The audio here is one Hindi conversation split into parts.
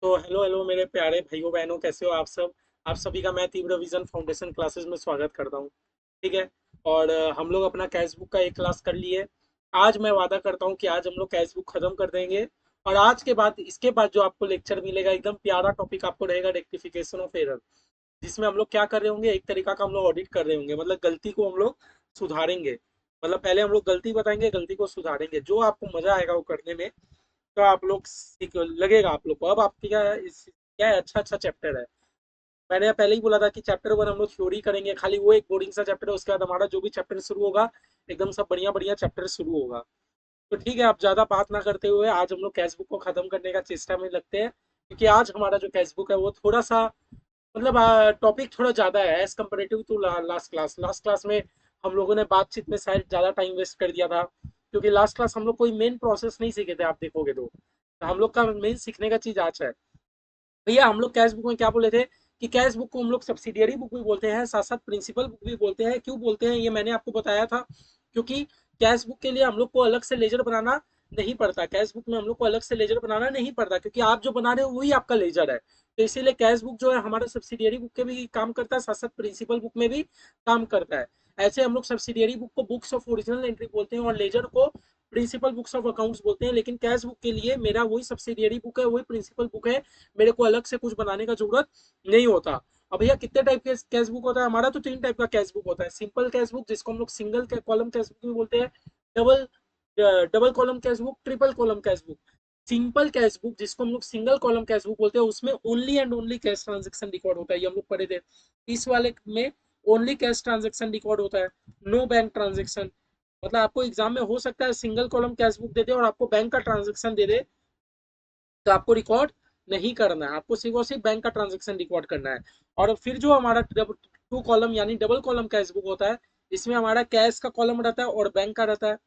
तो हेलो हेलो मेरे प्यारे भाइयों बहनों, कैसे हो आप सब। आप सभी का मैं तीव्र विजन फाउंडेशन क्लासेस में स्वागत करता हूँ। ठीक है। और हम लोग अपना कैश बुक का एक क्लास कर लिए। आज मैं वादा करता हूँ कि आज हम लोग कैश बुक खत्म कर देंगे। और आज के बाद इसके बाद जो आपको लेक्चर मिलेगा, एकदम प्यारा टॉपिक आपको रहेगा, रेक्टिफिकेशन ऑफ एरर। जिसमें हम लोग क्या कर रहे होंगे, एक तरीका का हम लोग ऑडिट कर रहे होंगे, मतलब गलती को हम लोग सुधारेंगे। मतलब पहले हम लोग गलती बताएंगे, गलती को सुधारेंगे, जो आपको मजा आएगा वो करने में। तो आप लोग सीख लगेगा आप लोग को। अब आपकी क्या है, अच्छा अच्छा चैप्टर है। मैंने पहले ही बोला था कि चैप्टर वन हम लोग थ्योरी करेंगे, खाली वो एक बोरिंग सा चैप्टर है। उसके बाद हमारा जो भी चैप्टर शुरू होगा, एकदम सब बढ़िया बढ़िया चैप्टर शुरू होगा। तो ठीक है, आप ज्यादा बात ना करते हुए आज हम लोग कैश बुक को खत्म करने का चेष्टा में लगते हैं, क्योंकि आज हमारा जो कैश बुक है वो थोड़ा सा, मतलब टॉपिक थोड़ा ज्यादा है as comparative to last class में हम लोगों ने बातचीत में शायद ज्यादा टाइम वेस्ट कर दिया था, क्योंकि लास्ट क्लास हम लोग कोई मेन प्रोसेस नहीं सीखे थे। आप देखोगे तो हम लोग का मेन सीखने का चीज आज है। भैया हम लोग कैश बुक में क्या बोले थे कि कैश बुक को हम लोग सब्सिडियरी बुक भी बोलते हैं, साथ साथ प्रिंसिपल बुक भी बोलते हैं। क्यों बोलते हैं ये मैंने आपको बताया था, क्योंकि कैश बुक के लिए हम लोग को अलग से लेजर बनाना नहीं पड़ता। कैश बुक में हम लोग को अलग से लेजर बनाना नहीं पड़ता, क्योंकि आप जो बना रहे हो वही आपका लेजर है। तो इसीलिए कैश बुक जो है हमारा सब्सिडियरी बुक के भी काम करता है, साथ साथ प्रिंसिपल बुक में भी काम करता है। ऐसे हम लोग सब्सिडियरी बुक को बुक्स ऑफ ओरिजिनल एंट्री बोलते हैं और लेजर को प्रिंसिपल बुक्स ऑफ अकाउंट्स बोलते हैं। लेकिन कैश बुक के लिए मेरा वही सब्सिडियरी बुक है, वही प्रिंसिपल बुक है। मेरे को अलग से कुछ बनाने का जरूरत नहीं होता। अब भैया कितने टाइप के कैश बुक होता है हमारा? तो तीन टाइप का कैश बुक होता है। सिंपल कैश बुक जिसको हम लोग सिंगल कॉलम कैश बुक भी बोलते हैं, double double column cash book, triple column cash book. Simple cash book जिसको हम लोग सिंगल कॉलम कैश बुक बोलते हैं, उसमें only and only cash transaction record होता है। ये हम लोग पढ़े थे। इस वाले में ओनली कैश ट्रांजेक्शन रिकॉर्ड होता है, नो बैंक ट्रांजेक्शन। मतलब आपको एग्जाम में हो सकता है सिंगल कॉलम कैश बुक दे दे और आपको बैंक का ट्रांजेक्शन दे दे, तो आपको रिकॉर्ड नहीं करना है, आपको सिर्फ और सिर्फ बैंक का ट्रांजेक्शन रिकॉर्ड करना है। और फिर जो हमारा टू कॉलम यानी डबल कॉलम कैश बुक होता है, इसमें हमारा कैश का कॉलम रहता है और बैंक का रहता है।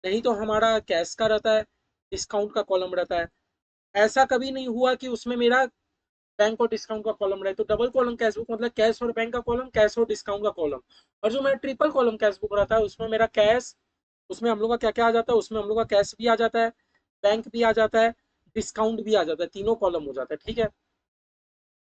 नहीं तो हमारा कैश का रहता है, डिस्काउंट का कॉलम रहता है। ऐसा कभी नहीं हुआ कि उसमें मेरा बैंक और डिस्काउंट का कॉलम रहे। तो डबल कॉलम कैश बुक मतलब कैश और बैंक का कॉलम, कैश और डिस्काउंट का कॉलम। और जो मेरा ट्रिपल कॉलम कैश बुक रहता है, उसमें मेरा कैश, उसमें हम लोग का क्या क्या आ जाता है, उसमें हम लोग का कैश भी आ जाता है, बैंक भी आ जाता है, डिस्काउंट भी आ जाता है, तीनों कॉलम हो जाता है। ठीक है।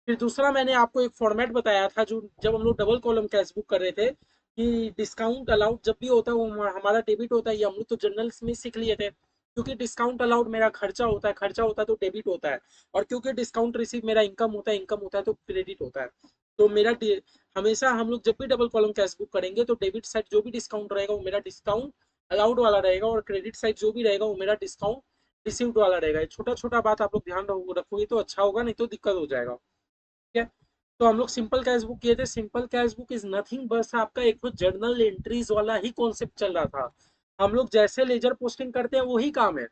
फिर दूसरा मैंने आपको एक फॉर्मेट बताया था, जो जब हम लोग डबल कॉलम कैश बुक कर रहे थे, कि डिस्काउंट अलाउड जब भी होता है वो हमारा डेबिट होता है। ये हम लोग तो जर्नल्स में सीख लिए थे। क्योंकि डिस्काउंट अलाउड मेरा खर्चा होता है, खर्चा होता है तो डेबिट होता है। और क्योंकि डिस्काउंट रिसीव मेरा इनकम होता है, इनकम होता है तो क्रेडिट होता है। तो हमेशा हम लोग जब भी डबल कॉलम कैश बुक करेंगे, तो डेबिट साइड जो भी डिस्काउंट रहेगा वो मेरा डिस्काउंट अलाउड वाला रहेगा, और क्रेडिट साइड जो भी रहेगा वो मेरा डिस्काउंट रिसीव्ड वाला रहेगा। छोटा छोटा बात आप लोग ध्यान रखोगे तो अच्छा होगा, नहीं तो दिक्कत हो जाएगा। ठीक है। तो हम लोग सिंपल कैश बुक किए थे। Simple cash book is nothing, बस आपका एक तो जर्नल एंट्रीज वाला ही कॉन्सेप्ट चल रहा था। हम लोग जैसे लेजर पोस्टिंग करते हैं वही काम है।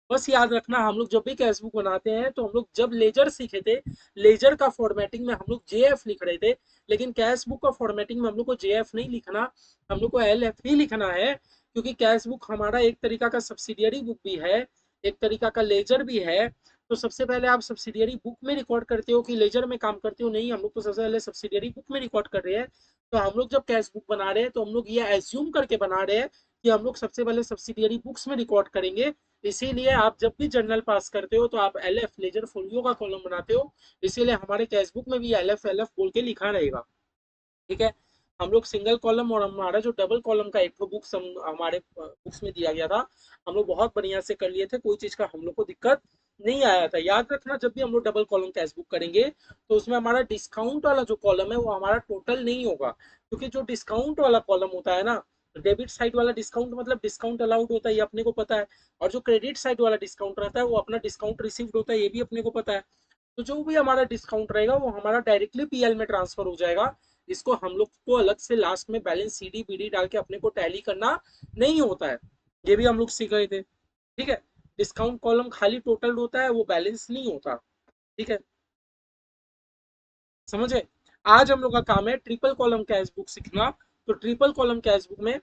बस याद रखना, हम लोग जब भी कैश बुक बनाते हैं, तो हम लोग जब लेजर सीखे थे, लेजर का फॉर्मेटिंग में हम लोग जेएफ लिख रहे थे। लेकिन कैश बुक का फॉर्मेटिंग में हम लोग को जेएफ नहीं लिखना, हम लोग को एलएफ ही लिखना है। क्योंकि कैश बुक हमारा एक तरीका का सब्सिडियरी बुक भी है, एक तरीका का लेजर भी है। तो सबसे पहले आप सब्सिडियरी बुक में रिकॉर्ड करते हो कि लेजर में काम करते हो? नहीं, हम लोग तो सबसे पहले सब्सिडियरी बुक में रिकॉर्ड कर रहे हैं। तो हम लोग जब कैश बुक बना रहे हैं, तो हम लोग ये एज्यूम करके बना रहे हैं कि हम लोग सबसे पहले सब्सिडियरी बुक्स में रिकॉर्ड करेंगे। इसीलिए आप जब भी जर्नल पास करते हो, तो आप एलएफ लेजर फोलियो का कॉलम बनाते हो। इसीलिए हमारे कैश बुक में भी एलएफ एलएफ बोल के लिखा रहेगा। ठीक है। हम लोग सिंगल कॉलम और हमारा जो डबल कॉलम का एक तो बुक्स हमारे बुक्स में दिया गया था, हम लोग बहुत बढ़िया से कर लिए थे। कोई चीज का हम लोग को दिक्कत नहीं आया था। याद रखना, जब भी हम लोग डबल कॉलम कैश बुक करेंगे, तो उसमें हमारा डिस्काउंट वाला जो कॉलम है वो हमारा टोटल नहीं होगा। क्योंकि जो डिस्काउंट वाला कॉलम होता है ना, डेबिट साइड वाला डिस्काउंट मतलब डिस्काउंट अलाउड होता है, ये अपने को पता है। और जो क्रेडिट साइड वाला डिस्काउंट रहता है वो अपना डिस्काउंट रिसीव्ड होता है, ये भी अपने को पता है। तो जो भी हमारा डिस्काउंट रहेगा वो हमारा डायरेक्टली पीएल में ट्रांसफर हो जाएगा। इसको हम लोग को अलग से लास्ट में बैलेंस सीडी बीडी डाल के अपने को टैली करना नहीं होता है। ये भी हम लोग सीख रहे थे। ठीक है। डिस्काउंट कॉलम खाली टोटल होता है, वो बैलेंस नहीं होता। ठीक है, समझे? आज हम लोग का काम है ट्रिपल कॉलम कैश बुक सीखना। तो ट्रिपल कॉलम कैश बुक में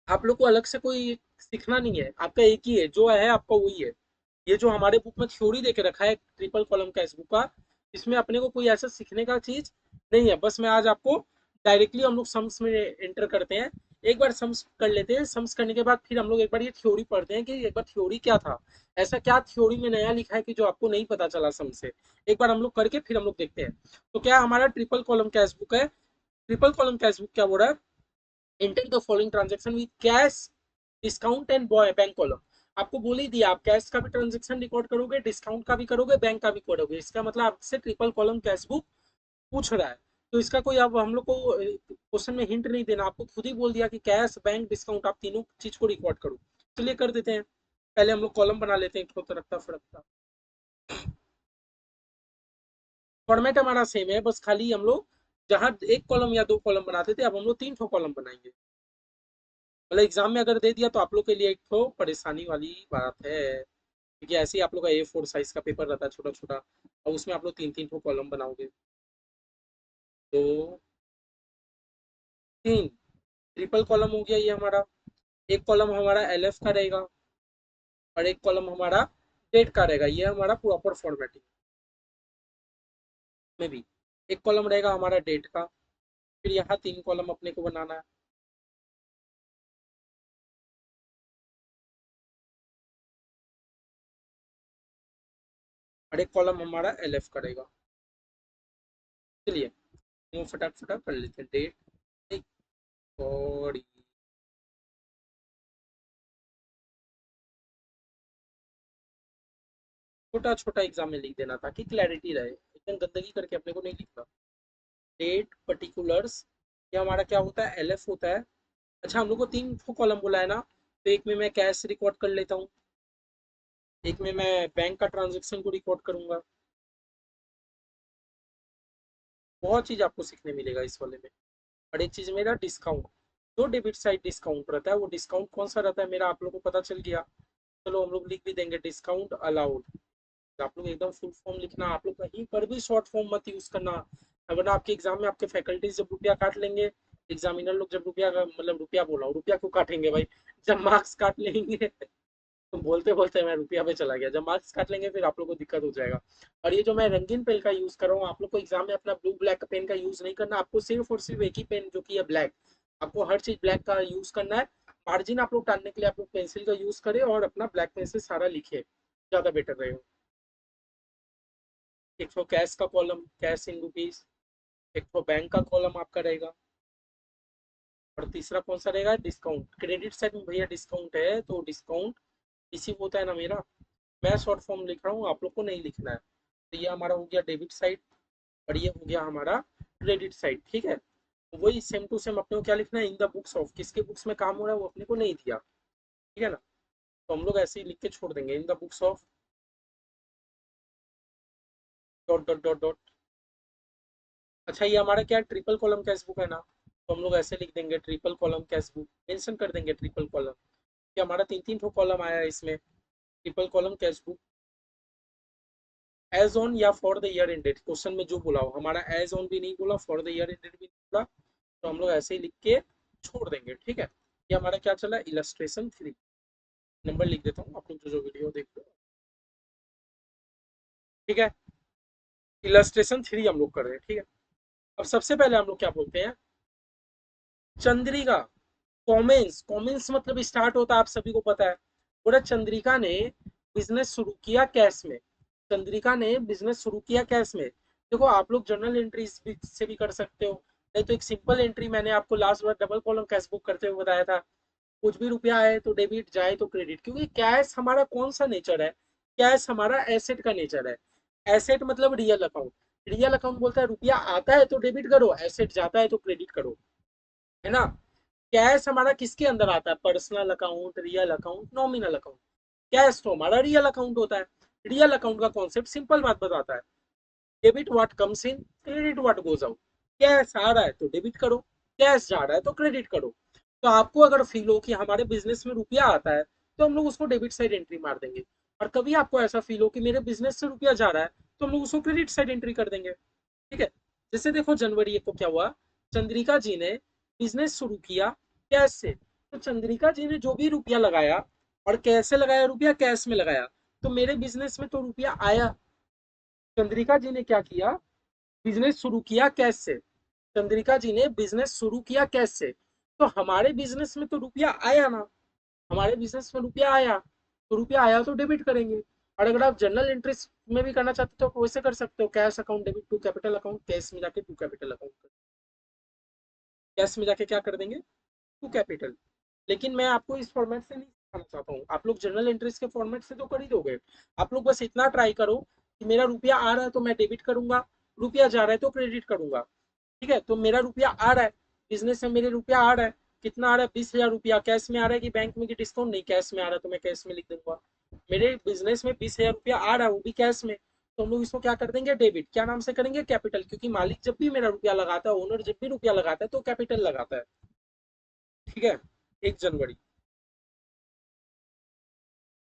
आप लोग को अलग से कोई सीखना नहीं है, आपका एक ही है, जो है आपका वही है। ये जो हमारे बुक में थ्योरी देके रखा है ट्रिपल कॉलम कैश बुक का, इसमें अपने को कोई ऐसा सीखने का चीज नहीं है। बस मैं आज आपको डायरेक्टली हम लोग सम्स में एंटर करते हैं। एक बार सम्स कर लेते हैं, सम्स करने के बाद फिर हम लोग एक बार ये थ्योरी पढ़ते हैं कि एक बार थ्योरी क्या था, ऐसा क्या थ्योरी में नया लिखा है कि जो आपको नहीं पता चला सम से। एक बार हम लोग करके फिर हम लोग देखते हैं। तो क्या हमारा ट्रिपल कॉलम कैश बुक है। ट्रिपल कॉलम कैश बुक क्या बोल रहा है, enter the following transaction with cash, discount and bank column. आपको बोल ही दिया, आप कैश का भी ट्रांजेक्शन रिकॉर्ड करोगे, डिस्काउंट का भी करोगे, बैंक का भी करोगे, इसका मतलब आपसे ट्रिपल कॉलम कैश बुक पूछ रहा है। तो इसका कोई अब हम लोग को क्वेश्चन में हिंट नहीं देना, आपको खुद ही बोल दिया कि कैश बैंक डिस्काउंट आप तीनों चीज को रिकॉर्ड करो। चलिए कर देते हैं। पहले हम लोग कॉलम बना लेते हैं, एक तो रखता फड़कता। फॉर्मेट हमारा सेम है, बस खाली हम लोग जहां एक कॉलम या दो कॉलम बनाते थे, अब हम लोग तीन ठो कॉलम बनाएंगे। मतलब एग्जाम में अगर दे दिया तो आप लोग के लिए एक तो परेशानी वाली बात है, क्योंकि ऐसे ही आप लोग का A4 साइज का पेपर रहता है छोटा छोटा, और उसमें आप लोग तीन तीन ठो कॉलम बनाओगे। दो, तीन, ट्रिपल कॉलम हो गया ये हमारा। एक कॉलम हमारा LF का रहेगा और एक कॉलम हमारा डेट का रहेगा, ये हमारा प्रॉपर फॉर्मेटिंग में भी। एक कॉलम रहेगा हमारा डेट का, फिर यहाँ तीन कॉलम अपने को बनाना है। और एक कॉलम हमारा LF का रहेगा। चलिए वो फटाक फटाक कर लेते हैं। डेट और छोटा छोटा एग्जाम में लिख देना ताकि क्लैरिटी रहे, एकदम गंदगी करके अपने को नहीं लिखना। डेट पर्टिकुलर्स, ये हमारा क्या होता है, LF होता है। अच्छा हम लोग को तीन कॉलम बोला है ना, तो एक में मैं कैश रिकॉर्ड कर लेता हूँ, एक में मैं बैंक का ट्रांजेक्शन को रिकॉर्ड करूंगा। बहुत चीज आपको सीखने मिलेगा इस वाले में। और एक चीज मेरा डिस्काउंट, जो डेबिट साइड डिस्काउंट रहता है वो डिस्काउंट कौन सा रहता है मेरा आप लोग को पता चल गया। चलो हम लोग लिख भी देंगे डिस्काउंट अलाउड। आप लोग एकदम फुल फॉर्म लिखना, आप लोग कहीं पर भी शॉर्ट फॉर्म मत यूज करना, वरना आपके एग्जाम में आपके फैकल्टीज जब रुपया काट लेंगे, एग्जामिनर लोग जब रुपया मतलब रुपया बोला हूँ, रुपया क्यों काटेंगे भाई, जब मार्क्स काट लेंगे तो बोलते बोलते मैं रुपया पे चला गया, जब मार्क्स काट लेंगे फिर आप लोग को दिक्कत हो जाएगा। और ये जो मैं रंगीन पेन का यूज कर रहा हूँ, आप लोग को एग्जाम में अपना ब्लू ब्लैक पेन का यूज नहीं करना, आपको सिर्फ और सिर्फ एक ही पेन जो कि है ब्लैक, आपको हर चीज ब्लैक का यूज करना है। मार्जिन आप लोग टालने के लिए आप लोग पेंसिल का यूज करें और अपना ब्लैक पेन से सारा लिखे, ज्यादा बेटर रहेगा। एक तो कैश का कॉलम, कैश इन रुपीज, एक तो बैंक का कॉलम आपका रहेगा, और तीसरा कौन सा रहेगा, डिस्काउंट। क्रेडिट साइड में भैया डिस्काउंट है तो डिस्काउंट इसी को होता है ना मेरा, मैं शॉर्ट फॉर्म लिख रहा हूँ, आप लोग को नहीं लिखना है। तो ये हमारा हो गया डेबिट साइड और ये हो गया हमारा क्रेडिट साइड, ठीक है। तो वही सेम टू सेम अपने को क्या लिखना है, इन द बुक्स ऑफ, किसके बुक्स में काम हो रहा है वो अपने को नहीं दिया, ठीक है ना। तो हम लोग ऐसे ही लिख के छोड़ देंगे, in the books of dot dot dot dot. अच्छा ये हमारा क्या ट्रिपल कॉलम कैश बुक है ना, तो हम लोग ऐसे लिख देंगे triple column cash book, mention कर देंगे ट्रिपल कॉलम, कि हमारा तीन तीन ठो कॉलम आया है इसमें, triple column cash book. As on या for the year ended, question में जो बोला हो, हमारा एज ऑन भी नहीं बोला, फॉर द ईयर एंडेड भी नहीं बोला, तो हम लोग ऐसे ही लिख के छोड़ देंगे, ठीक है। ये हमारा क्या चला, इलस्ट्रेशन 3। नंबर लिख देता हूँ, आप लोग जो जो वीडियो देख रहे हो, ठीक है। इलस्ट्रेशन 3 हम लोग कर रहे हैं, ठीक है। अब सबसे पहले हम लोग क्या बोलते हैं, चंद्रिका। कॉमेंस, कॉमेंस मतलब स्टार्ट होता है, आप सभी को पता है। बोला चंद्रिका ने बिजनेस शुरू किया कैश में, चंद्रिका ने बिजनेस शुरू किया कैश में। देखो आप लोग जर्नल एंट्री से भी कर सकते हो, नहीं तो एक सिंपल एंट्री मैंने आपको लास्ट बार डबल कॉलम कैश बुक करते हुए बताया था, कुछ भी रुपया आए तो डेबिट जाए तो क्रेडिट, क्योंकि कैश हमारा कौन सा नेचर है, कैश हमारा एसेट का नेचर है। एसेट मतलब रियल अकाउंट, रियल अकाउंट बोलता है रुपया आता है तो डेबिट करो, एसेट जाता है तो क्रेडिट करो, है ना। कैश हमारा किसके अंदर आता है, personal account, real account, nominal account. Cash तो हमारा रियल अकाउंट होता है। रियल अकाउंट का कॉन्सेप्ट सिंपल बात बताता है, debit what comes in, credit what goes out. Cash आ रहा है तो डेबिट करो, कैश जा रहा है तो क्रेडिट करो। तो आपको अगर फील हो कि हमारे बिजनेस में रुपया आता है, तो हम लोग उसको डेबिट साइड एंट्री मार देंगे। और कभी आपको ऐसा फील हो कि मेरे बिजनेस से रुपया जा रहा है, तो हम लोग उसको क्रेडिट साइड एंट्री कर देंगे, ठीक है। जैसे देखो जनवरी 1 को क्या हुआ, चंद्रिका जी ने बिजनेस शुरू किया कैश से, तो चंद्रिका जी ने जो भी रुपया लगाया, और कैसे लगाया रुपया, कैश में लगाया, तो मेरे बिजनेस में तो रुपया आया। चंद्रिका जी ने क्या किया, बिजनेस शुरू किया कैश से, चंद्रिका जी ने बिजनेस शुरू किया कैश से। तो हमारे बिजनेस में तो रुपया आया ना, हमारे बिजनेस में रुपया आया, तो रुपया आया तो डेबिट करेंगे। और अगर आप जनरल इंटरेस्ट में भी करना चाहते हो तो वैसे कर सकते हो, cash account debit to capital account, cash में जाके टू कैपिटल अकाउंट, कैश में जाके क्या कर देंगे, टू कैपिटल। लेकिन मैं आपको इस फॉर्मेट से नहीं सिखाना चाहता हूँ, आप लोग जनरल इंटरेस्ट के फॉर्मेट से तो कर ही दोगे। आप लोग बस इतना ट्राई करो कि मेरा रुपया आ रहा है तो मैं डेबिट करूंगा, रुपया जा रहा है तो क्रेडिट करूंगा। ठीक है, तो मेरा रुपया आ रहा है, बिजनेस में मेरे रुपया आ रहा है, कितना आ रहा है, 20,000 रुपया कैश में आ रहा है कि बैंक में कि डिस्काउंट, नहीं कैश में आ रहा है तो मैं कैश में लिख दूंगा। मेरे बिजनेस में 20,000 रुपया आ रहा है, वो भी कैश में, तो हम लोग इसको क्या कर देंगे, डेबिट। क्या नाम से करेंगे, कैपिटल, क्योंकि मालिक जब भी मेरा रुपया लगाता है, ओनर जब भी रुपया लगाता है तो कैपिटल लगाता है। ठीक है, 1 जनवरी,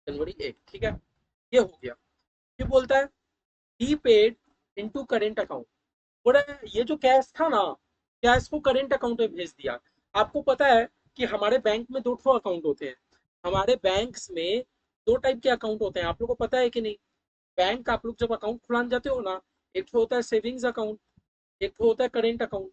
जनवरी 1, ठीक है, ये हो गया। ये बोलता है ही पेड इनटू करेंट अकाउंट, बोला ये जो कैश था ना, कैश को करेंट अकाउंट में भेज दिया। आपको पता है कि हमारे बैंक में दो ठो अकाउंट होते हैं, हमारे बैंक्स में दो टाइप के अकाउंट होते हैं, आप लोगों को पता है कि नहीं। बैंक आप लोग जब अकाउंट खुलाने जाते हो ना, एक ठो होता है सेविंग्स अकाउंट, एक ठो होता है करेंट अकाउंट,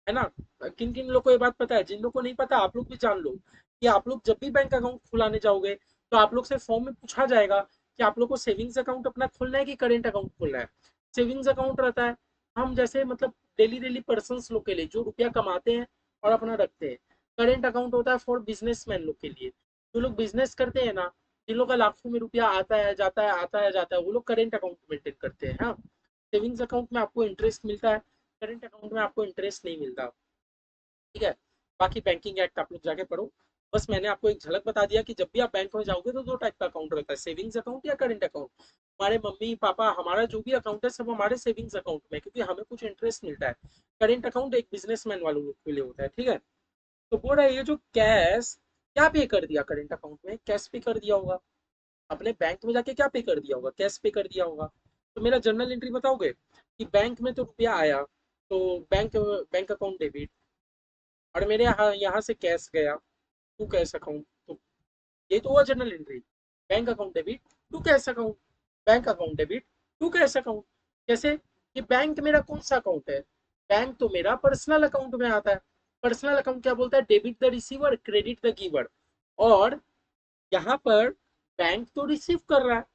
है ना। किन किन लोग को ये बात पता है, जिन लोग को नहीं पता आप लोग भी जान लो कि आप लोग जब भी बैंक अकाउंट खुलाने जाओगे तो आप लोग से फॉर्म में पूछा जाएगा कि आप लोग को सेविंग्स अकाउंट अपना खोलना है कि करेंट अकाउंट खोलना है। सेविंग्स अकाउंट रहता है हम जैसे मतलब डेली डेली पर्सन लोग के लिए जो रुपया कमाते हैं और अपना रखते हैं। करेंट अकाउंट होता है फॉर बिजनेसमैन लोग के लिए, जो लोग बिजनेस करते हैं ना, जिन लोग का लाखों में रुपया आता है जाता है आता है जाता है, वो लोग करेंट अकाउंट मेंटेन करते हैं। हाँ, सेविंग्स अकाउंट में आपको इंटरेस्ट मिलता है, करेंट अकाउंट में आपको इंटरेस्ट नहीं मिलता। ठीक है, बाकी बैंकिंग एक्ट आप लोग जाके पढ़ो। बस मैंने आपको एक झलक बता दिया कि जब भी आप बैंक में जाओगे तो दो टाइप का अकाउंट रहता है, सेविंग्स अकाउंट या करेंट अकाउंट। हमारे मम्मी पापा हमारा जो भी अकाउंट है सब हमारे सेविंग्स अकाउंट में, क्योंकि हमें कुछ इंटरेस्ट मिलता है। करेंट अकाउंट एक बिजनेसमैन वालों के लिए होता है। ठीक है, तो बोल रहा है ये जो कैश क्या पे कर दिया करेंट अकाउंट में, कैश पे कर दिया होगा, अपने बैंक में जाके क्या पे कर दिया होगा, कैश पे कर दिया होगा। तो मेरा जर्नल एंट्री बताओगे कि बैंक में तो रुपया आया, तो बैंक बैंक अकाउंट डेबिट, और मेरे यहाँ यहाँ से कैश गया टू कैश अकाउंट, तो ये तो हुआ general entry. Bank account debit to cash account, bank account debit to cash account. कैसे कि बैंक मेरा कौन सा अकाउंट है, बैंक तो मेरा पर्सनल अकाउंट में आता है। पर्सनल अकाउंट क्या बोलता है, debit the receiver credit the giver. और यहाँ पर बैंक तो रिसीव कर रहा है,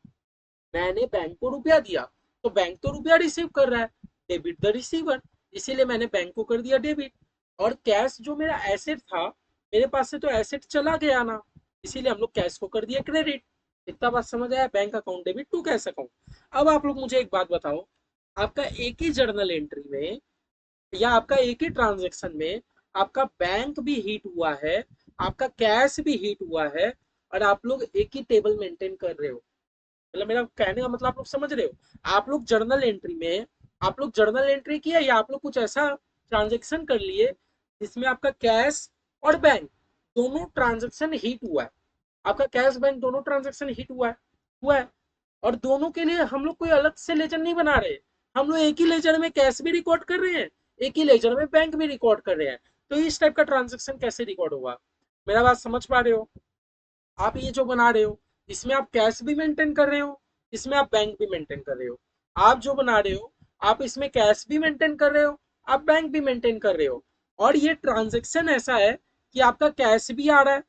मैंने बैंक को रुपया दिया, तो बैंक तो रुपया रिसीव कर रहा है, डेबिट द रिसीवर, इसीलिए मैंने बैंक को कर दिया डेबिट। और कैश जो मेरा एसेट था, मेरे पास से तो एसेट चला गया ना, इसीलिए हम लोग कैश को कर दिया क्रेडिट। इतना बात समझ आया, bank account debit to cash account. अब आप लोग मुझे एक बात बताओ, आपका एक ही जर्नल एंट्री में या आपका एक ही ट्रांजेक्शन में आपका बैंक भी हिट हुआ है, आपका कैश भी हिट हुआ है, और आप लोग एक ही टेबल मेंटेन कर रहे हो। मतलब मेरा कहने का मतलब आप लोग समझ रहे हो, आप लोग जर्नल एंट्री में आप लोग जर्नल एंट्री किया या आप लोग कुछ ऐसा ट्रांजेक्शन कर लिए जिसमें आपका कैश और बैंक दोनों ट्रांजेक्शन हिट हुआ है, आपका कैश बैंक दोनों ट्रांजेक्शन हिट हुआ है। और दोनों के लिए हम लोग कोई अलग से लेजर नहीं बना रहे, हम लोग एक ही लेजर में कैश भी रिकॉर्ड कर रहे हैं, एक ही लेजर में बैंक भी रिकॉर्ड कर रहे हैं। तो इस टाइप का ट्रांजेक्शन कैसे रिकॉर्ड होगा, मेरा बात समझ पा रहे हो। आप ये जो बना रहे हो, इसमें आप कैश भी मेंटेन कर रहे हो, इसमें आप बैंक भी मेंटेन कर रहे हो। आप जो बना रहे हो, आप इसमें कैश भी मेंटेन कर रहे हो, आप बैंक भी मेंटेन कर रहे हो। और ये ट्रांजेक्शन ऐसा है कि आपका कैश भी आ रहा है,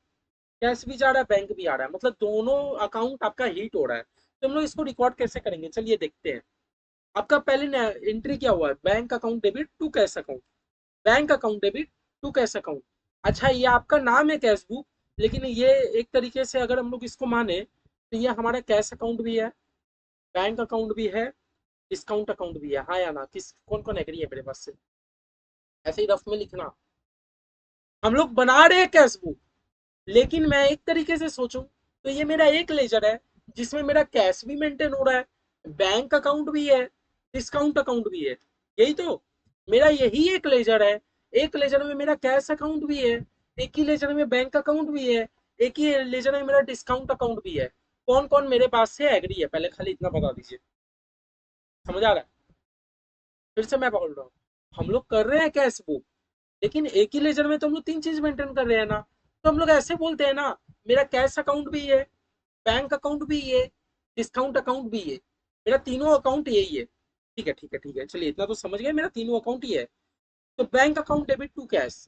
कैश भी जा रहा है, बैंक भी आ रहा है, मतलब दोनों अकाउंट आपका हीट हो रहा है। तो हम लोग इसको रिकॉर्ड कैसे करेंगे, चलिए देखते हैं। आपका पहले एंट्री क्या हुआ है, bank account debit to cash account, bank account debit to cash account. अच्छा, ये आपका नाम है कैश बुक, लेकिन ये एक तरीके से अगर हम लोग इसको माने तो ये हमारा कैश अकाउंट भी है, बैंक अकाउंट भी है, डिस्काउंट अकाउंट भी है। हाँ या ना, किस कौन कौन एग्री है मेरे पास से, ऐसे ही रफ में लिखना। हम लोग बना रहे हैं कैश बुक, लेकिन मैं एक तरीके से सोचूं तो ये मेरा एक लेजर है जिसमें मेरा कैश भी मेंटेन हो रहा है, बैंक अकाउंट भी है, डिस्काउंट अकाउंट भी है। यही तो मेरा यही एक लेजर है, एक लेजर में मेरा कैश अकाउंट भी है, एक ही लेजर में बैंक अकाउंट भी है, एक ही लेजर में मेरा डिस्काउंट अकाउंट भी है। कौन कौन मेरे पास से एग्री है, पहले खाली इतना बता दीजिए। समझ आ रहा है, फिर से मैं बोल रहा हूँ, हम लोग कर रहे हैं कैश बुक, लेकिन एक ही लेजर में तो हम लोग तीन चीज मेंटेन कर रहे हैं ना। तो हम लोग ऐसे बोलते हैं ना, मेरा कैश अकाउंट भी है, बैंक अकाउंट भी ये, डिस्काउंट अकाउंट भी ये, मेरा तीनों अकाउंट यही है। ठीक है ठीक है ठीक है, चलिए इतना तो समझ गए, मेरा तीनों अकाउंट ही है। तो bank account debit to cash,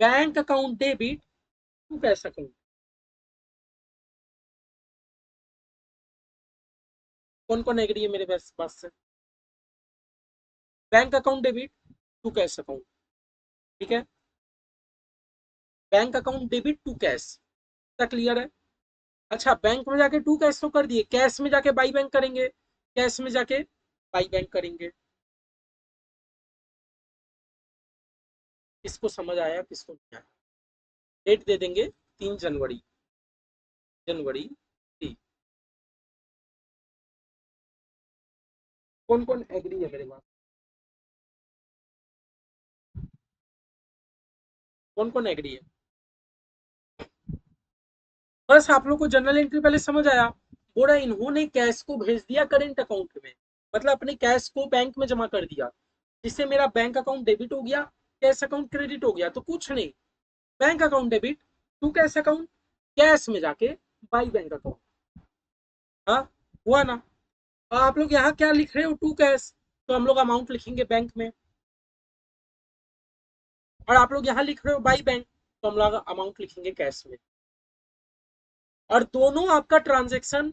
bank account debit to cash account. कौन कौन एग्री है मेरे पास से? Bank account debit to cash account, ठीक है। Bank account debit to cash, तक क्लियर है? अच्छा, बैंक में जाके टू कैश तो कर दिए, कैश में जाके बाई बैंक करेंगे, कैश में जाके बाई बैंक करेंगे। किसको समझ आया, किसको नहीं आया? डेट दे देंगे 3 जनवरी, जनवरी 3। कौन कौन एग्री है मेरे पास? कौन कौन एग्री है? बस आप लोग को जनरल एंट्री पहले समझ आया। बोला इन्होंने कैश को भेज दिया करेंट अकाउंट में, मतलब अपने कैश को बैंक में जमा कर दिया, जिससे मेरा बैंक अकाउंट डेबिट हो गया, कैश अकाउंट क्रेडिट हो गया। तो कुछ नहीं, bank account debit to cash account, cash में जाके बाई बैंक अकाउंट। हाँ, हुआ ना? और आप लोग यहाँ क्या लिख रहे हो, टू कैश, तो हम लोग अमाउंट लिखेंगे बैंक में। और आप लोग यहाँ लिख रहे हो बाई बैंक, तो हम लोग अमाउंट लिखेंगे कैश में। और दोनों आपका ट्रांजेक्शन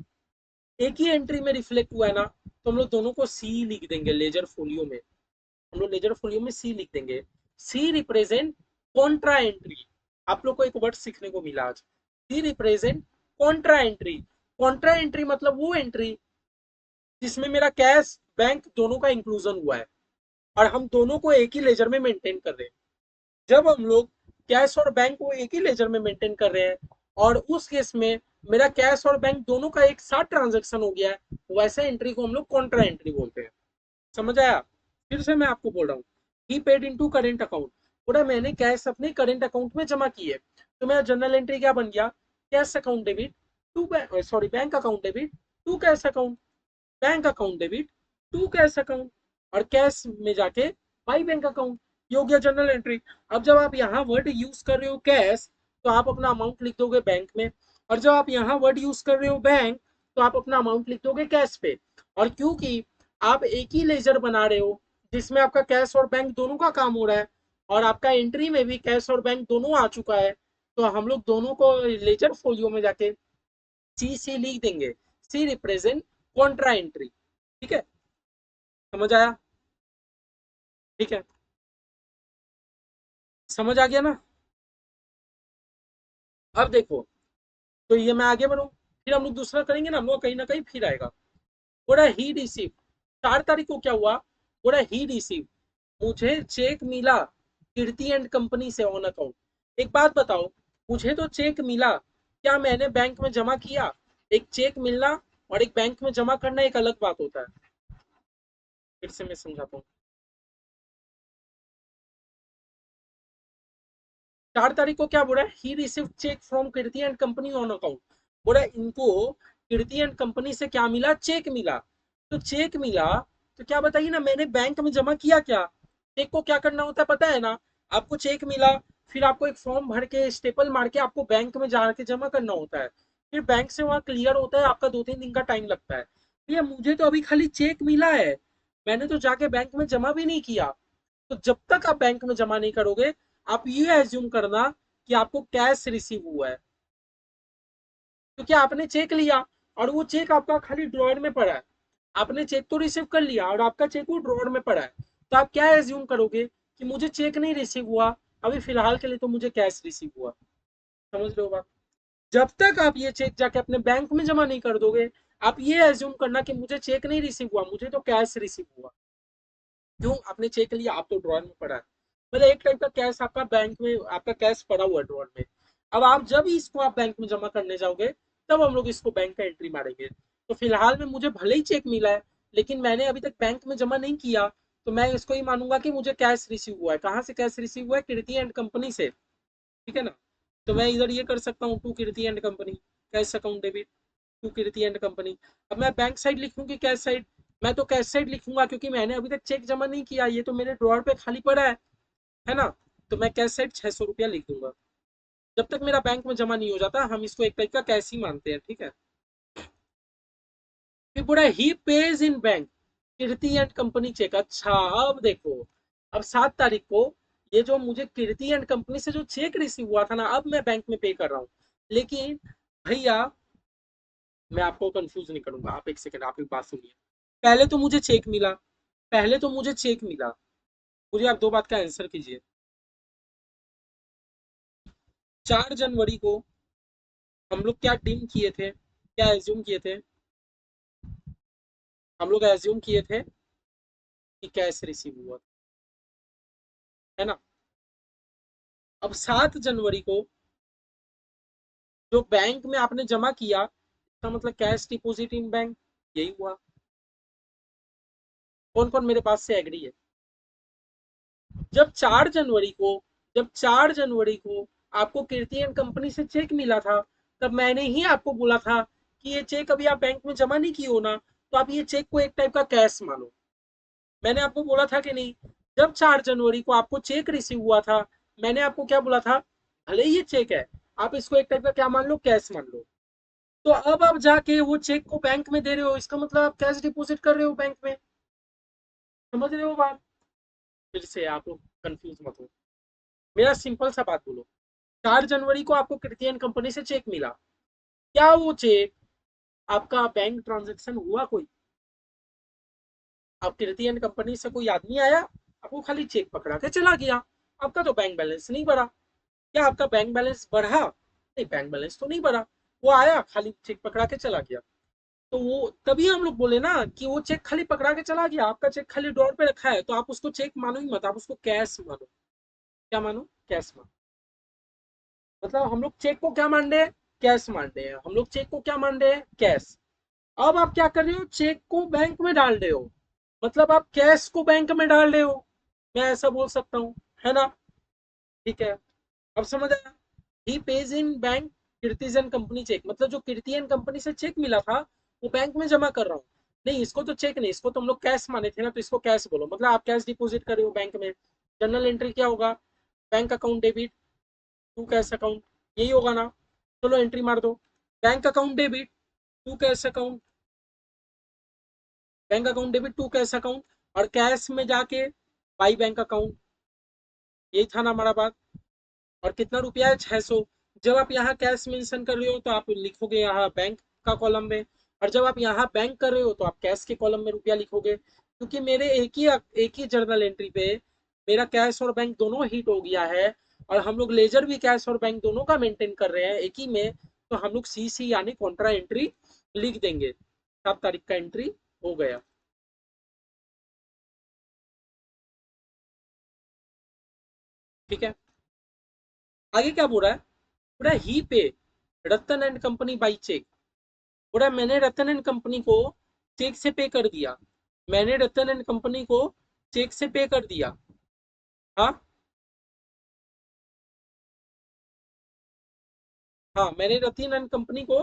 एक ही एंट्री में रिफ्लेक्ट हुआ है ना, तो हम लोग दोनों को सी लिख देंगे लेजर फोलियो में। हम लोग लेजर फोलियो में सी लिख देंगे। C represent contra entry. आप लोग को एक वर्ड सीखने को मिला आज, C represent contra entry. Contra entry मतलब वो एंट्री जिसमें मेरा कैश बैंक दोनों का इंक्लूजन हुआ है और हम दोनों को एक ही लेजर में मेंटेन कर रहे हैं। जब हम लोग कैश और बैंक को एक ही लेजर में मेंटेन कर रहे हैं और उस केस में मेरा कैश और बैंक दोनों का एक साथ ट्रांजेक्शन हो गया है, वैसे एंट्री को हम लोग कॉन्ट्रा एंट्री बोलते हैं। समझ आया? फिर से मैं आपको बोल रहा हूँ, ही पेड इनटू करेंट अकाउंट, पूरा मैंने कैश अपने करेंट अकाउंट में जमा की है, तो मेरा जनरल एंट्री क्या बन गया, cash account debit to sorry bank account debit to cash account, bank account debit to cash account, और कैश में जाके बाई बैंक अकाउंट। ये हो गया जनरल एंट्री। अब जब आप यहाँ वर्ड यूज कर रहे हो कैश, तो आप अपना अमाउंट लिख दोगे बैंक में, और जब आप यहाँ वर्ड यूज कर रहे हो बैंक, तो आप अपना अमाउंट लिख दोगे कैश पे। और क्योंकि आप एक ही लेजर बना रहे हो जिसमें आपका कैश और बैंक दोनों का काम हो रहा है, और आपका एंट्री में भी कैश और बैंक दोनों आ चुका है, तो हम लोग दोनों को लेजर फोलियो में जाके सी सी लिख देंगे। C represent contra entry. ठीक है, समझ आया? ठीक है, समझ आ गया ना? अब देखो, तो ये मैं आगे बढ़ू, फिर हम लोग दूसरा करेंगे ना, हम लोग कहीं ना कहीं फिर आएगा। बोला ही रिसीव, 4 तारीख को क्या हुआ, बोला ही रिसीव, मुझे चेक मिला कीर्ति एंड कंपनी से ऑन अकाउंट। एक बात बताओ, मुझे तो चेक मिला, क्या मैंने बैंक में जमा किया? एक चेक मिलना और एक बैंक में जमा करना एक अलग बात होता है। फिर से मैं समझाता हूँ। 4 तारीख को क्या बोला है, he receive cheque from Kirti and company on account. बोला इनको कीर्ति एंड कंपनी से क्या मिला, चेक मिला। तो चेक मिला, तो क्या बताइए ना, मैंने बैंक में जमा किया क्या? चेक को क्या करना होता है पता है ना? आपको चेक मिला, फिर आपको एक फॉर्म भर के स्टेपल मार के आपको बैंक में जाके जमा करना होता है, फिर बैंक से वहां क्लियर होता है, आपका 2-3 दिन का टाइम लगता है। ये मुझे तो अभी खाली चेक मिला है, मैंने तो जाके बैंक में जमा भी नहीं किया। तो जब तक आप बैंक में जमा नहीं करोगे, आप ये एज्यूम करना कि आपको कैश रिसीव हुआ है, क्योंकि आपने चेक लिया और वो चेक आपका खाली ड्रॉयर में पड़ा है। आपने चेक तो रिसीव कर लिया और आपका चेक वो ड्रॉयर में पड़ा है, तो आप क्या एज्यूम करोगे कि मुझे चेक नहीं रिसीव हुआ, अभी फिलहाल के लिए तो मुझे कैश रिसीव हुआ। समझ रहे हो बात? जब तक आप ये चेक जाके अपने बैंक में जमा नहीं कर दोगे, आप ये एज्यूम करना कि मुझे चेक नहीं रिसीव हुआ, मुझे तो कैश रिसीव हुआ। क्यों? आपने चेक लिया, आप तो ड्रॉर में पड़ा है, मतलब एक टाइप का कैश आपका बैंक में, आपका कैश पड़ा हुआ है ड्रॉर में। अब आप जब इसको आप बैंक में जमा करने जाओगे, तब हम लोग इसको बैंक का एंट्री मारेंगे। तो फिलहाल में मुझे भले ही चेक मिला है, लेकिन मैंने अभी तक बैंक में जमा नहीं किया, तो मैं इसको ही मानूंगा कि मुझे कैश रिसीव हुआ है। कहाँ से कैश रिसीव हुआ है? कीर्ति एंड कंपनी से। ठीक है ना? तो मैं इधर ये कर सकता हूँ, to Kirti and company, cash account debit to Kirti and company. अब मैं बैंक साइड लिखूँ कि कैश साइड? मैं तो कैश साइड लिखूंगा, क्योंकि मैंने अभी तक चेक जमा नहीं किया, ये तो मेरे ड्रॉर पे खाली पड़ा है ना? तो मैं कैश साइड 600 रुपया लिख दूंगा। जब तक मेरा बैंक में जमा नहीं हो जाता, हम इसको एक टाइप का कैश ही मानते हैं। ठीक है, फिर पूरा he paid in bank Kirti and company cheque. अच्छा, अब देखो, अब 7 तारीख को ये जो मुझे कीर्ति एंड कंपनी से जो चेक रिसीव हुआ था ना, अब मैं बैंक में पे कर रहा हूँ। लेकिन भैया, मैं आपको कंफ्यूज नहीं करूंगा, आप एक सेकंड, आप एक बात सुनिए। पहले तो मुझे चेक मिला, पहले तो मुझे चेक मिला, मुझे आप दो बात का आंसर कीजिए। 4 जनवरी को हम लोग क्या डीम किए थे, क्या एज्यूम किए थे? हम लोग एज्यूम किए थे कि कैश रिसीव हुआ, है ना? अब 7 जनवरी को जो बैंक में आपने जमा किया, इसका मतलब कैश डिपॉजिट इन बैंक, यही हुआ। कौन कौन मेरे पास से एग्री है? जब 4 जनवरी को, जब 4 जनवरी को आपको कीर्ति एंड कंपनी से चेक मिला था, तब मैंने ही आपको बोला था कि ये चेक अभी आप बैंक में जमा नहीं किए हो ना, तो आप ये चेक को एक टाइप का कैश मानो। मैंने आपको बोला था कि नहीं? जब 4 जनवरी को आपको चेक रिसीव हुआ था, मैंने आपको क्या बोला था? भले ही ये चेक है, आप इसको एक टाइप का क्या मान लो, कैश मान लो। तो अब आप जाके वो चेक को बैंक में दे रहे हो, इसका मतलब आप कैश डिपॉजिट कर रहे हो बैंक में। समझ रहे हो बात? फिर से आप लोग कंफ्यूज मत हो, मेरा सिंपल सा बात बोलो। 4 जनवरी को आपको क्रिटियन कंपनी से चेक मिला, क्या वो चेक आपका बैंक ट्रांजेक्शन हुआ कोई? आप क्रिटियन कंपनी से कोई आदमी आया, आपको खाली चेक पकड़ा के चला गया, आपका तो बैंक बैलेंस नहीं बढ़ा। क्या आपका बैंक बैलेंस बढ़ा? नहीं, बैंक बैलेंस तो नहीं बढ़ा। वो आया, खाली चेक पकड़ा के चला गया। तो वो तभी हम लोग बोले ना कि वो चेक खाली पकड़ा के चला गया, आपका चेक खाली ड्रॉर पे रखा है, तो आप उसको चेक मानो ही मत, आप उसको कैश मानो। क्या मानो? कैश मानो। मतलब हम लोग चेक को क्या मान रहे हैं? कैश मान रहे हैं। हम लोग चेक को क्या मान रहे हैं? कैश। अब आप क्या कर रहे हो? चेक को बैंक में डाल रहे हो, मतलब आप कैश को बैंक में डाल रहे हो। मैं ऐसा बोल सकता हूँ, है ना? ठीक है, अब समझ आया। ही पेज इन बैंक कीर्तिजन कंपनी चेक, मतलब जो कीर्तियन कंपनी से चेक मिला था, वो बैंक में जमा कर रहा हूँ। नहीं, इसको तो चेक नहीं, इसको तो हम लोग कैश माने थे ना, तो इसको कैश बोलो, मतलब आप कैश डिपॉजिट कर रहे हो बैंक में। जनरल एंट्री क्या होगा? Bank account debit to cash account, यही होगा ना? चलो एंट्री मार दो, bank account debit to cash account, bank account debit to cash account, और कैश में जाके बाई बैंक अकाउंट, यही था ना हमारा बात। और कितना रुपया है? 600। जब आप यहाँ कैश मेंशन कर रहे हो तो आप लिखोगे यहाँ बैंक का कॉलम में, और जब आप यहाँ बैंक कर रहे हो तो आप कैश के कॉलम में रुपया लिखोगे, क्योंकि मेरे एक ही जर्नल एंट्री पे मेरा कैश और बैंक दोनों हिट हो गया है, और हम लोग लेजर भी कैश और बैंक दोनों का मेंटेन कर रहे हैं एक ही में। तो हम लोग CC यानी कॉन्ट्रा एंट्री लिख देंगे। 7 तारीख का एंट्री हो गया। ठीक है, आगे क्या बोल रहा है? बोल रहा है ही पे रतन एंड कंपनी बाई चेक। बोला मैंने रतन एंड कंपनी को चेक से पे कर दिया, मैंने रतन एंड कंपनी को चेक से पे कर दिया। हाँ, हाँ, मैंने रतन एंड कंपनी को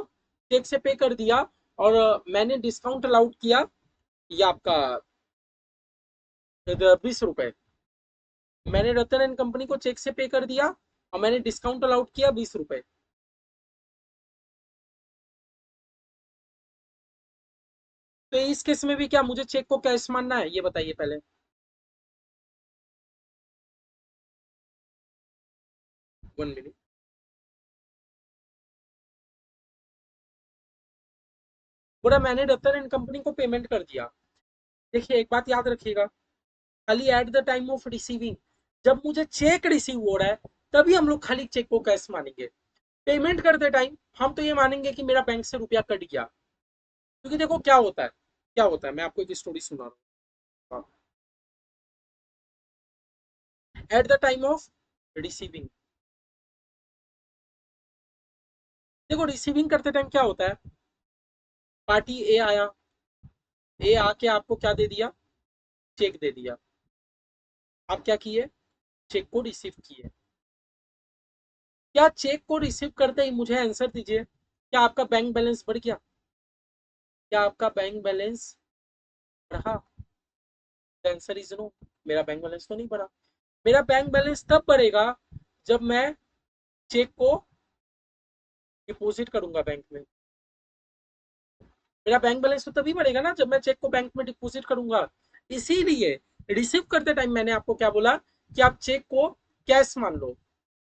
चेक से पे कर दिया, और मैंने डिस्काउंट अलाउड किया, ये आपका 20 रुपए। मैंने रतन एंड कंपनी को चेक से पे कर दिया, और मैंने डिस्काउंट अलाउड किया 20 रुपए। तो इस केस में भी क्या मुझे चेक को कैश मानना है, ये बताइए पहले। 1 मिनट। बोला मैंने रतन एंड कंपनी को पेमेंट कर दिया। देखिए एक बात याद रखिएगा, खाली at the time of receiving, जब मुझे चेक रिसीव हो रहा है, तभी हम लोग खाली चेक को कैश मानेंगे। पेमेंट करते टाइम हम तो ये मानेंगे कि मेरा बैंक से रुपया कट गया। क्योंकि देखो क्या होता है, क्या होता है, मैं आपको एक स्टोरी सुना रहा हूँ। At the time of receiving, देखो रिसीविंग करते टाइम क्या होता है? पार्टी ए आया, ए आके आपको क्या दे दिया? चेक दे दिया। आप क्या किए? चेक को रिसीव किए। क्या चेक को रिसीव करते ही, मुझे आंसर दीजिए, क्या आपका बैंक बैलेंस बढ़ गया? क्या आपका बैंक बैलेंस बढ़ा? Answer is no. मेरा बैंक बैलेंस तो नहीं बढ़ा। मेरा बैंक बैलेंस तब बढ़ेगा जब मैं चेक को डिपॉजिट करूंगा बैंक में। मेरा बैंक बैलेंस तो तभी बढ़ेगा ना जब मैं चेक को बैंक में डिपॉजिट करूंगा। इसीलिए रिसीव करते टाइम मैंने आपको क्या बोला? कि आप चेक को कैश मान लो,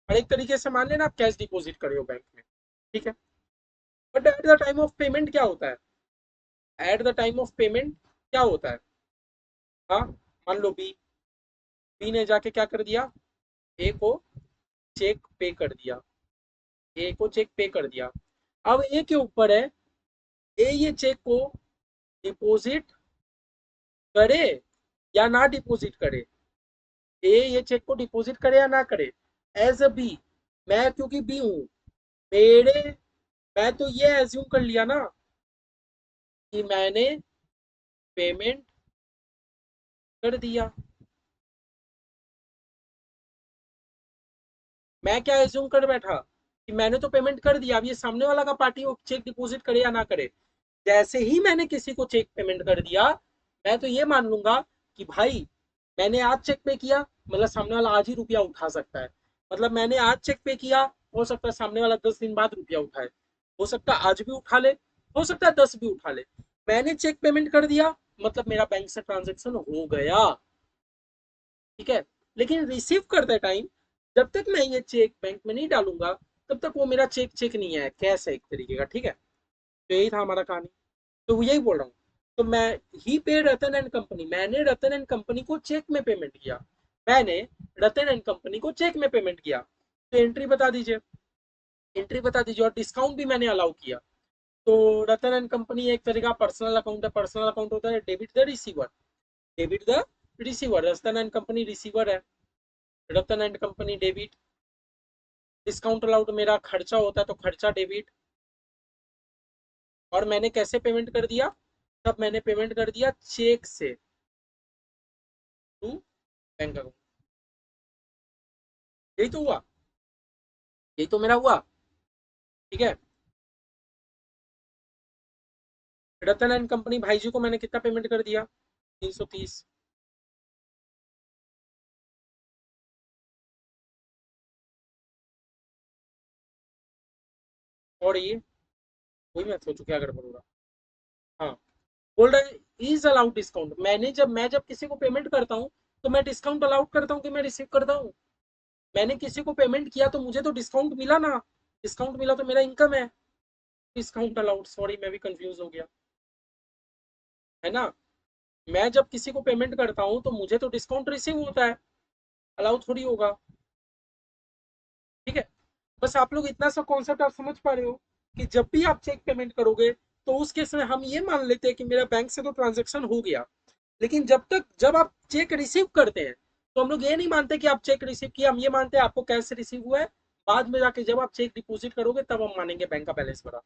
और एक तरीके से मान लेना आप कैश डिपॉजिट कर रहे हो बैंक में, ठीक है। But at the time of payment क्या होता है, at the time of payment क्या होता है, हाँ, मान लो बी, बी ने जाके क्या कर दिया, ए को चेक पे कर दिया, ए को चेक पे कर दिया। अब ए के ऊपर है, ए ये चेक को डिपॉजिट करे या ना डिपॉजिट करे, ए ये चेक को डिपॉजिट करे या ना करे। एज अ बी, मैं क्योंकि बी हूं, मेरे, मैं तो ये एज्यूम कर लिया ना कि मैंने पेमेंट कर दिया। मैं क्या एज्यूम कर बैठा कि मैंने तो पेमेंट कर दिया, अब ये सामने वाला का पार्टी वो चेक डिपॉजिट करे या ना करे। जैसे ही मैंने किसी को चेक पेमेंट कर दिया, मैं तो ये मान लूंगा कि भाई मैंने आज चेक पे किया, मतलब सामने वाला आज ही रुपया उठा सकता है, मतलब मैंने आज चेक पे किया, हो सकता है सामने वाला 10 दिन बाद रुपया उठाए, हो सकता है आज भी उठा ले, हो सकता है 10 भी उठा ले। मैंने चेक पेमेंट कर दिया, मतलब मेरा बैंक से ट्रांजेक्शन हो गया, ठीक है। लेकिन रिसीव करते टाइम जब तक मैं ये चेक बैंक में नहीं डालूंगा, तब तक वो मेरा चेक चेक नहीं है, कैश है एक तरीके का, ठीक है। तो यही था हमारा कहानी। तो यही बोल रहा हूँ। तो मैं, ही पे रतन एंड कंपनी, मैंने रतन एंड कंपनी को चेक में पेमेंट किया, मैंने रतन एंड कंपनी को चेक में पेमेंट किया। तो एंट्री बता दीजिए, एंट्री बता दीजिए, और डिस्काउंट भी मैंने अलाउ किया। तो रतन एंड कंपनी एक तरीका पर्सनल अकाउंट है, पर्सनल अकाउंट होता है debit the receiver, debit the receiver, Ratan and company receiver है, Ratan and company debit. Discount allowed मेरा खर्चा होता है, तो खर्चा डेबिट। और मैंने कैसे पेमेंट कर दिया, तब मैंने पेमेंट कर दिया चेक से टू बैंक अकाउंट। यही तो हुआ, यही तो मेरा हुआ, ठीक है। रतन एंड कंपनी भाई जी को मैंने कितना पेमेंट कर दिया, 330। और ये वही मैं सोचू क्या गड़बड़ हो रहा। हाँ, बोल रहा है इज अलाउड डिस्काउंट, मैं जब किसी को पेमेंट करता हूँ, तो मैं डिस्काउंट अलाउड करता हूँ कि मैं रिसीव करता हूँ। मैंने किसी को पेमेंट किया तो मुझे तो डिस्काउंट मिला ना, डिस्काउंट मिला तो मेरा इनकम है। डिस्काउंट अलाउड, सॉरी मैं भी कंफ्यूज हो गया, है ना। मैं जब किसी को पेमेंट करता हूँ तो मुझे तो डिस्काउंट रिसीव होता है, अलाउ थोड़ी होगा, ठीक है। बस आप लोग इतना सा कॉन्सेप्ट आप समझ पा रहे हो कि जब भी आप चेक पेमेंट करोगे, तो उस केस में हम ये मान लेते हैं कि मेरा बैंक से तो ट्रांजेक्शन हो गया। लेकिन जब आप चेक रिसीव करते हैं, तो हम लोग ये नहीं मानते कि आप चेक रिसीव किया, हम ये मानते हैं आपको कैश रिसीव हुआ है। बाद में जाके जब आप चेक डिपॉजिट करोगे तब हम मानेंगे बैंक का बैलेंस भरा,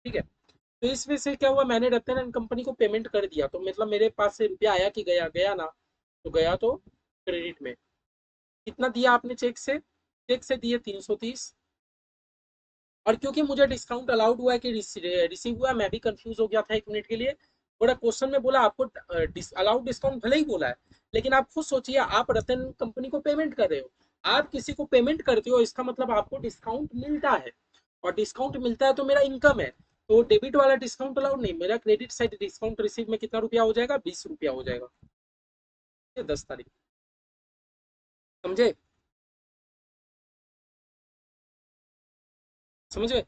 ठीक है। तो इस वजह से क्या हुआ, मैंने रतन एंड कंपनी को पेमेंट कर दिया, तो मतलब मेरे पास से रुपया आया कि गया, गया ना, तो गया तो क्रेडिट में। कितना दिया आपने चेक से, चेक से दिए 330। और क्योंकि मुझे डिस्काउंट अलाउड हुआ है कि रिसीव हुआ है, मैं भी कंफ्यूज हो गया था 1 मिनट के लिए। बड़ा क्वेश्चन में बोला आपको अलाउड डिस्काउंट भले ही बोला है, लेकिन आप खुद सोचिए, आप रतन कंपनी को पेमेंट कर रहे हो, आप किसी को पेमेंट करते हो, इसका मतलब आपको डिस्काउंट मिलता है, और डिस्काउंट मिलता है तो मेरा इनकम है। तो डेबिट वाला डिस्काउंट अलाउड नहीं, मेरा क्रेडिट साइड डिस्काउंट रिसीव में कितना रुपया हो जाएगा, 20 रुपया हो जाएगा, ये 10 तारीख, समझे, समझे।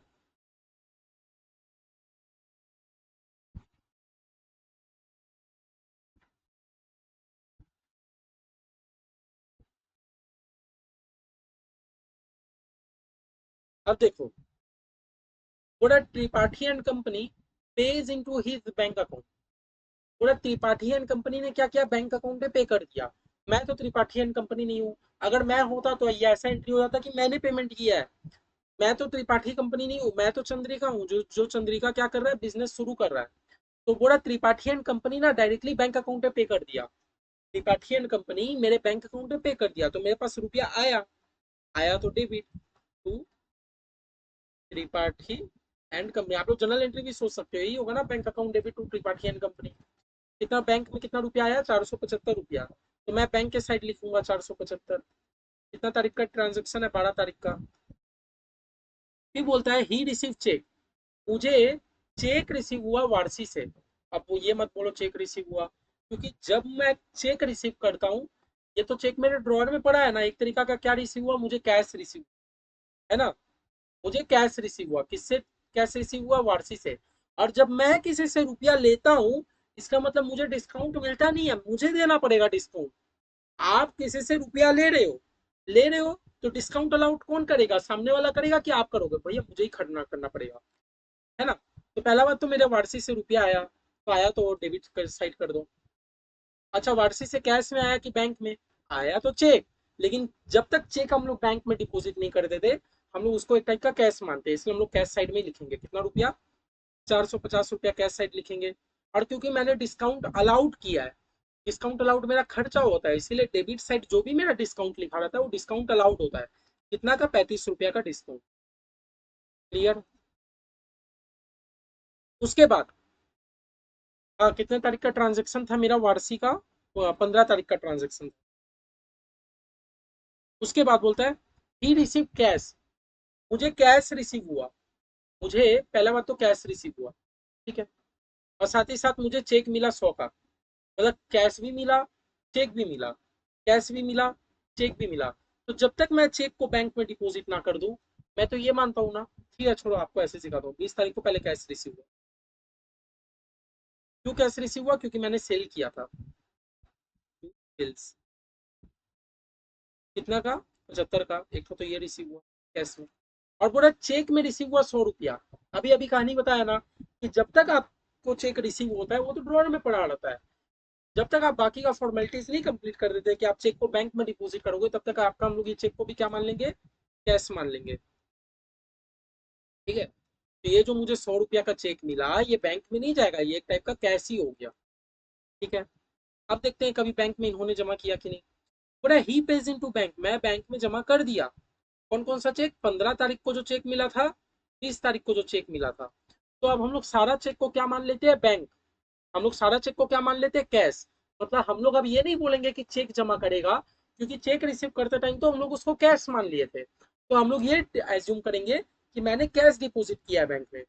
अब देखो, what a Tripathi and company pays into his bank account, पूरा त्रिपाठी एंड कंपनी ने क्या किया, बैंक अकाउंट में पे कर दिया। मैं तो त्रिपाठी एंड कंपनी नहीं हूँ, अगर मैं होता तो ये ऐसा एंट्री हो जाता कि मैंने पेमेंट किया है। मैं तो त्रिपाठी कंपनी नहीं हूँ, मैं तो चंद्रिका हूँ, जो जो चंद्रिका क्या कर रहा है, बिजनेस शुरू कर रहा है। तो बोला त्रिपाठी एंड कंपनी ना डायरेक्टली बैंक अकाउंट में पे कर दिया, त्रिपाठी एंड कंपनी मेरे बैंक अकाउंट में पे कर दिया, तो मेरे पास रुपया आया, आया तो debit to Tripathi and company. आप लोग जनरल एंट्री भी सोच सकते हो, यही होगा ना, bank account debit to Tripathi and company. कितना बैंक में कितना रुपया आया, 475 रुपया, तो मैं बैंक के साइड लिखूंगा 475। कितना तारीख का ट्रांजेक्शन है, 12 तारीख का। फिर बोलता है ही रिसीव चेक, मुझे चेक रिसीव हुआ वारसी से। अब वो ये मत बोलो चेक रिसीव हुआ, क्योंकि जब मैं चेक रिसीव करता हूँ, ये तो चेक मेरे ड्रॉअर में पड़ा है ना। एक तरीका का क्या रिसीव हुआ, मुझे कैश रिसीव, है ना, मुझे कैश रिसीव हुआ। किससे कैश रिसीव हुआ? वारसी से। और जब मैं किसी से रुपया लेता हूँ, इसका मतलब मुझे डिस्काउंट मिलता नहीं है, मुझे देना पड़ेगा डिस्काउंट। आप किसी से रुपया ले रहे हो तो डिस्काउंट अलाउड कौन करेगा? सामने वाला करेगा कि आप करोगे? भैया मुझे ही खरीदना करना पड़ेगा, है ना। तो पहला बात तो मेरे वारसी से रुपया आया, तो आया तो डेबिट कर साइड कर दो। अच्छा, वारसी से कैश में आया कि बैंक में? आया तो चेक, लेकिन जब तक चेक हम लोग बैंक में डिपॉजिट नहीं कर देते, हम लोग उसको एक टाइप का कैश मानते हैं, इसलिए हम लोग कैश साइड में ही लिखेंगे। कितना रुपया? 450 रुपया कैश साइड लिखेंगे। और क्योंकि मैंने डिस्काउंट अलाउड किया है, डिस्काउंट अलाउड मेरा खर्चा होता है, इसीलिए डेबिट साइड जो भी मेरा डिस्काउंट लिखा रहता है वो डिस्काउंट अलाउड होता है। कितना का? 35 रुपया का डिस्काउंट। क्लियर? उसके बाद कितने तारीख का ट्रांजेक्शन था मेरा वार्षिक का? 15 तारीख का ट्रांजेक्शन था। उसके बाद बोलता है ही रिसीव कैश, मुझे कैश रिसीव हुआ। मुझे पहला बात तो कैश रिसीव हुआ, ठीक है। और साथ ही साथ मुझे चेक मिला 100 का, मतलब कैश भी मिला, चेक भी मिला, कैश भी मिला, चेक भी मिला। तो जब तक मैं चेक को बैंक में डिपॉजिट ना कर दूं, मैं तो ये मानता हूं ना, ठीक है छोड़ो, आपको ऐसे सिखा दो। 20 तारीख को पहले कैश रिसीव हुआ। क्यों कैश रिसीव हुआ? क्योंकि मैंने सेल किया था। सेल्स कितना का? 75 का। एक तो ये रिसीव हुआ कैश में। और पूरा चेक में रिसीव हुआ 100 रुपया। अभी अभी कहानी बताया ना कि जब तक आपको चेक रिसीव होता है वो तो ड्रॉअर में पड़ा रहता है। जब तक आप बाकी का फॉर्मेलिटीज नहीं कंप्लीट कर देते कि आप चेक को बैंक में डिपॉजिट करोगे, तब तक आपका हम लोग ये चेक को भी क्या मान लेंगे? कैश मान लेंगे। ठीक है। तो ये जो मुझे 100 रुपया का चेक मिला, ये बैंक में नहीं जाएगा, ये एक टाइप का कैश ही हो गया। ठीक है। अब देखते हैं कभी बैंक में इन्होंने जमा किया कि नहीं। बोला ही पेज इन टू बैंक, मैं बैंक में जमा कर दिया। कौन कौन सा चेक? 15 तारीख को जो चेक मिला था, 30 तारीख को जो चेक मिला था। तो अब हम लोग सारा चेक को क्या मान लेते हैं? बैंक। हम लोग सारा चेक को क्या मान लेते हैं? कैश। मतलब हम लोग अब ये नहीं बोलेंगे कि चेक जमा करेगा, क्योंकि चेक रिसीव करते टाइम तो हम लोग उसको कैश मान लिए थे। तो हम लोग ये एज्यूम करेंगे कि मैंने कैश डिपॉजिट किया है बैंक में।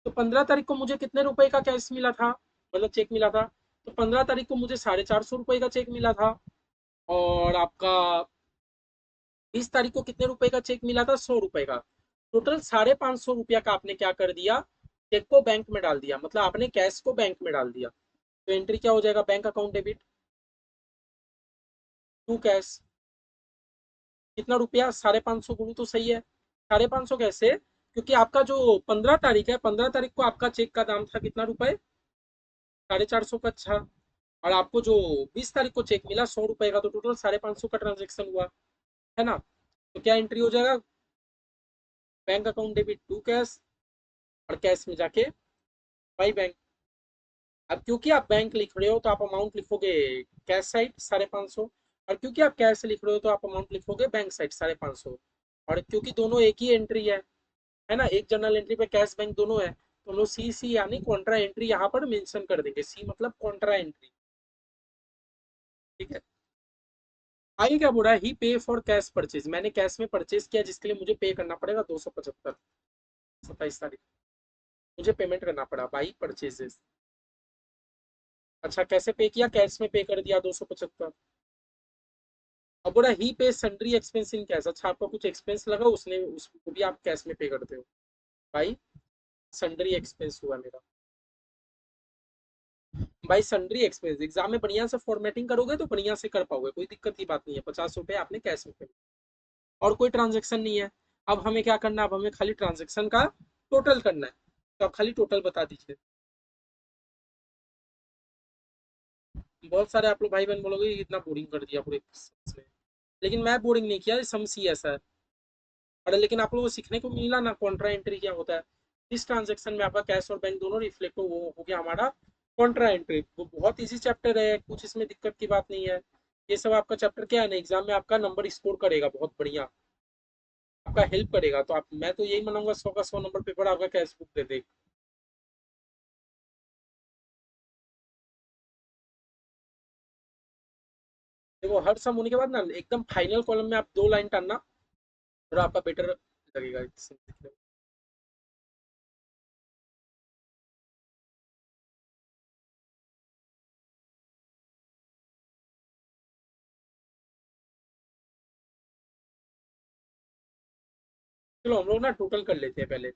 तो 15 तारीख को मुझे कितने रुपए का कैश मिला था, मतलब चेक मिला था? तो 15 तारीख को मुझे 450 रुपए का चेक मिला था। और आपका 20 तारीख को कितने रुपए का चेक मिला था? 100 रुपए का। टोटल 550 रुपया का आपने क्या कर दिया? चेक को बैंक में डाल दिया, मतलब आपने कैश को बैंक में डाल दिया। तो एंट्री क्या हो जाएगा? Bank account debit to cash. कितना रुपया? 550 गुरु तो सही है। 550 कैसे? क्योंकि आपका जो 15 तारीख है, 15 तारीख को आपका चेक का दाम था कितना रुपए? 450 का। अच्छा। और आपको जो 20 तारीख को चेक मिला 100 रुपए का, तो टोटल 550 का ट्रांजेक्शन हुआ, है ना। तो क्या एंट्री हो जाएगा? Bank account debit to cash. और कैश में जाके बाई बैंक। अब क्योंकि आप बैंक लिख रहे हो तो आप अमाउंट लिखोगे कैश साइड 550। और क्योंकि आप कैश लिख रहे हो तो आप अमाउंट लिखोगे बैंक साइड 550। और क्योंकि दोनों एक ही एंट्री है ना, एक जर्नल एंट्री पे कैश बैंक दोनों है, तो हम लोग सी सी यानी कॉन्ट्रा एंट्री यहाँ पर मेंशन कर देंगे। सी मतलब कॉन्ट्रा एंट्री। ठीक है। आगे क्या बोल रहा है? ही पे फॉर कैश परचेज, मैंने कैश में परचेज किया जिसके लिए मुझे पे करना पड़ेगा 275। 27 तारीख मुझे पेमेंट करना पड़ा बाई परचेजेस। अच्छा, कैसे पे किया? कैश में पे कर दिया 275। अब बोला ही पे सन्ड्री एक्सपेंस इन कैश। अच्छा, आपका कुछ एक्सपेंस लगा, उसने उसको भी आप कैश में पे करते हो। भाई सन्ड्री एक्सपेंस हुआ मेरा। भाई सन्ड्री एक्सपेंस एग्जाम में बढ़िया से फॉर्मेटिंग करोगे तो बढ़िया से कर पाओगे, कोई दिक्कत की बात नहीं है। 50 रुपए आपने कैश में पे, और कोई ट्रांजेक्शन नहीं है। अब हमें क्या करना है? अब हमें खाली ट्रांजेक्शन का टोटल करना है। तो आप खाली टोटल बता दीजिए। बहुत सारे आप लोग भाई बहन बोलोगे "ये इतना बोरिंग कर दिया पूरे sums में", लेकिन मैं बोरिंग नहीं किया, सम सी ऐसा है। अरे लेकिन आप लोगों को सीखने को मिला ना कॉन्ट्रा एंट्री क्या होता है। इस ट्रांजेक्शन में आपका कैश और बैंक दोनों रिफ्लेक्ट हो गया हमारा कॉन्ट्रा एंट्री। वो बहुत इजी चैप्टर है, कुछ इसमें दिक्कत की बात नहीं है। ये सब आपका चैप्टर क्या है ना, एग्जाम में आपका नंबर स्कोर करेगा बहुत बढ़िया, आपका हेल्प करेगा। तो आप, मैं तो यही मानूंगा 100 का 100 नंबर पेपर आपका कैश बुक दे दे। देखो हर सम होने के बाद ना एकदम फाइनल कॉलम में आप 2 लाइन टानना, और आपका बेटर लगेगा। चलो हम लोग ना टोटल कर लेते हैं पहले।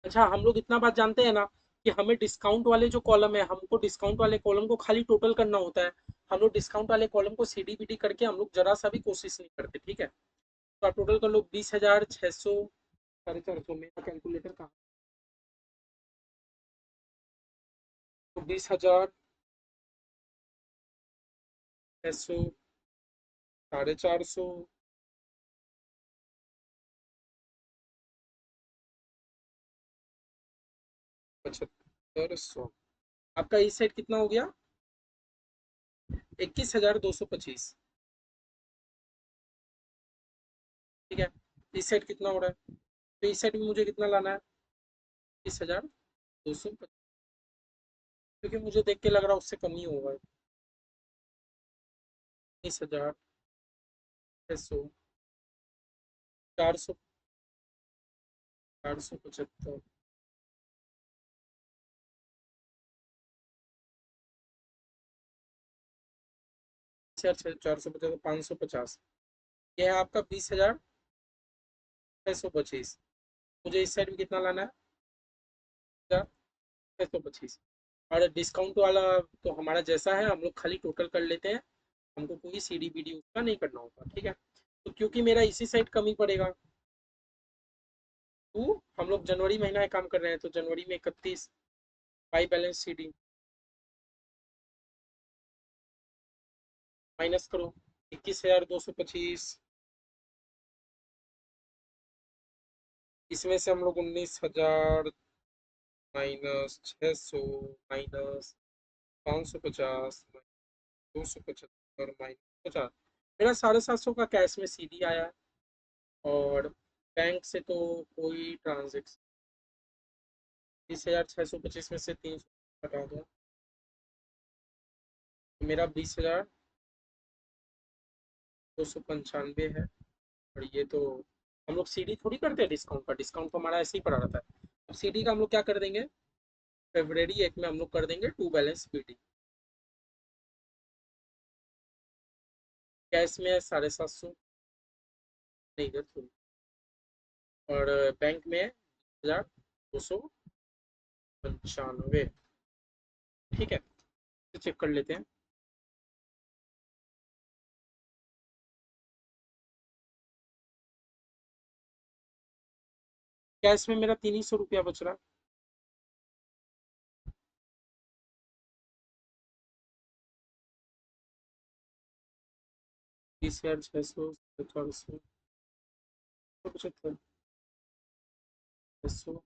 अच्छा, हम लोग इतना बात जानते हैं ना कि हमें डिस्काउंट वाले जो कॉलम है, हमको डिस्काउंट वाले कॉलम को खाली टोटल करना होता है। हम लोग डिस्काउंट वाले कॉलम को सीडी बीडी करके हम लोग जरा सा भी कोशिश नहीं करते, ठीक है। तो आप टोटल कर लो 20,600, 450, मेरा कैलकुलेटर कहाँ। तो 20,600, 450, 7500। आपका इस साइड कितना हो गया? 21,225। ठीक है। इस साइड कितना हो रहा है? तो इस साइड भी मुझे कितना लाना है? 21,225, क्योंकि मुझे देख के लग रहा है उससे कम ही होगा। 19,600, 400, 475, 450, 550। यह है आपका 20,625। मुझे इस साइड में कितना लाना है? 625। और डिस्काउंट वाला तो हमारा जैसा है, हम लोग खाली टोटल कर लेते हैं। हमको कोई सीडी बीडी उसका नहीं करना होता, ठीक है। तो क्योंकि मेरा इसी साइड कमी पड़ेगा, तो हम लोग जनवरी महीना में काम कर रहे हैं, तो जनवरी में 31 बाई बैलेंस सीडी माइनस करो। 21,225, इसमें से हम लोग 19,000 माइनस 600 माइनस 550 माइनस 275 माइनस 50, मेरा 750 का कैश में सीडी आया। और बैंक से तो कोई ट्रांजेक्शन, 20,625 में से 300 हटा दो, तो मेरा 20,295 है। और ये तो हम लोग सीडी थोड़ी करते हैं डिस्काउंट का, डिस्काउंट तो हमारा ऐसे ही पड़ा रहता है। अब सीडी का हम लोग क्या कर देंगे, फेब्रवरी 1 में हम लोग कर देंगे टू बैलेंस बीडी। कैश में है 750, नहीं इधर थोड़ी। और बैंक में 1,295। ठीक है, तो चेक कर लेते हैं। कैश में मेरा 300 रुपया बच रहा। 20,600, 400, 175, 600,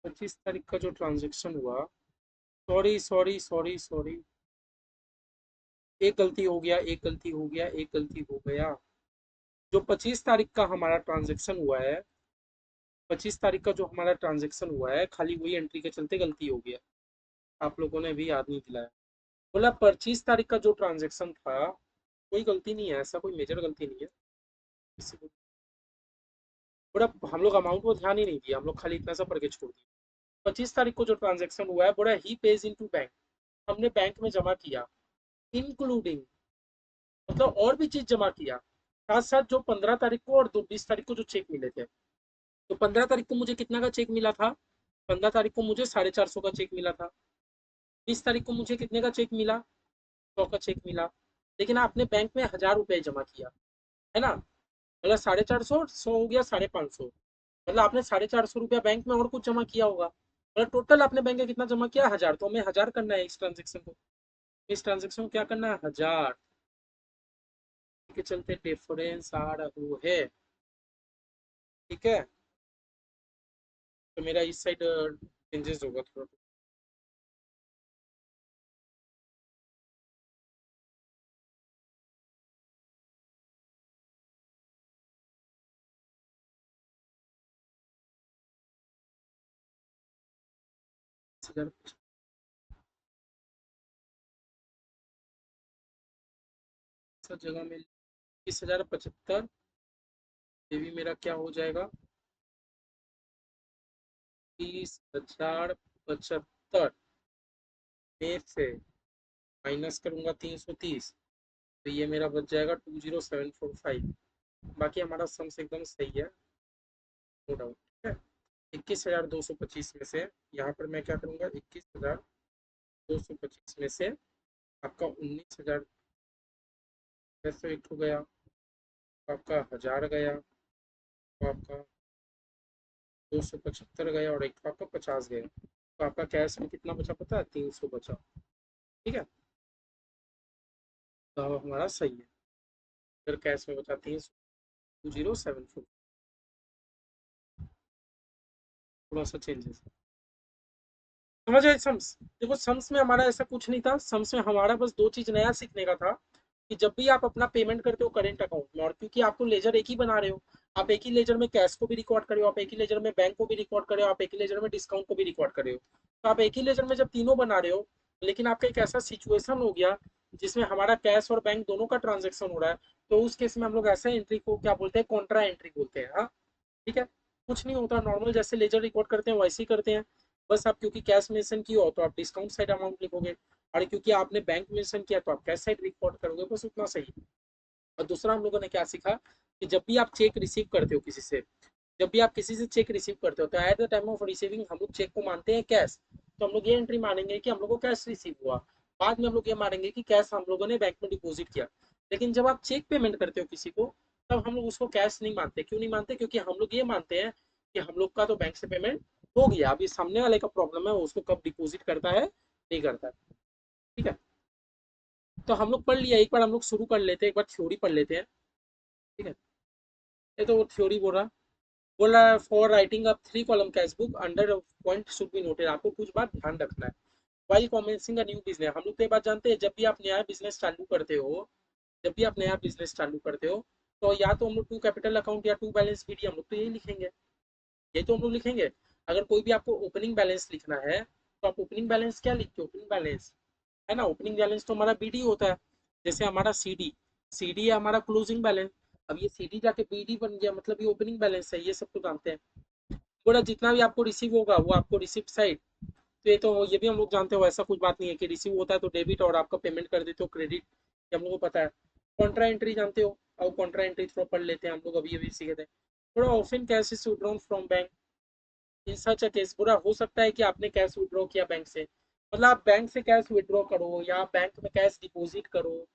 25 तारीख का जो ट्रांजेक्शन हुआ, सॉरी सॉरी सॉरी सॉरी, एक गलती हो गया, एक गलती हो गया, एक गलती हो गया। जो 25 तारीख का हमारा ट्रांजेक्शन हुआ है, 25 तारीख का जो हमारा ट्रांजेक्शन हुआ है, खाली वही एंट्री के चलते गलती हो गया। आप लोगों ने भी याद नहीं दिलाया। बोला 25 तारीख का जो ट्रांजेक्शन था, कोई गलती नहीं है, ऐसा कोई मेजर गलती नहीं है किसी को। बोला हम लोग अमाउंट को ध्यान ही नहीं दिया, हम लोग खाली इतना सा पढ़ के छोड़ दिया। 25 तारीख को जो ट्रांजेक्शन हुआ है, बोला ही पेज इन टू बैंक, हमने बैंक में जमा किया, इंक्लूडिंग, मतलब और भी चीज जमा किया, साथ साथ जो 15 तारीख को और 20 तारीख को जो चेक मिले थे। तो 15 तारीख को मुझे कितना का चेक मिला था? 15 तारीख को मुझे 450 का चेक मिला था। 20 तारीख को मुझे कितने का चेक मिला? 100 का चेक मिला। लेकिन आपने बैंक में 1,000 रुपये जमा किया, है ना। मतलब 450, 100 हो गया 550। मतलब आपने 450 रुपया बैंक में और कुछ जमा किया होगा। मतलब टोटल आपने बैंक में कितना जमा किया? 1,000। तो हमें 1,000 करना है इस ट्रांजेक्शन को। इस ट्रांजेक्शन को क्या करना है? 1,000 के चलते डिफरेंस आ रहा है। ठीक है, तो मेरा इस साइड चेंजेस होगा थोड़ा। 20,000 सब जगह में 20,075। ये भी मेरा क्या हो जाएगा? 30,075 में से माइनस करूंगा 330, तो ये मेरा बच जाएगा 20745। बाकी हमारा सम्स एकदम सही है, नो डाउट। ठीक है, 21,225 में से यहाँ पर मैं क्या करूंगा, 21,225 में से आपका 19,000 तो एक हो गया, तो आपका 1,000 गया, तो आपका 275 गया, और एक तो आपका 50 गया, तो आपका कैश में कितना बचा पता है, 300 बचा। ठीक है, तो हमारा सही है। फिर कैश में बचा 300,2074, थोड़ा सा चेंजेस समझ आए सम्स। देखो सम्स में हमारा ऐसा कुछ नहीं था, सम्स में हमारा बस दो चीज नया सीखने का था, कि जब भी आप अपना पेमेंट करते हो करेंट अकाउंट में, और क्योंकि आप तो लेजर एक ही बना रहे हो, आप एक ही लेजर में कैश को भी रिकॉर्ड करे हो, आप एक ही लेजर में बैंक को भी रिकॉर्ड करे हो, आप एक ही लेजर में डिस्काउंट को भी रिकॉर्ड करे हो, तो आप एक ही लेजर में जब तीनों बना रहे हो, लेकिन आपका एक ऐसा सिचुएशन हो गया जिसमें हमारा कैश और बैंक दोनों का ट्रांजेक्शन हो रहा है, तो उस केस में हम लोग ऐसा एंट्री को क्या बोलते हैं, कॉन्ट्रा एंट्री बोलते हैं। हाँ, ठीक है, कुछ नहीं होता, नॉर्मल जैसे लेजर रिकॉर्ड करते हैं वैसे ही करते हैं। बस आप क्योंकि कैश मेंशन किया हो तो आप डिस्काउंट साइड अमाउंट लिखोगे, और क्योंकि आपने बैंक मेंशन किया तो आप कैश साइड रिकॉर्ड करोगे, बस उतना सही। और दूसरा हम लोगों ने क्या सीखा, कि जब भी आप चेक रिसीव करते हो किसी से, जब भी आप किसी से चेक रिसीव करते हो, तो at the time of receiving हम लोग चेक को मानते हैं कैश, तो हम लोग ये एंट्री मानेंगे कि हम लोग को कैश रिसीव हुआ। बाद में हम लोग ये मानेंगे कि कैश हम लोगों ने बैंक में डिपॉजिट किया। लेकिन जब आप चेक पेमेंट करते हो किसी को, तब हम लोग उसको कैश नहीं मानते। क्यों नहीं मानते, क्योंकि हम लोग ये मानते हैं कि हम लोग का तो बैंक से पेमेंट हो गया, अभी सामने वाले का प्रॉब्लम है, वो उसको कब डिपॉजिट करता है, नहीं करता है। ठीक है, तो हम लोग पढ़ लिया, एक बार हम लोग शुरू कर लेते हैं, एक बार थ्योरी पढ़ लेते हैं। ठीक है, ये तो वो थ्योरी बोल रहा है for writing up 3 column cash book under point should be noted, आपको कुछ बात ध्यान रखना है। वाइल कॉमेंसिंग अ न्यू बिजनेस, हम लोग तो ये बात जानते हैं, जब भी आप नया बिजनेस चालू करते हो, जब भी आप नया बिजनेस चालू करते हो, तो या तो हम लोग टू कैपिटल अकाउंट या टू बैलेंस वीडी, हम लोग तो यही लिखेंगे, ये तो हम लोग लिखेंगे। अगर कोई भी आपको ओपनिंग बैलेंस लिखना है, तो आप ओपनिंग बैलेंस क्या लिखते हो, ओपनिंग बैलेंस, है ना, ओपनिंग बैलेंस तो हमारा बीडी होता है। जैसे हमारा सीडी, सीडी है हमारा क्लोजिंग बैलेंस। अब ये सीडी जाके बीडी बन गया, मतलब ये ओपनिंग बैलेंस है, ये सब तो जानते हैं। थोड़ा जितना भी आपको रिसीव होगा वो आपको रिसिप्ट साइड, तो ये भी हम लोग जानते हो, ऐसा कुछ बात नहीं है कि रिसीव होता है तो डेबिट और आपका पेमेंट कर देते हो क्रेडिट, ये हम लोग को पता है। कॉन्ट्रा एंट्री जानते हो, और कॉन्ट्रा एंट्री थोड़ा पढ़ लेते हैं, हम लोग अभी अभी सीखे थे थोड़ा। Often cash is withdrawn from bank in such a case, बुरा हो सकता है कि आपने कैश विड्रॉ किया बैंक से, मतलब आप बैंक से कैश विड्रॉ करो या आप बैंक में कैश डिपॉजिट करो,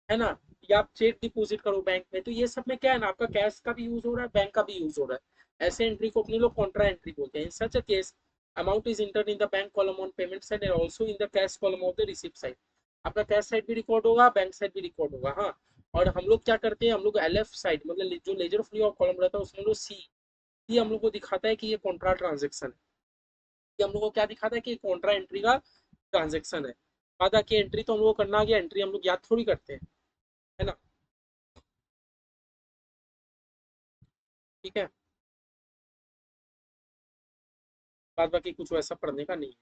है ना, या आप चेक डिपॉजिट करो बैंक में, तो ये सब में क्या है ना, आपका कैश का भी यूज हो रहा है, बैंक का भी यूज हो रहा है। ऐसे एंट्री को अपने लोग कॉन्ट्रा एंट्री बोलते हैं। In such a case amount is entered in the bank column on payment side and also in the cash column of the receipt side, आपका कैश साइड भी रिकॉर्ड होगा, बैंक साइड भी रिकॉर्ड होगा। हाँ, और हम लोग क्या करते हैं, हम लोग एल एफ साइड, मतलब जो लेजर फ्री ऑफ कॉलम रहता है उसमें लोग सी, ये हम लोग को दिखाता है कि ये कॉन्ट्रा ट्रांजेक्शन है, कि हम लोग को क्या दिखाता है कि कॉन्ट्रा एंट्री का ट्रांजेक्शन है। बाद की एंट्री तो हम लोग को करना आ गया, एंट्री हम लोग याद थोड़ी करते हैं, है ना। ठीक है, बाद बाकी कुछ वैसा पढ़ने का नहीं है।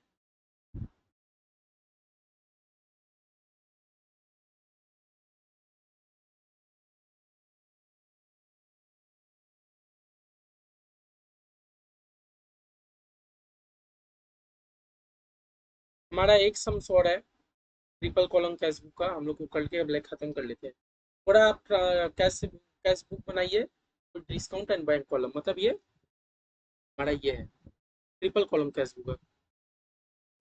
हमारा एक सम्स और है, ट्रिपल कॉलम कैश बुक का, हम लोग को कल के ब्लैक खत्म कर लेते हैं। थोड़ा आप कैश कैश बुक बनाइए, डिस्काउंट एंड बैंक कॉलम, मतलब ये हमारा ये है ट्रिपल कॉलम कैश बुक है।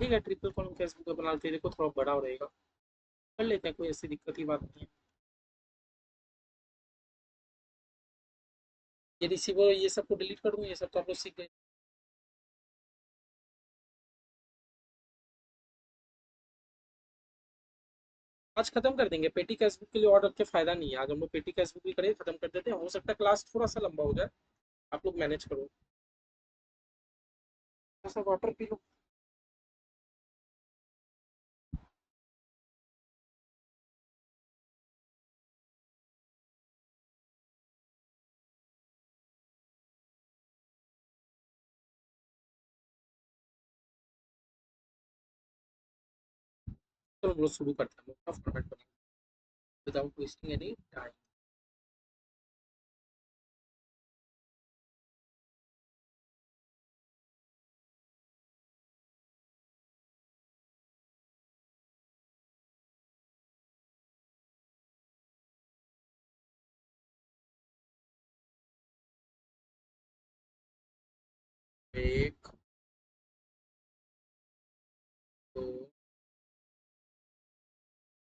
ठीक है, ट्रिपल कॉलम कैश बुक बना लेते हैं, देखो थोड़ा बड़ा हो रहेगा, कर लेते हैं, कोई ऐसी दिक्कत की बात नहीं है। ये रिसीवर ये सबको डिलीट कर दूँ, ये सब तो आप लोग सीख गए। आज खत्म कर देंगे, पेटी कैश बुक के लिए और रख के फायदा नहीं है, आज हम लोग पेटी कैश बुक भी करें, खत्म कर देते हैं, हो सकता है क्लास थोड़ा सा लंबा हो जाए, आप लोग मैनेज करो। ऐसा वाटर पी लो। चलो हम लोग शुरू करते हैं, format without wasting any time.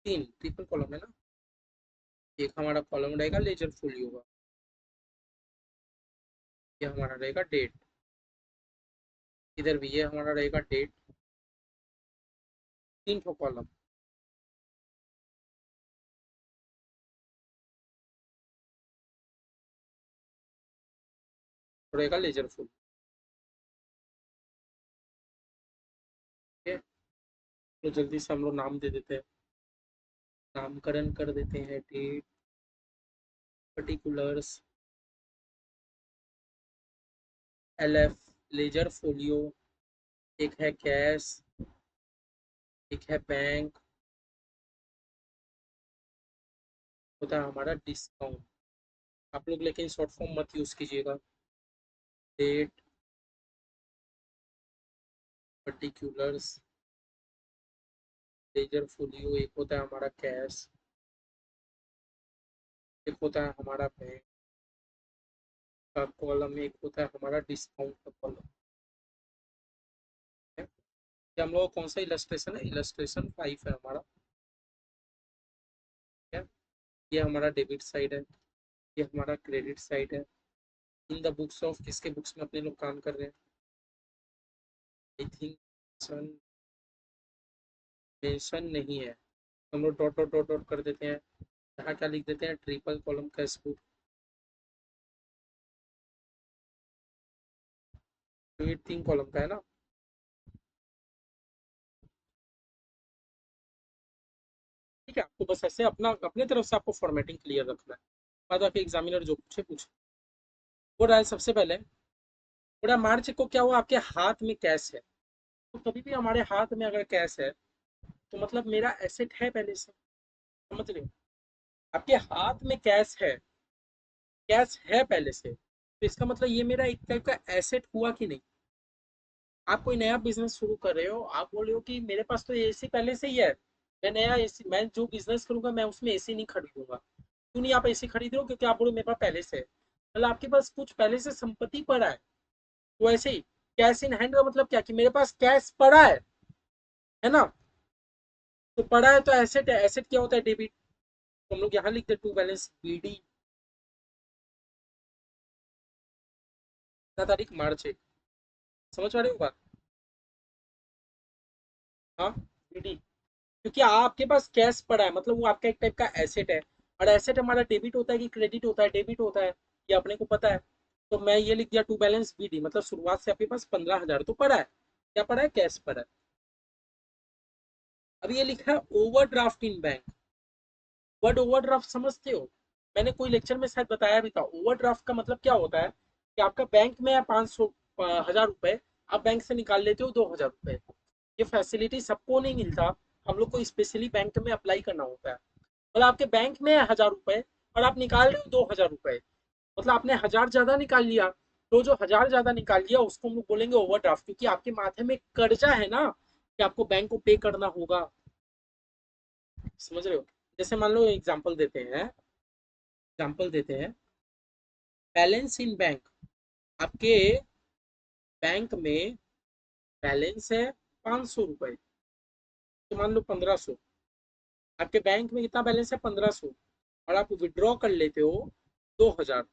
तीन ट्रिपल कॉलम है ना। एक हमारा कॉलम रहेगा लेजर फोलियो का, ये हमारा रहेगा डेट, इधर भी ये हमारा रहेगा डेट, तीन ठो कॉलम रहेगा लेजर फोलियो। ठीक है, तो जल्दी से हम लोग नाम दे देते हैं, नामकरण कर देते हैं, date, particulars, LF ledger folio, एक है कैश, एक है बैंक, होता है हमारा डिस्काउंट। आप लोग लेकिन शॉर्ट फॉर्म मत यूज कीजिएगा, डेट, पर्टिकुलर्स, लेजर फोलियो, एक होता है हमारा कैश, एक होता है हमारा बैंक का कॉलम, एक होता है हमारा डिस्काउंट का कॉलम है। ये हम लोग कौन सा इलस्ट्रेशन है, इलस्ट्रेशन 5 है हमारा। है, ये हमारा डेबिट साइड है, ये हमारा क्रेडिट साइड है। इन द बुक्स ऑफ, किसके बुक्स में अपने लोग काम कर रहे हैं, आई थिंक मेंशन नहीं है, हम लोग डॉट डॉट डॉट डॉट कर देते हैं। यहाँ क्या लिख देते हैं, ट्रिपल कॉलम कैश बुक। तो ये 3 कॉलम का है ना। ठीक है, आपको बस ऐसे अपना अपने तरफ से आपको फॉर्मेटिंग क्लियर रखना है, बाद बाकी एग्जामिनर जो पूछे पूछे। वो रहा है सबसे पहले, बोला मार्च को क्या हुआ, आपके हाथ में कैश है। तो कभी भी हमारे हाथ में अगर कैश है तो मतलब मेरा एसेट है पहले से, समझ रहे हो। आपके हाथ में कैश है, कैश है पहले से, तो इसका मतलब ये मेरा एक टाइप का एसेट हुआ कि नहीं। आप कोई नया बिजनेस शुरू कर रहे हो, आप बोल रहे हो कि मेरे पास तो एसी पहले से ही है, मैं नया एसी, मैं जो बिजनेस करूंगा मैं उसमें एसी नहीं खरीदूंगा। क्यों नहीं आप एसी खरीद रहे हो, क्योंकि आप बोलो मेरे पास पहले से है, मतलब आपके पास कुछ पहले से संपत्ति पड़ा है। तो ऐसे ही कैश इन हैंड का मतलब क्या, कि मेरे पास कैश पड़ा है ना। तो पड़ा है तो एसेट है, एसेट क्या होता है, डेबिट। तो हम लोग यहाँ लिखते हैं टू बैलेंस बीडी, तारीख मार्च 1, समझ पा रहे हो बात। हाँ, बीडी, क्योंकि आपके पास कैश पड़ा है मतलब वो आपका एक टाइप का एसेट है। और एसेट हमारा डेबिट होता है कि क्रेडिट होता है, डेबिट होता है, ये अपने को पता है। तो मैं ये लिख दिया टू बैलेंस बीडी, मतलब शुरुआत से आपके पास 15,000 तो पड़ा है, क्या पड़ा है, कैश पड़ा है। अब ये लिखा है ओवरड्राफ्ट इन बैंक। वर्ड ओवरड्राफ्ट समझते हो, मैंने कोई लेक्चर में शायद बताया भी था। ओवरड्राफ्ट का मतलब क्या होता है, कि आपका बैंक में है 500 हजार रुपए, आप बैंक से निकाल लेते हो 2,000 रुपए। ये फैसिलिटी सबको नहीं मिलता, हम लोग को स्पेशली बैंक में अप्लाई करना होता है। मतलब आपके बैंक में है 1,000 रुपए और आप निकाल रहे हो 2,000 रुपए, मतलब आपने 1,000 ज्यादा निकाल लिया। तो जो 1,000 ज्यादा निकाल लिया उसको हम लोग बोलेंगे ओवरड्राफ्ट, क्योंकि आपके माथे में कर्जा है ना, कि आपको बैंक को पे करना होगा। समझ रहे हो। जैसे मान लो एग्जाम्पल देते हैं, बैलेंस इन बैंक, आपके बैंक में बैलेंस है 500 रुपए, तो मान लो 1,500, आपके बैंक में कितना बैलेंस है 1,500, और आप विड्रॉ कर लेते हो 2,000,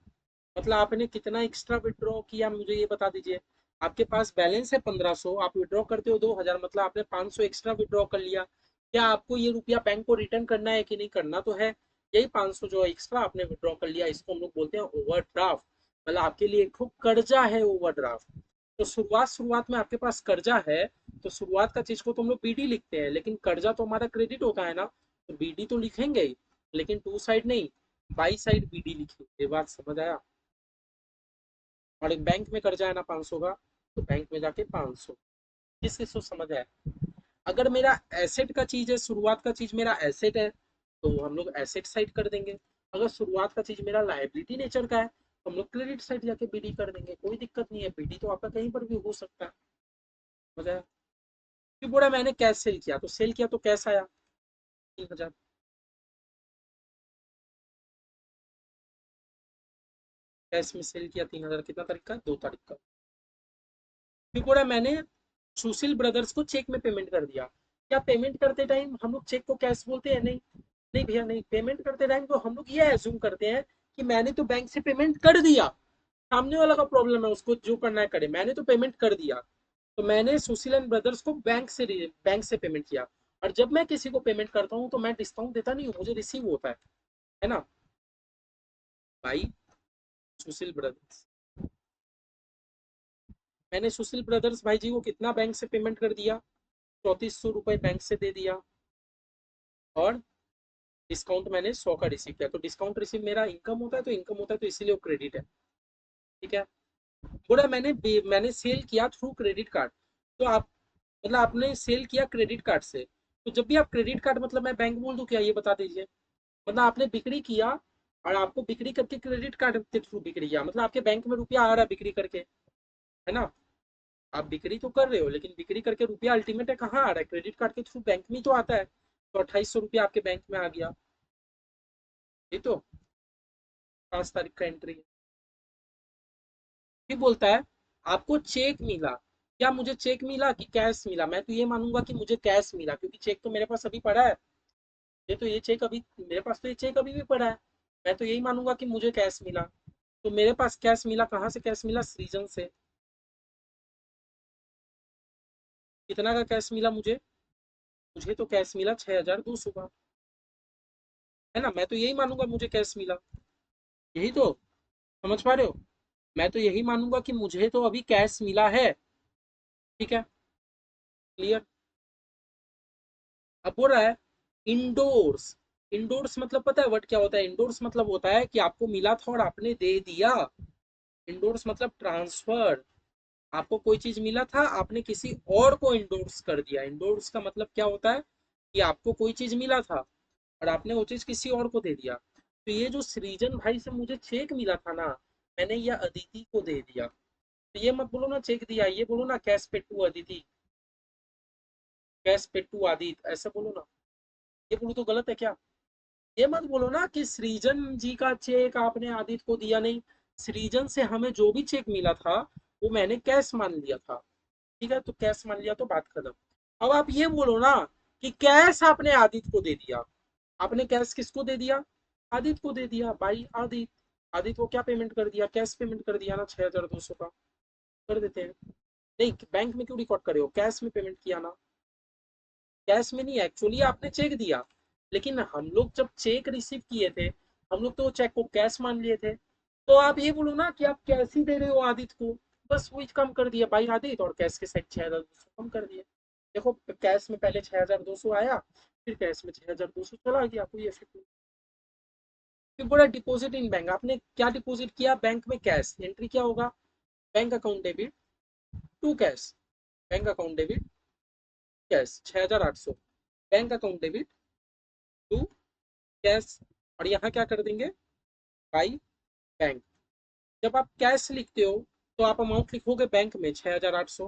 मतलब आपने कितना एक्स्ट्रा विड्रॉ किया मुझे ये बता दीजिए। आपके पास बैलेंस है 1,500, आप विड्रॉ करते हो 2,000, मतलब आपने 500 एक्स्ट्रा विड्रॉ कर लिया। क्या आपको ये रुपया बैंक को रिटर्न करना है कि नहीं, करना तो है। यही 500 जो एक्स्ट्रा आपने विड्रॉ कर लिया, इसको हम लोग बोलते हैं ओवरड्राफ्ट। मतलब आपके लिए एक कर्जा है ओवरड्राफ्ट। तो शुरुआत शुरुआत में आपके पास कर्जा है, तो शुरुआत का चीज को तो हम लोग बीडी लिखते हैं, लेकिन कर्जा तो हमारा क्रेडिट होता है ना, तो बीडी तो लिखेंगे ही, लेकिन टू साइड नहीं, बाई साइड बीडी लिखेंगे। ये बात समझ आया। और एक बैंक में कर्जा है ना 500 का, तो बैंक में जाके 500, किस किस को समझ आया। अगर मेरा एसेट का चीज है, शुरुआत का चीज मेरा एसेट है, तो हम लोग एसेट साइड कर देंगे। अगर शुरुआत का चीज मेरा लाइबिलिटी नेचर का है, तो हम लोग क्रेडिट साइड जाके बीडी कर देंगे, कोई दिक्कत नहीं है, बीडी तो आपका कहीं पर भी हो सकता है। समझ आया। फिर बोला मैंने कैश सेल किया, तो सेल किया तो कैश आया 3,000, कैश में सेल किया 3,000, कितना तारीख का, 2 तारीख का। फिर बोला मैंने सुशील ब्रदर्स को चेक में पेमेंट कर दिया, क्या पेमेंट करते टाइम हम लोग चेक को कैश बोलते हैं? नहीं, नहीं भैया नहीं। पेमेंट करते टाइम तो हम लोग ये एज्यूम करते हैं कि मैंने तो बैंक से पेमेंट कर दिया। सामने वाला का प्रॉब्लम है, उसको जो करना है करे, मैंने तो पेमेंट कर दिया। तो मैंने सुशील एंड ब्रदर्स को बैंक से पेमेंट किया। और जब मैं किसी को पेमेंट करता हूँ तो मैं डिस्काउंट देता नहीं हूँ, मुझे रिसीव होता है ना भाई। सुशील ब्रदर्स, मैंने सुशील ब्रदर्स भाई जी को कितना बैंक से पेमेंट कर दिया? 3400 रुपये बैंक से दे दिया। और डिस्काउंट मैंने 100 का रिसीव किया। तो डिस्काउंट रिसीव मेरा इनकम होता है, तो इनकम होता है तो इसीलिए वो क्रेडिट है। ठीक है। बोला मैंने सेल किया थ्रू क्रेडिट कार्ड। तो आप, मतलब आपने सेल किया क्रेडिट कार्ड से। तो जब भी आप क्रेडिट कार्ड, मतलब मैं बैंक बोल दूं क्या, ये बता दीजिए। मतलब आपने बिक्री किया और आपको बिक्री करके क्रेडिट कार्ड के थ्रू बिक्री किया, मतलब आपके बैंक में रुपया आ रहा है बिक्री करके, है ना। आप बिक्री तो कर रहे हो, लेकिन बिक्री करके रुपया अल्टीमेट है कहाँ आ रहा है? क्रेडिट कार्ड के थ्रू बैंक में ही तो आता है। तो 2800 रुपया आपके बैंक में आ गया। ये तो 5 तारीख का एंट्री है। फिर बोलता है आपको चेक मिला। क्या मुझे चेक मिला कि कैश मिला? मैं तो ये मानूंगा कि मुझे कैश मिला, क्योंकि चेक तो मेरे पास अभी पड़ा है। ये चेक अभी मेरे पास, तो ये चेक अभी भी पड़ा है। मैं तो यही मानूंगा कि मुझे कैश मिला। तो मेरे पास कैश मिला, कहाँ से कैश मिला? सृजन से। कितना का कैश मिला मुझे? मुझे तो कैश मिला 6200 का, है ना। मैं तो यही मानूंगा मुझे कैश मिला। यही तो, समझ पा रहे हो? मैं तो यही मानूंगा कि मुझे तो अभी कैश मिला है। ठीक है, क्लियर। अब बोल रहा है इंडोर्स। इंडोर्स मतलब पता है वर्ड क्या होता है? इंडोर्स मतलब होता है कि आपको मिला था और आपने दे दिया। इंडोर्स मतलब ट्रांसफर। आपको कोई चीज मिला था, आपने किसी और को इंडोर्स कर दिया। इंडोर्स का मतलब क्या होता है कि आपको कोई चीज मिला था और आपने वो चीज किसी और को दे दिया। तो ये जो सृजन भाई से मुझे चेक मिला था ना, मैंने ये अदिति को दे दिया। तो ये मत बोलो ना चेक दिया, ये बोलो ना कैश पे टू अदिति, कैश पे टू आदित, ऐसा बोलो ना। ये बोलो तो गलत है क्या? ये मत बोलो ना कि सृजन जी का चेक आपने आदित्य को दिया। नहीं, सृजन से हमें जो भी चेक मिला था वो मैंने कैश मान लिया था। ठीक है, तो कैश मान लिया तो बात खत्म। अब आप ये बोलो ना कि कैश आपने आदित्य को दे दिया। आपने कैश किसको दे दिया? आदित्य को दे दिया भाई। आदित्य, आदित्य को क्या पेमेंट कर दिया? कैश पेमेंट कर दिया ना 6200 का। कर देते हैं। नहीं, बैंक में क्यों रिकॉर्ड करे हो? कैश में पेमेंट किया ना। कैश में नहीं, एक्चुअली आपने चेक दिया, लेकिन हम लोग जब चेक रिसीव किए थे, हम लोग तो चेक को कैश मान लिए थे। तो आप ये बोलो ना कि आप कैश ही दे रहे हो आदित्य को। बस वही कम कर दिया भाई आदित्य, और कैश के साथ 6200 कम कर दिया। देखो, कैश में पहले 6200 आया, फिर कैश में 6200 चला गया, कोई इफेक्ट नहीं। फिर बोला डिपॉजिट इन बैंक। आपने क्या डिपॉजिट किया? बैंक में कैश। एंट्री क्या होगा? Bank account debit to cash. Bank account debit cash 6800, bank account debit to cash. और यहाँ क्या कर देंगे? By bank. जब आप कैश लिखते हो तो आप अमाउंट लिखोगे बैंक में 6800,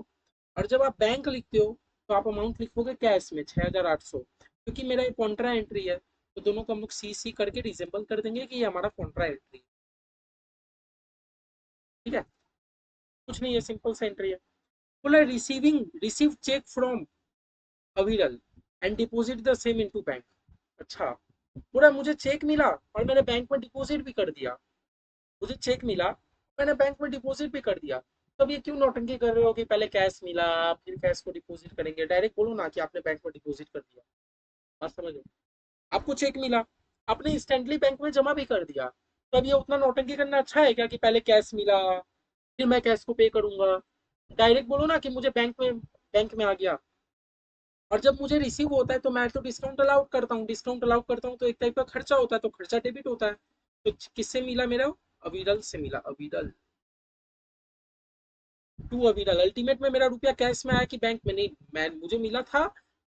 और जब आप बैंक लिखते हो तो आप अमाउंट लिखोगे कैश में 6800। क्योंकि मेरा ये कॉन्ट्रा एंट्री है, तो दोनों को हम लोग सी सी करके रिजेंबल कर देंगे कि ये हमारा कॉन्ट्रा एंट्री है। ठीक है, कुछ नहीं है, सिंपल सा एंट्री है। बोला रिसीव चेक फ्रॉम अविरल and deposit the same into bank. अच्छा, पूरा मुझे चेक मिला और मैंने बैंक में डिपॉजिट भी कर दिया। मुझे चेक मिला, मैंने बैंक में डिपॉजिट भी कर दिया। तब ये क्यों नौटंकी कर रहे हो कि पहले कैश मिला फिर कैश को डिपॉजिट करेंगे? डायरेक्ट बोलो ना कि आपने बैंक में डिपॉजिट कर दिया। बात समझो। आपको चेक मिला, आपने इंस्टेंटली बैंक में जमा भी कर दिया। तब ये उतना नौटंकी करना अच्छा है क्या कि पहले कैश मिला फिर मैं कैश को पे करूंगा? डायरेक्ट बोलो ना कि मुझे बैंक में आ गया। और जब मुझे रिसीव होता है तो मैं तो डिस्काउंट अलाउड करता हूँ। डिस्काउंट अलाउड करता हूँ तो एक टाइप का खर्चा होता है, तो खर्चा डेबिट होता है। तो किससे मिला मेरा? अविरल से मिला। अविरल टू अविरल। अल्टीमेट में मेरा रुपया कैश में आया कि बैंक में? नहीं, मैं मुझे मिला था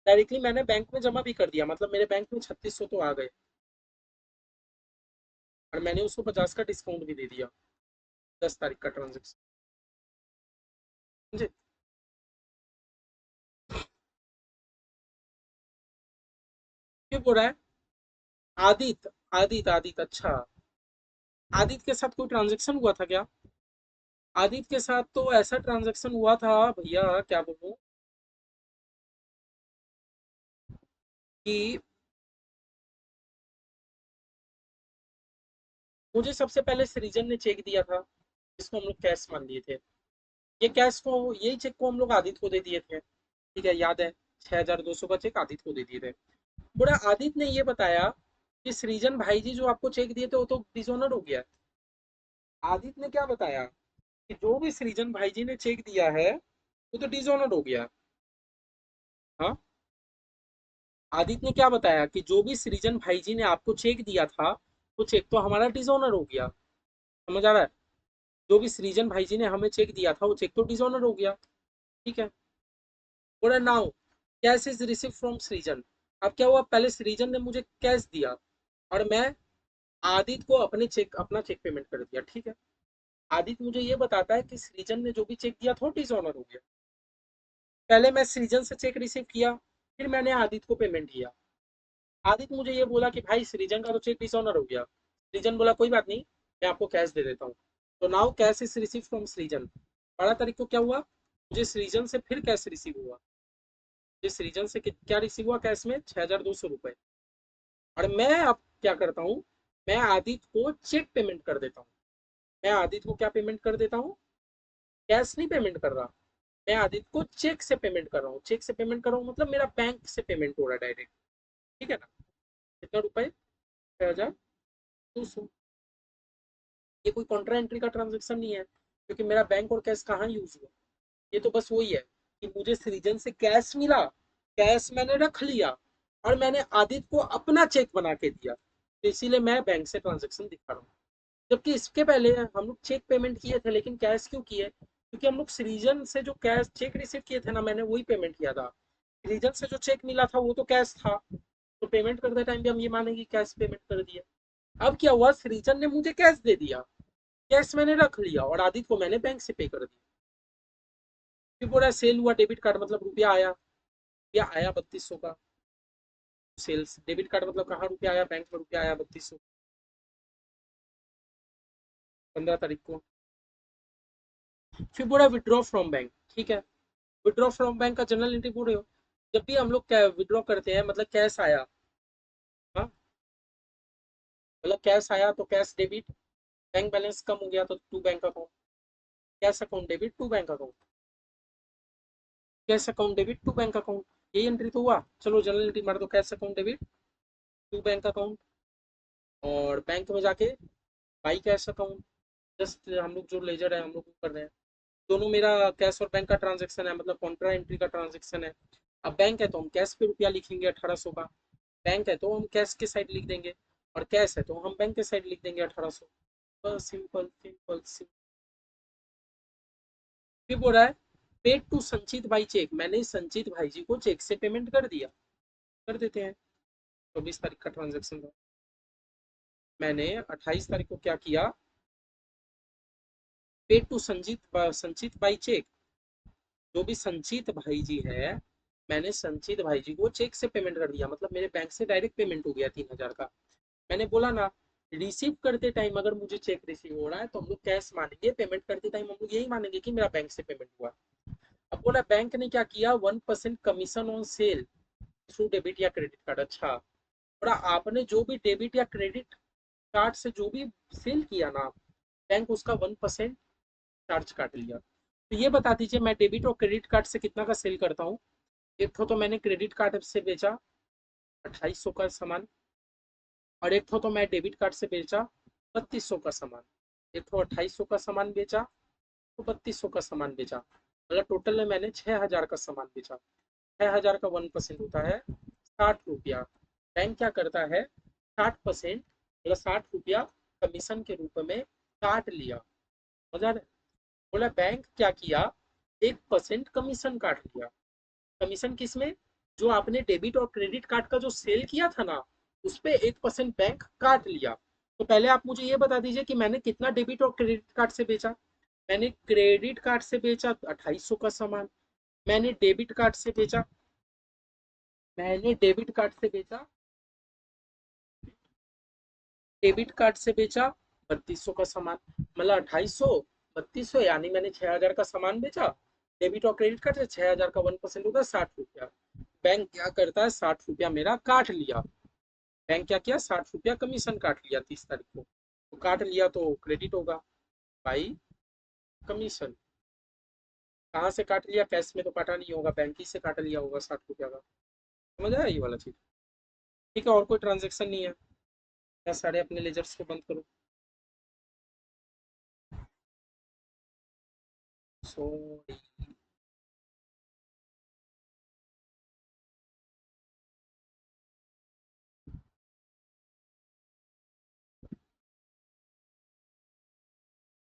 डायरेक्टली, मैंने बैंक में जमा भी कर दिया। मतलब मेरे बैंक में 3600 तो आ गए, और मैंने उसको 50 का डिस्काउंट भी दे दिया। 10 तारीख का ट्रांजेक्शन। समझे? क्यों बोल रहा है? आदित्य, आदित्य आदित्य, अच्छा। आदित्य के साथ कोई ट्रांजेक्शन हुआ था क्या? आदित्य के साथ तो ऐसा ट्रांजेक्शन हुआ था भैया, क्या बोलूं। कि मुझे सबसे पहले सृजन ने चेक दिया था, जिसको हम लोग कैश मान लिए थे। ये कैश को, यही चेक को हम लोग आदित्य को दे दिए थे, ठीक है, याद है। 6200 का चेक आदित्य को दे दिए थे। पूरा आदित्य ने ये बताया कि सृजन भाई जी जो आपको चेक दिए थे वो तो डिसऑनर हो गया। आदित्य ने क्या बताया कि जो भी सृजन भाई जी ने चेक दिया है वो तो डिसऑनर हो गया। हाँ, आदित्य ने क्या बताया कि जो भी सृजन भाई जी ने आपको चेक दिया था वो चेक तो हमारा डिसऑनर हो गया। समझ आ रहा है? जो भी सृजन भाई जी ने हमें चेक दिया था वो चेक तो डिसऑनर हो गया। ठीक है। बोला now cash is receive from सृजन। अब क्या हुआ, पहले सृजन ने मुझे कैश दिया और मैं आदित्य को अपना चेक पेमेंट कर दिया। ठीक है। आदित्य मुझे ये बताता है कि सृजन ने जो भी चेक दिया था डिसऑनर हो गया। पहले मैं सृजन से चेक रिसीव किया, फिर मैंने आदित्य को पेमेंट किया। आदित्य मुझे ये बोला कि भाई सृजन का तो चेक डिसऑनर हो गया। सृजन बोला कोई बात नहीं, मैं आपको कैश दे देता हूँ। तो now cash is receive from सृजन। 12 तारीख को क्या हुआ, मुझे सृजन से फिर कैश रिसीव हुआ। मुझे सृजन से क्या रिसीव हुआ कैश में, 6200 रुपए। और मैं अब क्या करता हूँ, मैं आदित्य को चेक पेमेंट कर देता हूँ। मैं आदित्य को क्या पेमेंट कर देता हूँ, कैश नहीं पेमेंट कर रहा, मैं आदित्य को चेक से पेमेंट कर रहा हूँ। चेक से पेमेंट कर रहा हूँ मतलब मेरा बैंक से पेमेंट हो रहा है डायरेक्ट। ठीक है ना। कितना रुपए, 6200। ये कोई कॉन्ट्रा एंट्री का ट्रांजेक्शन नहीं है, क्योंकि मेरा बैंक और कैश कहाँ यूज हुआ। ये तो बस वही है कि मुझे सृजन से कैश मिला, कैश मैंने रख लिया और मैंने आदित्य को अपना चेक बना के दिया, तो इसीलिए मैं बैंक से ट्रांजेक्शन दिखा रहा हूँ। जबकि इसके पहले हम लोग चेक पेमेंट किए थे, लेकिन कैश क्यों किए, क्योंकि हम लोग सृजन से जो कैश चेक रिसीव किए थे ना, मैंने वही पेमेंट किया था। सृजन से जो चेक मिला था वो तो कैश था, तो पेमेंट करते टाइम भी हम ये मानेंगे कैश पेमेंट कर दिया। अब क्या हुआ, सृजन ने मुझे कैश दे दिया, कैश मैंने रख लिया और आदित्य को मैंने बैंक से पे कर दिया। फिर पूरा सेल हुआ डेबिट कार्ड, मतलब रुपया आया। रुपया आया 3200 का। सेल्स डेबिट कार्ड मतलब कहाँ रुपया आया, बैंक में रुपया आया 3200। 15 तारीख को फिर बोला विड्रॉ फ्रॉम बैंक। ठीक है। विड्रॉ फ्रॉम बैंक का जनरल एंट्री बोल रहे हो। जब भी हम लोग विड्रॉ करते हैं, मतलब कैश आया, हाँ, मतलब कैश आया तो कैश डेबिट, बैंक बैलेंस कम हो गया तो to bank account, cash account debit to bank account, cash account debit to bank account. यही एंट्री तो हुआ। चलो जनरल एंट्री मार दो, cash account debit to bank account, और बैंक में जाके बाई कैश अकाउंट। जस्ट हम लोग जो लेजर है हम लोग कर रहे हैं, दोनों मेरा कैश और बैंक का ट्रांजेक्शन है, मतलब कॉन्ट्रा एंट्री का ट्रांजेक्शन है। अब बैंक है तो हम कैश पे रुपया लिखेंगे 1800 का, बैंक है तो हम कैश के साइड लिख देंगे, और कैश है तो हम बैंक के साइड लिख देंगे 1800। बस सिंपल सिंपल सिंपल। फिर बोल रहा है पेड टू संचित भाई चेक, मैंने संचित भाई जी को चेक से पेमेंट कर दिया। कर देते हैं। 24 तारीख का ट्रांजेक्शन था। मैंने 28 तारीख को क्या किया, पेड टू संचित बाई चेक। जो भी संचित भाई जी है, मैंने संचित भाई जी को चेक से पेमेंट कर दिया, मतलब मेरे बैंक से डायरेक्ट पेमेंट हो गया 3000 का। मैंने बोला ना, रिसीव करते टाइम अगर मुझे चेक रिसीव हो रहा है तो हम लोग कैश मानेंगे, पेमेंट करते टाइम हम लोग यही मानेंगे कि मेरा बैंक से पेमेंट हुआ। अब बोला बैंक ने क्या किया, 1% commission on sale through debit या क्रेडिट कार्ड। अच्छा, बोला आपने जो भी डेबिट या क्रेडिट कार्ड से जो भी सेल किया ना, बैंक उसका 1% चार्ज काट लिया। तो ये बता दीजिए, मैं डेबिट और क्रेडिट कार्ड से कितना का सेल करता हूँ। एक तो मैंने क्रेडिट कार्ड से बेचा 2800 का सामान, और एक तो मैं डेबिट कार्ड से बेचा 3200 का सामान। एक तो 2800 का सामान बेचा, तो 3200 का सामान बेचा, मतलब टोटल में मैंने 6000 का सामान बेचा। 6000 का 1% होता है 60 रुपया। बैंक क्या करता है, 60%, मतलब 60 रुपया कमीशन के रूप में काट लिया। मजा। बोला बैंक क्या किया, 1% कमीशन काट लिया। कमीशन किसमें, जो आपने डेबिट और क्रेडिट कार्ड का जो सेल किया था ना, उस पे 1% बैंक काट लिया। तो पहले आप मुझे ये बता दीजिए कि मैंने कितना डेबिट और क्रेडिट कार्ड से बेचा। मैंने क्रेडिट कार्ड से बेचा 2800 का सामान। मैंने डेबिट कार्ड से बेचा, मैंने डेबिट कार्ड से बेचा डेबिट कार्ड से बेचा 3200 का सामान, मतलब 2800 3200, यानी मैंने 6000 का सामान बेचा। डेबिट और क्रेडिट कार्ड से 6000 का 1% होगा 60 रुपया। बैंक क्या करता है, 60 रुपया मेरा काट लिया। बैंक क्या किया, 60 रुपया कमीशन काट लिया 30 तारीख को, तो काट लिया तो क्रेडिट होगा बाई कमीशन। कहाँ से काट लिया, कैश में तो काटा नहीं होगा, बैंक ही से काट लिया होगा 60 रुपया का। समझ आया ये वाला चीज। ठीक है, और कोई ट्रांजेक्शन नहीं है, या सारे अपने लेजर्स को बंद करो। सॉरी।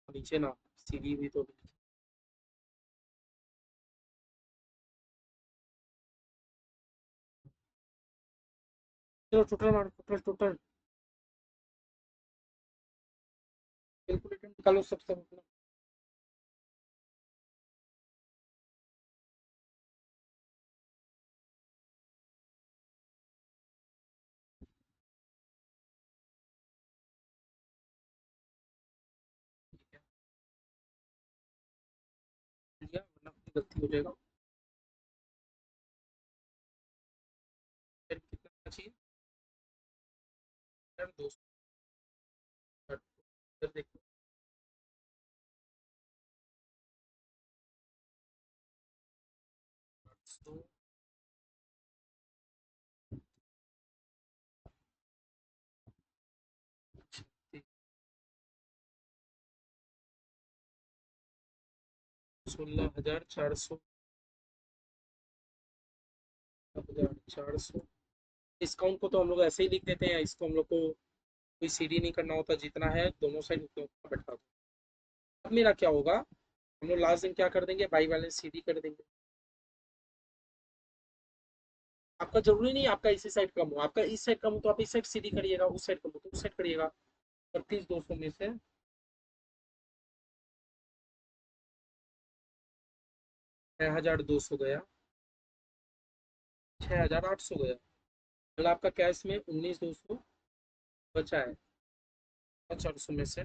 नीचे ना सीढ़ी भी तो। चलो टोटल मारो, टोटल टोटल कैलकुलेटर निकालो सबसे अपना। लिया वरना अपनी गलती हो जाएगा। फिर कितना चाहिए यार, 260। इधर देखो, 800, 16,400, 16,400। डिस्काउंट को तो हम लोग ऐसे ही लिख देते हैं, इसको हम लोग को कोई सीडी नहीं करना होता, जितना है दोनों साइड उतना उतना बैठा दो। अब मेरा क्या होगा, हम लोग लास्ट दिन क्या कर देंगे, बाई बैलेंस सीडी कर देंगे। आपका जरूरी नहीं आपका इसी साइड कम हो, आपका इस साइड कम हो तो आप इस साइड सीडी करिएगा, उस साइड कम हो तो उस साइड करिएगा। 32,200 में से 6,200 गया, 6,800 गया, मतलब आपका कैश में 19,200 बचा है। 400 में से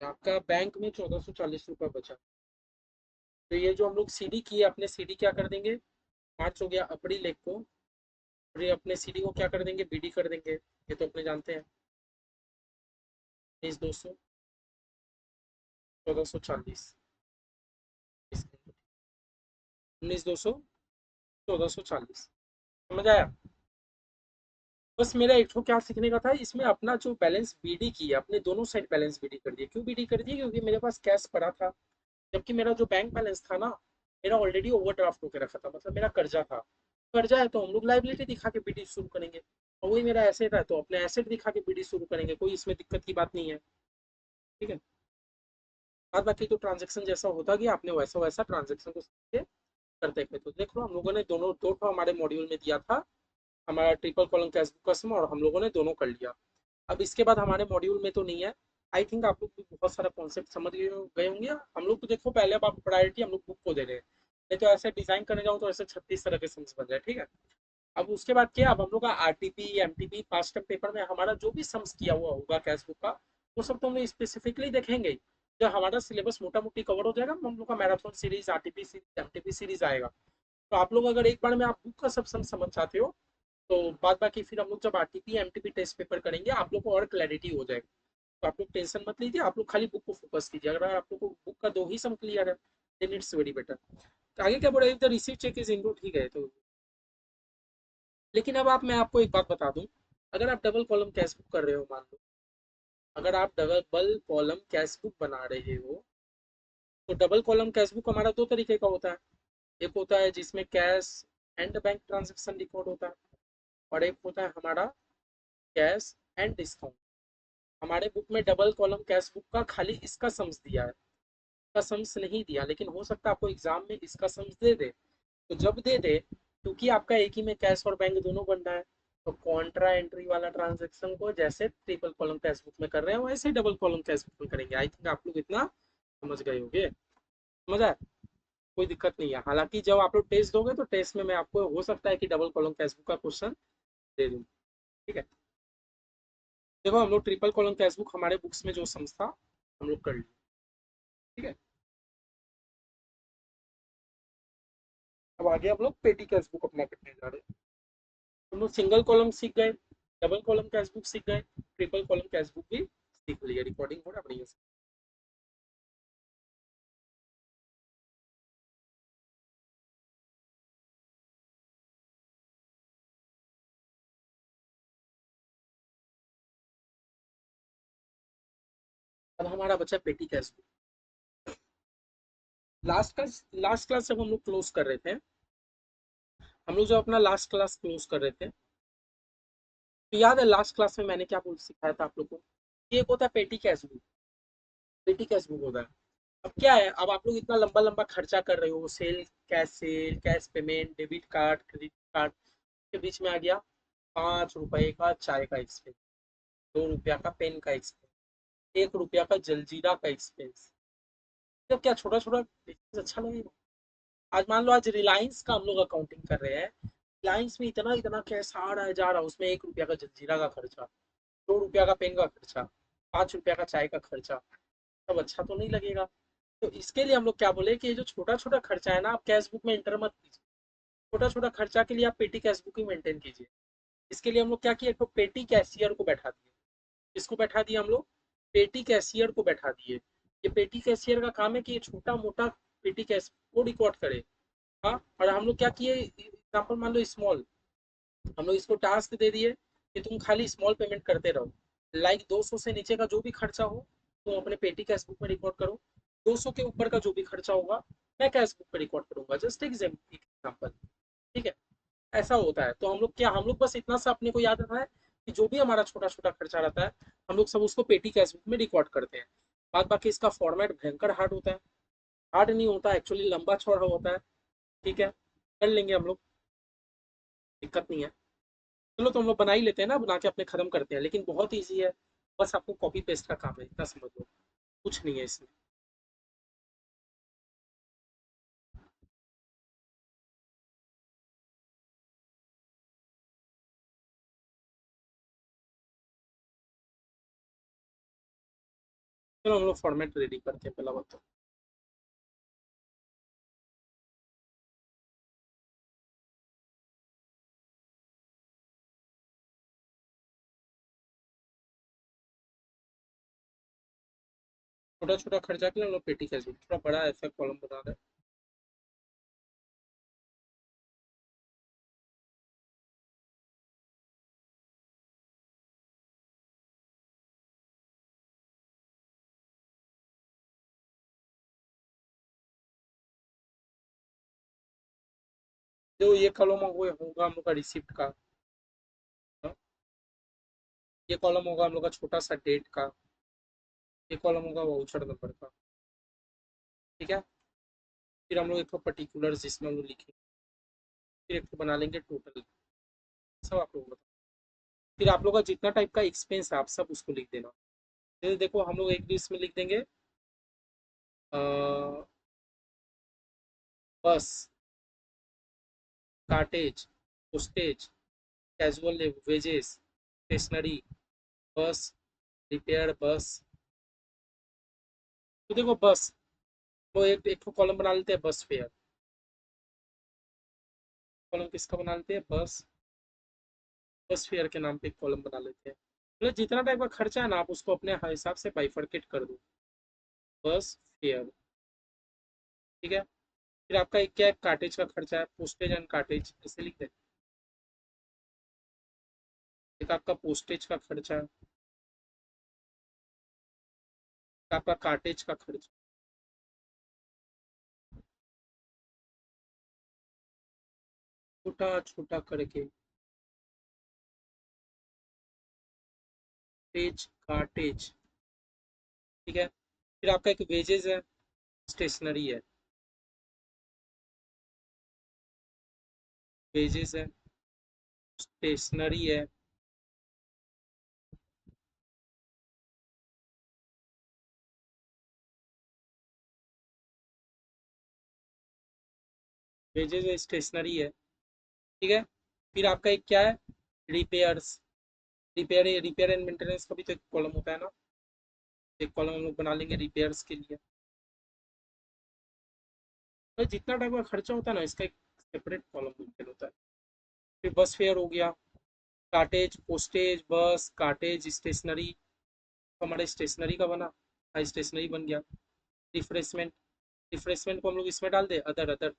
आपका बैंक में 1,440 रुपया बचा। तो ये जो हम लोग सीडी किए, अपने सीडी क्या कर देंगे, 5 हो गया अपनी लेग को, और ये अपने सीडी को क्या कर देंगे, बीडी कर देंगे, ये तो अपने जानते हैं। 19,200, 1,440, 19,200, 1,440। समझ आया। बस मेरा एक ठो क्या सीखने का था, इसमें अपना जो बैलेंस बीडी की है, अपने दोनों साइड बैलेंस बीडी कर दिए। क्यों बीडी कर दिए, क्योंकि मेरे पास कैश पड़ा था, जबकि मेरा जो बैंक बैलेंस था ना, मेरा ऑलरेडी ओवरड्राफ्ट होकर रखा था, मतलब मेरा कर्जा था। कर्जा है तो हम लोग लाइबिलिटी दिखा के बीडी शुरू करेंगे, और वही मेरा एसेट है तो अपने एसेट दिखा के बीडी शुरू करेंगे, कोई इसमें दिक्कत की बात नहीं है। ठीक है। बाद बाकी तो ट्रांजेक्शन जैसा होता गया, आपने वैसा वैसा ट्रांजेक्शन को करते गए। तो देख लो, हम लोगों ने दोनों दो ठो हमारे मॉड्यूल में दिया था, हमारा triple column cash book custom, और हम लोगों ने दोनों कर लिया। अब इसके बाद हमारे मॉड्यूल में तो नहीं है। आई थिंक आप लोग भी बहुत सारा कॉन्सेप्ट समझ गए होंगे। हम लोग तो देखो, पहले अब आप प्रायोरिटी हम लोग बुक को दे रहे हैं, नहीं तो ऐसे डिजाइन करने जाओ तो ऐसे 36 तरह के सम्स बन जाए। ठीक है। अब उसके बाद क्या, अब हम लोग का RTP MTP past time paper में हमारा जो भी सम्स किया हुआ होगा कैश बुक का, वो सब तो हम लोग स्पेसिफिकली देखेंगे। जब हमारा सिलेबस मोटा मोटी कवर हो जाएगा, हम लोग का marathon series, RTP series, MTP series आएगा। तो आप लोग अगर एक बार में आप बुक का सब सम समझ चाहते हो, तो बाद बाकी फिर हम लोग जब आरटीपी एमटीपी टेस्ट पेपर करेंगे, आप लोग को और क्लैरिटी हो जाएगी। तो आप लोग टेंशन मत लीजिए, आप लोग खाली बुक को फोकस कीजिए। अगर आप लोग को बुक का दो ही सम क्लियर है, देन इट्स वेरी बेटर। तो आगे क्या बोल रहे हैं, रिसीव चेक इज इनटू, ठीक है। तो लेकिन अब आप, मैं आपको एक बात बता दूं, अगर आप डबल कॉलम कैश बुक कर रहे हो, मान लो अगर आप डबल कॉलम कैश बुक बना रहे हो, तो डबल कॉलम कैश बुक हमारा दो तरीके का होता है। एक होता है जिसमें cash and bank transaction record होता है, और एक होता है हमारा कैश एंड डिस्काउंट। हमारे बुक में डबल कॉलम कैश बुक का खाली इसका सम्स दिया है, इसका सम्स नहीं दिया, लेकिन हो सकता है आपको एग्जाम में इसका सम्स दे दे। तो जब दे दे, क्योंकि आपका एक ही में कैश और बैंक दोनों बन रहा है, तो कॉन्ट्रा एंट्री वाला ट्रांजेक्शन को जैसे ट्रिपल कॉलम कैश बुक में कर रहे हैं, वैसे डबल कॉलम कैश बुक में करेंगे। आई थिंक आप लोग इतना समझ गए होंगे। समझ आया। कोई दिक्कत नहीं है। हालांकि जब आप लोग टेस्ट दोगे, तो टेस्ट में मैं आपको, हो सकता है कि डबल कॉलम कैश बुक का क्वेश्चन दे दूँ। ठीक है, देखो हम लोग ट्रिपल कॉलम कैश बुक हमारे बुक्स में जो समझ था हम लोग कर लिए। ठीक है, अब आगे हम लोग पेटी कैश बुक अपना करने जा रहे हैं। हम लोग सिंगल कॉलम सीख गए, डबल कॉलम कैश बुक सीख गए, ट्रिपल कॉलम कैश बुक भी सीख लिया। रिकॉर्डिंग हो रहा बढ़िया से। अब हमारा बचा पेटी कैश बुक। लास्ट क्लास जब हम लोग क्लोज कर रहे थे, हम लोग जब अपना लास्ट क्लास क्लोज कर रहे थे, तो याद है लास्ट क्लास में मैंने क्या बोल सिखाया था आप लोग को? ये एक होता है पेटी कैश बुक। पेटी कैश बुक होता है। अब क्या है, अब आप लोग इतना लंबा लंबा खर्चा कर रहे हो, sale, cash payment, debit card, credit card के बीच में आ गया 5 रुपए का चाय का एक्सपेंस, 2 रुपया का पेन का एक्सपेंस, 1 रुपया का जलजीरा का एक्सपेंस। जब क्या छोटा छोटा अच्छा लगेगा? आज मान लो आज रिलायंस का हम लोग अकाउंटिंग कर रहे हैं, रिलायंस में इतना इतना कैश आ रहा है जा रहा है, उसमें 1 रुपया का जलजीरा का खर्चा, 2 रुपया का पेन का खर्चा, 5 रुपया का चाय का खर्चा, तब अच्छा तो नहीं लगेगा। तो इसके लिए हम लोग क्या बोले कि ये जो छोटा छोटा खर्चा है ना, आप कैश बुक में एंटर मत कीजिए। छोटा छोटा खर्चा के लिए आप पेटी कैश बुक ही मेंटेन कीजिए। इसके लिए हम लोग क्या किए, तो पेटी कैशियर को बैठा दिए। इसको बैठा दिया हम लोग, पेटी कैशियर को बैठा दिए। ये पेटी कैशियर का काम है कि ये छोटा मोटा पेटी कैश को रिकॉर्ड करे। हाँ, और हम लोग क्या किए, एग्जाम्पल मान लो स्मॉल, हम लोग इसको टास्क दे दिए कि तुम खाली स्मॉल पेमेंट करते रहो। लाइक 200 से नीचे का जो भी खर्चा हो तुम अपने पेटी कैश बुक में रिकॉर्ड करो, 200 के ऊपर का जो भी खर्चा होगा मैं कैश बुक में रिकॉर्ड करूंगा। Just example. ठीक है, ऐसा होता है। तो हम लोग क्या, हम लोग बस इतना सा अपने को याद रखना है कि जो भी हमारा छोटा छोटा खर्चा रहता है हम लोग सब उसको पेटी कैश बुक में रिकॉर्ड करते हैं। बाद बाकी इसका फॉर्मेट भयंकर हार्ड होता है, हार्ड नहीं होता एक्चुअली, लंबा चौड़ा होता है। ठीक है, कर लेंगे हम लोग, दिक्कत नहीं है। चलो तो हम लोग बना ही लेते हैं ना, बना के अपने खत्म करते हैं, लेकिन बहुत ईजी है। बस आपको कॉपी पेस्ट का काम है, इतना समझ लो, कुछ नहीं है इसमें। चलो हम लोग फॉर्मेट रेडी करते हैं पहला बात तो। छोटा छोटा खर्चा के लिए हम लोग पेटी कैसे, थोड़ा बड़ा ऐसा कॉलम बना रहे हैं। जो ये कॉलम हुए होगा हम लोग का रिसिप्ट का, हाँ? ये कॉलम होगा हम लोग का छोटा सा डेट का, ये कॉलम होगा वाउचर नंबर का। ठीक है, फिर हम लोग एक पर्टिकुलर जिसमें हम लोग लिखेंगे, फिर एक बना लेंगे टोटल, सब आप लोग बताओ। फिर आप लोग का जितना टाइप का एक्सपेंस है आप सब उसको लिख देना। जैसे देखो हम लोग एक इसमें लिख देंगे बस, cartage, postage, casual wages, stationery, bus, repair बस। तो देखो बस, तो एक एक कॉलम बना लेते हैं बस फेयर। कॉलम किसका बना लेते हैं, बस फेयर के नाम पे एक कॉलम बना लेते हैं। मतलब जितना टाइप का खर्चा है ना आप उसको अपने हिसाब से बाइफरकेट कर दो, बस फेयर। ठीक है, फिर आपका एक क्या है, कार्टेज का खर्चा है, पोस्टेज एंड कार्टेज इसे लिख दें। एक आपका पोस्टेज का खर्चा है, एक आपका कार्टेज का खर्चा, छोटा छोटा करके, पेज कार्टेज। ठीक है, फिर आपका एक वेजेस है, स्टेशनरी है, वेजेस है, स्टेशनरी है, वेजेस है, स्टेशनरी है। ठीक है, फिर आपका एक क्या है, रिपेयर्स, रिपेयर एंड मेंटेनेंस का भी तो एक कॉलम होता है ना, एक कॉलम हम लोग बना लेंगे रिपेयर्स के लिए। तो जितना टाइप का खर्चा होता है ना, इसका एक सेपरेट कॉलम मेंटेन होता है। फिर बस फेयर हो गया, कार्टेज, पोस्टेज, बस, कार्टेज, स्टेशनरी, हमारे स्टेशनरी का बना, हाँ स्टेशनरी बन गया। रिफ्रेशमेंट, रिफ्रेशमेंट को हम लोग इसमें डाल दे, अदर अदर,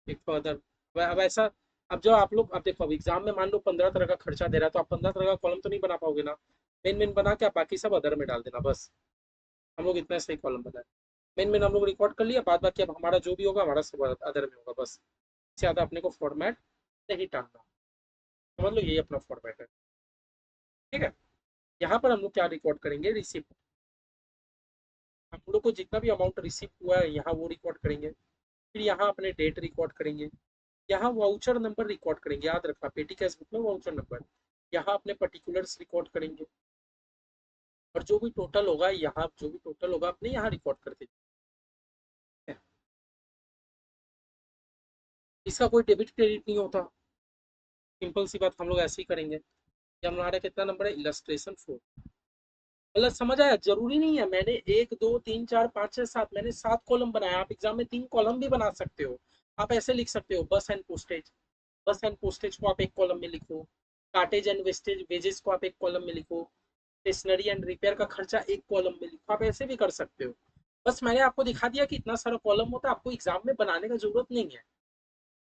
एक तो अदर। अब ऐसा, अब जो आप लोग, अब देखो अब एग्जाम में मान लो 15 तरह का खर्चा दे रहा है, तो आप 15 तरह का कॉलम तो नहीं बना पाओगे ना। मेन मेन बना के आप बाकी सब अदर में डाल देना बस। हम लोग इतना सही कॉलम बनाए, मेन मेन हम लोग रिकॉर्ड कर लिया, बाद बाकी अब हमारा जो भी होगा हमारा सब अदर में होगा बस। इससे ज़्यादा अपने को फॉर्मेट नहीं टालना। समझ लो यही अपना फॉर्मेट है। ठीक है, यहाँ पर हम लोग क्या रिकॉर्ड करेंगे, रिसिप्ट। हम लोग को जितना भी अमाउंट रिसीव हुआ है यहाँ वो रिकॉर्ड करेंगे। फिर यहाँ अपने डेट रिकॉर्ड करेंगे। यहाँ वाउचर नंबर रिकॉर्ड करेंगे, याद रखना पेटी कैश बुक में वाउचर नंबर। यहाँ अपने पर्टिकुलर्स रिकॉर्ड करेंगे। और जो भी टोटल होगा यहाँ, जो भी टोटल होगा अपने यहाँ रिकॉर्ड करते हैं। इसका कोई डेबिट क्रेडिट नहीं होता, सिंपल सी बात, हम लोग ऐसे ही करेंगे। ये हमारा कितना नंबर है, इलस्ट्रेशन 4। मतलब समझ आया, जरूरी नहीं है मैंने 1 2 3 4 5 6 7, मैंने 7 कॉलम बनाया, आप एग्जाम में 3 कॉलम भी बना सकते हो। आप ऐसे लिख सकते हो, बस एंड पोस्टेज, बस एंड पोस्टेज को आप एक कॉलम में लिखो। कार्टेज एंड वेस्टेज वेजेस को आप एक कॉलम में लिखो। स्टेशनरी एंड रिपेयर का खर्चा एक कॉलम में लिखो, आप ऐसे भी कर सकते हो। बस मैंने आपको दिखा दिया कि इतना सारा कॉलम होता है, आपको एग्जाम में बनाने का जरूरत नहीं है।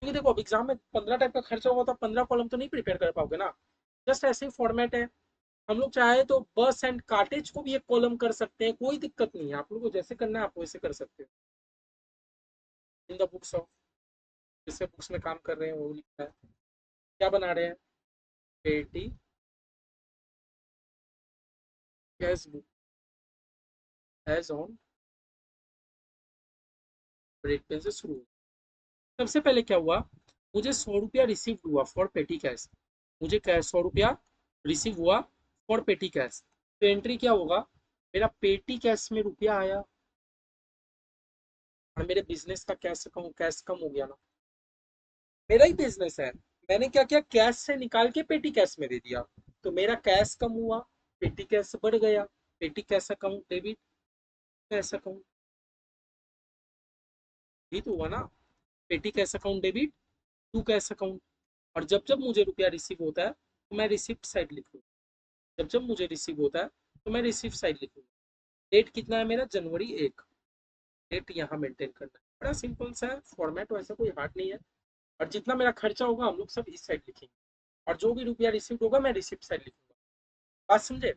क्योंकि देखो अब एग्जाम में 15 टाइप का खर्चा होगा, तो 15 कॉलम तो नहीं प्रिपेयर कर पाओगे ना। जस्ट ऐसे ही फॉर्मेट है। हम लोग चाहे तो बस एंड कार्टेज को भी एक कॉलम कर सकते हैं, कोई दिक्कत नहीं है, आप लोग को जैसे करना है आप वैसे कर सकते हो। इन द बुक्स ऑफ, जिससे बुक्स में काम कर रहे हैं वो लिखता है। क्या बना रहे हैं, petty cash book as on ब्रेक पेन से शुरू। सबसे पहले क्या हुआ, मुझे 100 रुपया रिसीव हुआ फॉर पेटी कैश। मुझे कैश 100 रुपया रिसीव हुआ फॉर पेटी कैश। तो एंट्री क्या होगा, मेरा पेटी कैश में रुपया आया, और मेरे बिजनेस का कैश कम हो गया ना। मेरा ही बिजनेस है, मैंने क्या किया, कैश से निकाल के पेटी कैश में दे दिया। तो मेरा कैश कम हुआ, पेटी कैश बढ़ गया। Petty cash account debit, cash account भी तो हुआ ना। Petty cash account debit to cash account. और जब जब मुझे रुपया रिसीव होता है तो मैं रिसिप्ट साइड लिखूँ। जब जब मुझे रिसीव होता है तो मैं रिसिप्ट साइड लिखूंगा। डेट कितना है मेरा, जनवरी 1। डेट यहाँ मेंटेन करना है, बड़ा सिंपल सा है फॉर्मेट, वैसा कोई हार्ड नहीं है। और जितना मेरा खर्चा होगा हम लोग सब इस साइड लिखेंगे। और जो भी रुपया रिसीव होगा मैं रिसिप्ट साइड लिखूंगा। बात समझे।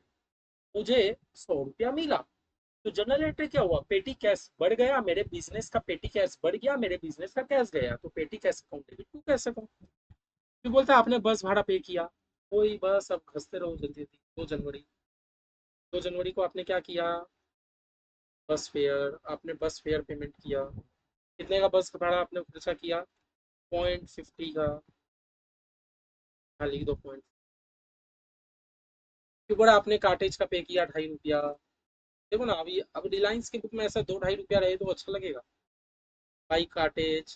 मुझे 100 रुपया मिला, तो जनरल एंट्री क्या हुआ, पेटी कैश बढ़ गया, मेरे बिजनेस का पेटी कैश बढ़ गया, मेरे बिजनेस का कैश गया, तो petty cash account debit to cash account. फिर बोलता है आपने बस भाड़ा पे किया, कोई बस अब घसते रहो जल्दी जल्दी। 2 जनवरी, 2 जनवरी को आपने क्या किया, बस फेयर, आपने बस फेयर पेमेंट किया। कितने का बस भाड़ा आपने खर्चा किया, 0.50 का, हाँ लिख दो पॉइंट। फिर बोला आपने कार्टेज का पे किया 2.5 रुपया। देखो ना, अभी अब रिलायंस की बुक में ऐसा 2 2.5 रुपया रहे तो अच्छा लगेगा भाई। कार्टेज,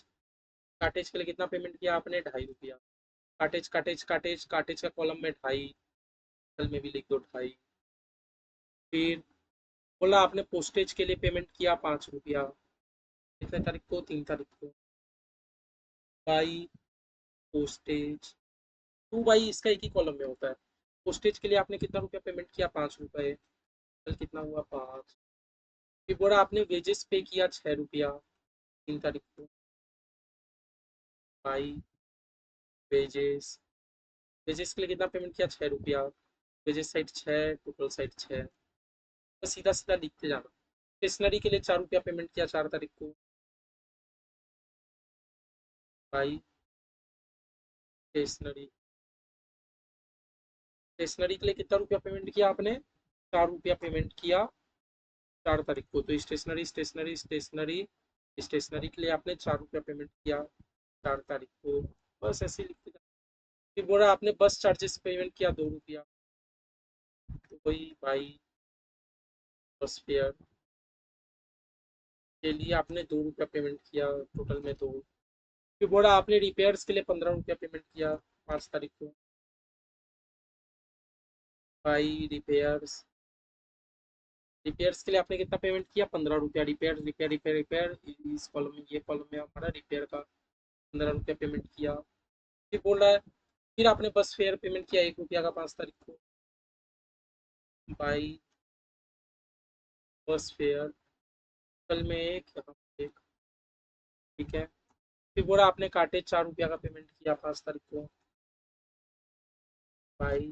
कार्टेज के लिए कितना पेमेंट किया आपने, 2.5 रुपया। कार्टेज कार्टेज कार्टेज कार्टेज का कॉलम में 2.5, कल में भी लिख दो 2.5। फिर बोला आपने पोस्टेज के लिए पेमेंट किया 5 रुपया। कितने तारीख को, 3 तारीख को। बाई पोस्टेज टू, बाई इसका एक ही कॉलम में होता है। पोस्टेज के लिए आपने कितना रुपया पेमेंट किया, 5 रुपये। कल कितना हुआ, 5। फिर बोला आपने वेजेस पे किया 6 रुपया, 3 तारीख को। बाई वेजेस, वेजेस के लिए कितना पेमेंट किया, 6 रुपया। Wages side 6, total side 6। बस सीधा सीधा लिखते जाना। स्टेशनरी के लिए 4 रुपया पेमेंट किया 4 तारीख को। बाई स्टेशनरी, स्टेशनरी के लिए कितना रुपया पेमेंट किया आपने, 4 रुपया पेमेंट किया 4 तारीख को। तो स्टेशनरी स्टेशनरी स्टेशनरी, स्टेशनरी के लिए आपने 4 रुपया पेमेंट किया 4 तारीख को। बस ऐसे ही लिखते जाना। फिर बोला आपने बस चार्जेस पेमेंट किया 2 रुपया, तो वही भाई बस फेयर के लिए आपने 2 रुपया पेमेंट किया, टोटल में 2। फिर बोला आपने रिपेयर्स के लिए 15 रुपया पेमेंट किया 5 तारीख को। भाई रिपेयर्स, रिपेयर्स के लिए आपने कितना पेमेंट किया? 15 रुपया। रिपेयर रिपेयर रिपेयर रिपेयर, इस कॉलम में, ये कॉलम में हमारा रिपेयर का 15 रुपया पेमेंट किया। फिर बोल रहा है, फिर आपने बस फेयर पेमेंट किया 1 रुपया का 5 तारीख को। बाई बस फेयर, कल में एक, यहाँ पे एक, ठीक है। फिर बोला आपने काटे 4 रुपया का पेमेंट किया 5 तारीख को। बाई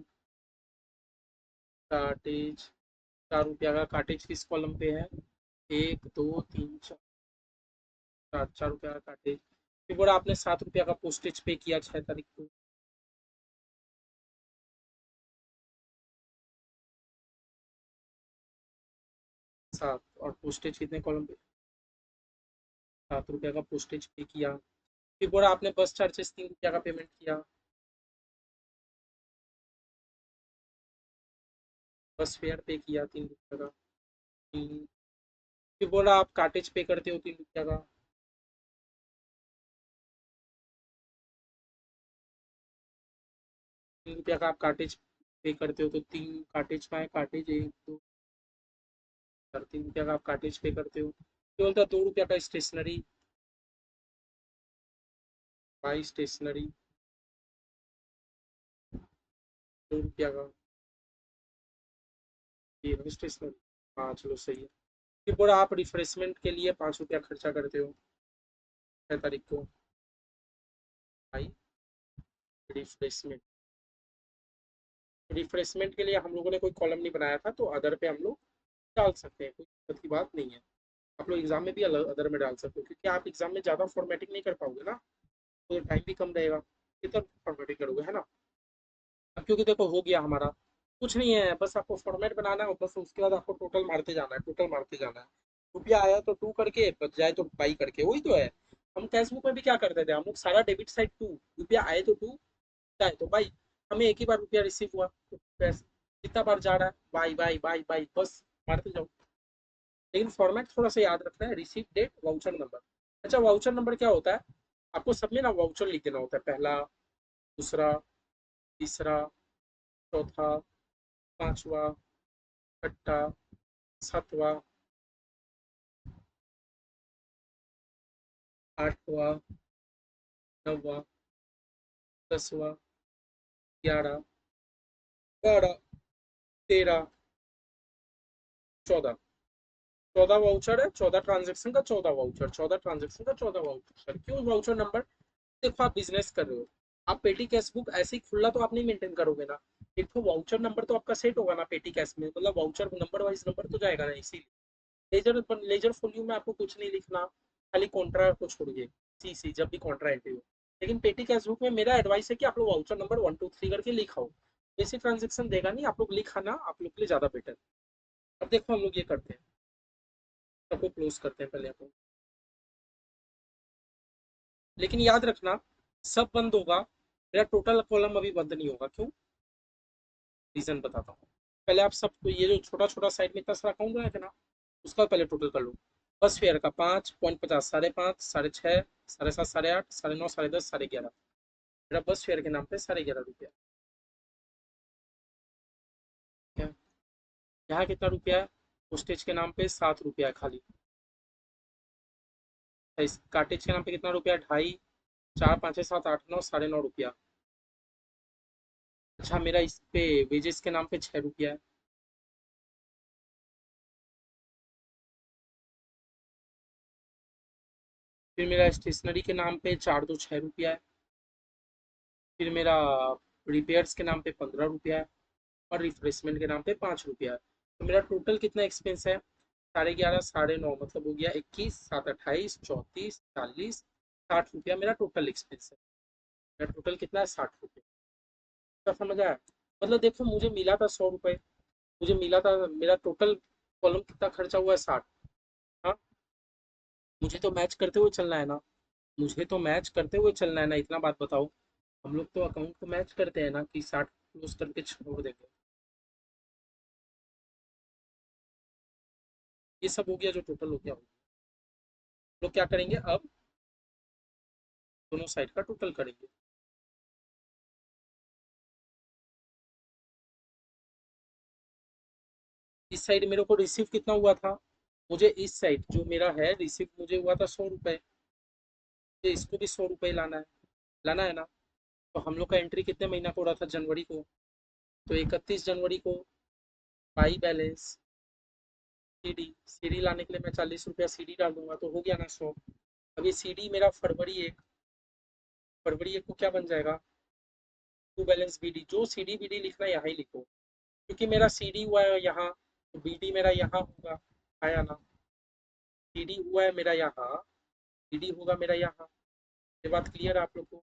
काटेज, 4 रुपया का काटेज किस कॉलम पे है? 1 2 3 4, 4 रुपया का काटेज। फिर बोला आपने 7 रुपया का पोस्टेज पे किया 6 तारीख को। 7, और पोस्टेज कितने कॉलम पे? 7 रुपया का पोस्टेज पे किया। फिर बोला आपने बस चार्जेस 3 रुपया का पेमेंट किया। बस फेयर पे किया 3 रुपया का। तीन। फिर बोला आप काटेज पे करते हो 3 रुपया का। 3 रुपया का आप काटेज पे करते हो, तो 3 काटेज का है, काटेज 1 2 4, 3 रुपया का आप काटेज पे करते हो। फिर बोलता 2 रुपया का स्टेशनरी। भाई स्टेशनरी 2 रुपया का, ये स्टेशनरी। हाँ चलो सही है। फिर बोला आप रिफ्रेशमेंट के लिए 5 रुपया खर्चा करते हो 6 तारीख को। भाई रिफ्रेशमेंट, रिफ्रेशमेंट के लिए हम लोगों ने कोई कॉलम नहीं बनाया था, तो अदर पे हम लोग डाल सकते हैं, कोई दिक्कत की बात नहीं है। आप लोग एग्जाम में भी अदर में डाल सकते हो, क्योंकि आप एग्जाम में ज़्यादा फॉर्मेटिंग नहीं कर पाओगे ना, तो टाइम भी कम रहेगा। कितना फॉर्मेटिंग करोगे, है ना? अब क्योंकि देखो हो गया हमारा, कुछ नहीं है, बस आपको फॉर्मेट बनाना है, और बस उसके बाद आपको टोटल मारते जाना है, टोटल मारते जाना है। रुपया आया तो 2 करके, बच जाए तो बाई करके, वही तो है। हम कैश बुक में भी क्या करते थे, हम लोग सारा डेबिट साइड 2, रुपया आए तो 2, जाए तो बाई। हमें एक ही बार रुपया रिसीव हुआ तो पैसे, कितना बार जा रहा है, बाई बाई बाई बाई, बस मारते जाओ। लेकिन फॉर्मेट थोड़ा सा याद रखना है, रिसीव डेट, वाउचर नंबर। अच्छा वाउचर नंबर क्या होता है? आपको सब में ना वाउचर लिख देना होता है, पहला, दूसरा, तीसरा, चौथा, पांचवा, छठा, सातवां, आठवां, नौवां, 10वां, 11, 12, 13, 14। 14 वाउचर है, 14 ट्रांजेक्शन का 14 वाउचर, 14 ट्रांजेक्शन का 14 वाउचर। क्यों वाउचर नंबर? देखो आप बिजनेस कर रहे हो, आप पेटी कैश बुक ऐसे ही खुला तो आप नहीं मेंटेन करोगे ना। एक तो वाउचर नंबर तो आपका सेट होगा ना पेटी कैश में, मतलब वाउचर नंबर वाइज नंबर तो जाएगा ना, इसीलिए लेजर लेजर फोलियो में आपको कुछ नहीं लिखना, खाली कॉन्ट्रा को छोड़िए, सी सी जब भी कॉन्ट्रा एंट्री हो। लेकिन पेटी कैश बुक में मेरा एडवाइस है कि आप लोग वाउचर नंबर 1 2 3 करके लिखाओ। ऐसे ट्रांजेक्शन देगा नहीं, आप लोग लिखाना, आप लोग के लिए ज्यादा बेटर। अब देखो हम लोग ये करते हैं, सबको क्लोज करते हैं पहले अपन। लेकिन याद रखना, सब बंद होगा, मेरा टोटल कॉलम अभी बंद नहीं होगा। क्यों? रीजन बताता हूँ। पहले आप सबको ये जो छोटा छोटा साइड में इतना सारा अकाउंट बनाया था ना, उसका पहले टोटल कर लो। बस फेयर का 5.50, 5.5, 6.5, 7.7, 8.5, 9.5, 10.5, 11.5, मेरा बस फेयर के नाम पे 11.5 रुपया। ठीक है? यहाँ कितना रुपया है? पोस्टेज के नाम पे 7 रुपया है खाली। इस कार्टेज के नाम पे कितना रुपया? 2.5, 4 5 7 8 9, 9.5 रुपया। अच्छा मेरा इस पे वेजेस के नाम पे 6 रुपया है। फिर मेरा स्टेशनरी के नाम पे 4 2 6 रुपया है। फिर मेरा रिपेयर्स के नाम पे 15 रुपया है। और रिफ्रेशमेंट के नाम पे 5 रुपया है। तो मेरा टोटल कितना एक्सपेंस है? 11.5, 9.5, मतलब हो गया 21, 7 28, 34, 40, 60 रुपया मेरा टोटल एक्सपेंस है। मेरा टोटल कितना है? 60 रुपया। क्या समझ आया? मतलब देखो मुझे मिला था 100 रुपये, मुझे मिला था, मेरा टोटल कॉलम कितना खर्चा हुआ है? 60। हाँ, मुझे तो मैच करते हुए चलना है ना, मुझे तो मैच करते हुए चलना है ना, इतना बात बताओ। हम लोग तो अकाउंट को मैच करते हैं ना, कि 60 क्लोज करके छोड़ देंगे। ये सब हो गया जो टोटल हो गया, लोग क्या करेंगे अब? दोनों साइड का टोटल करेंगे। इस साइड मेरे को रिसीव कितना हुआ था, मुझे इस साइड जो मेरा है रिसीव मुझे हुआ था 100 रुपये, तो इसको भी 100 रुपये लाना है, लाना है ना। तो हम लोग का एंट्री कितने महीना को हो रहा था, जनवरी को, तो 31 जनवरी को बाई बैलेंस सीडी, सीडी लाने के लिए मैं 40 रुपया सीडी डाल दूंगा तो हो गया ना 100। अभी सीडी मेरा फरवरी 1, फरवरी 1 को क्या बन जाएगा, टू बैलेंस बीडी, जो सीडी बीडी लिखना है यहाँ ही लिखो, क्योंकि मेरा सीडी हुआ है यहाँ, तो बीडी मेरा यहाँ होगा, आया ना। सीडी हुआ है मेरा यहाँ, बीडी होगा मेरा यहाँ। ये बात क्लियर है आप लोग को?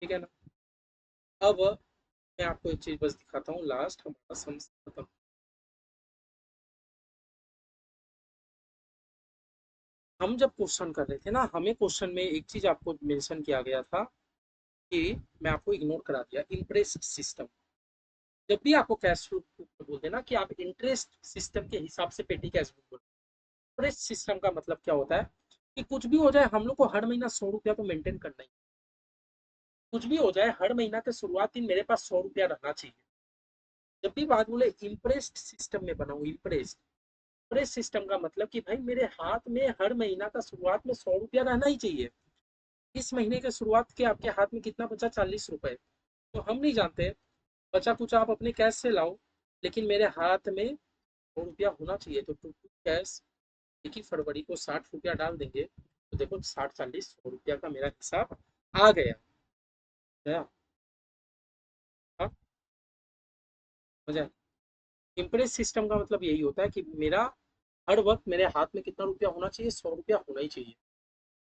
ठीक है ना। अब मैं आपको एक चीज बस दिखाता हूँ, लास्ट हमारा सम खत्म। हम जब क्वेश्चन कर रहे थे ना, हमें क्वेश्चन में एक चीज आपको मेंशन किया गया था कि, मैं आपको इग्नोर करा दिया, इंप्रेस सिस्टम। जब भी आपको कैश फ्लो बोलते हैं ना कि आप इंटरेस्ट सिस्टम के हिसाब से पेटी कैश बुक बोलते हैं, इंटरेस्ट सिस्टम का मतलब क्या होता है कि कुछ भी हो जाए हम लोग को हर महीना 100 रुपया तो मेंटेन करना ही, कुछ भी हो जाए हर महीना के शुरुआत दिन मेरे पास 100 रुपया रहना चाहिए। जब भी बात बोले इम्प्रेस्ड सिस्टम में बनाऊ, इम्प्रेस्ड, इम्प्रेस सिस्टम का मतलब कि भाई मेरे हाथ में हर महीना का शुरुआत में 100 रुपया रहना ही चाहिए। इस महीने के शुरुआत के आपके हाथ में कितना बचा, 40 रुपए, तो हम नहीं जानते, बचा कुछ आप अपने कैश से लाओ, लेकिन मेरे हाथ में 100 रुपया होना चाहिए। तो टू टू कैश 1 फरवरी को 60 रुपया डाल देंगे, तो देखो 60 40 100 रुपया का मेरा हिसाब आ गया। गया? हाँ, मजा। इम्प्रेस सिस्टम का मतलब यही होता है कि मेरा हर वक्त मेरे हाथ में कितना रुपया होना चाहिए, 100 रुपया होना ही चाहिए।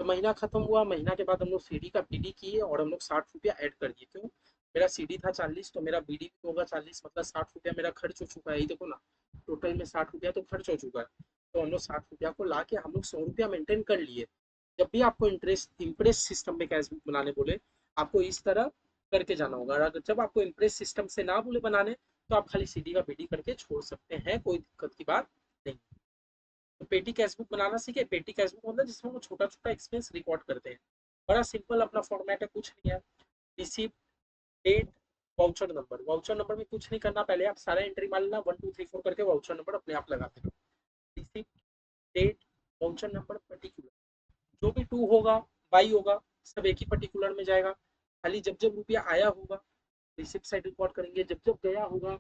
तो महीना खत्म हुआ, महीना के बाद हम लोग सीडी का बीडी किए और हम लोग 60 रुपया ऐड कर दिए, क्यों, मेरा सीडी था 40 तो मेरा बीडी भी होगा 40, मतलब 60 रुपया मेरा खर्च हो चुका है, ये देखो ना, टोटल में 60 रुपया तो खर्च हो चुका है। तो हम लोग 60 रुपया को ला के हम लोग 100 रुपया मेंटेन कर लिए। जब भी आपको इंटरेस्ट इम्प्रेस सिस्टम में कैश बनाने बोले, आपको इस तरह करके जाना होगा। अगर जब आपको इम्प्रेस सिस्टम से ना बोले बनाने, तो आप खाली सीडी का बीडी करके छोड़ सकते हैं, कोई दिक्कत की बात नहीं। तो पेटी कैशबुक बनाना सीखे। पेटी कैशबुक मतलब जिसमें वो छोटा छोटा एक्सपेंस रिकॉर्ड करते हैं, बड़ा सिंपल अपना फॉर्मेट है, कुछ नहीं है। Receipt, date, voucher number, voucher number में कुछ नहीं करना, पहले आप सारा एंट्री मान लेना 1 2 3 4 करके वाउचर नंबर अपने आप लगा देना। Receipt, date, voucher number, particular, जो भी टू होगा, बाई होगा, सब एक ही पर्टिकुलर में जाएगा। खाली जब जब रुपया आया होगा रिसिप्ट साइड रिकॉर्ड करेंगे, जब जब गया होगा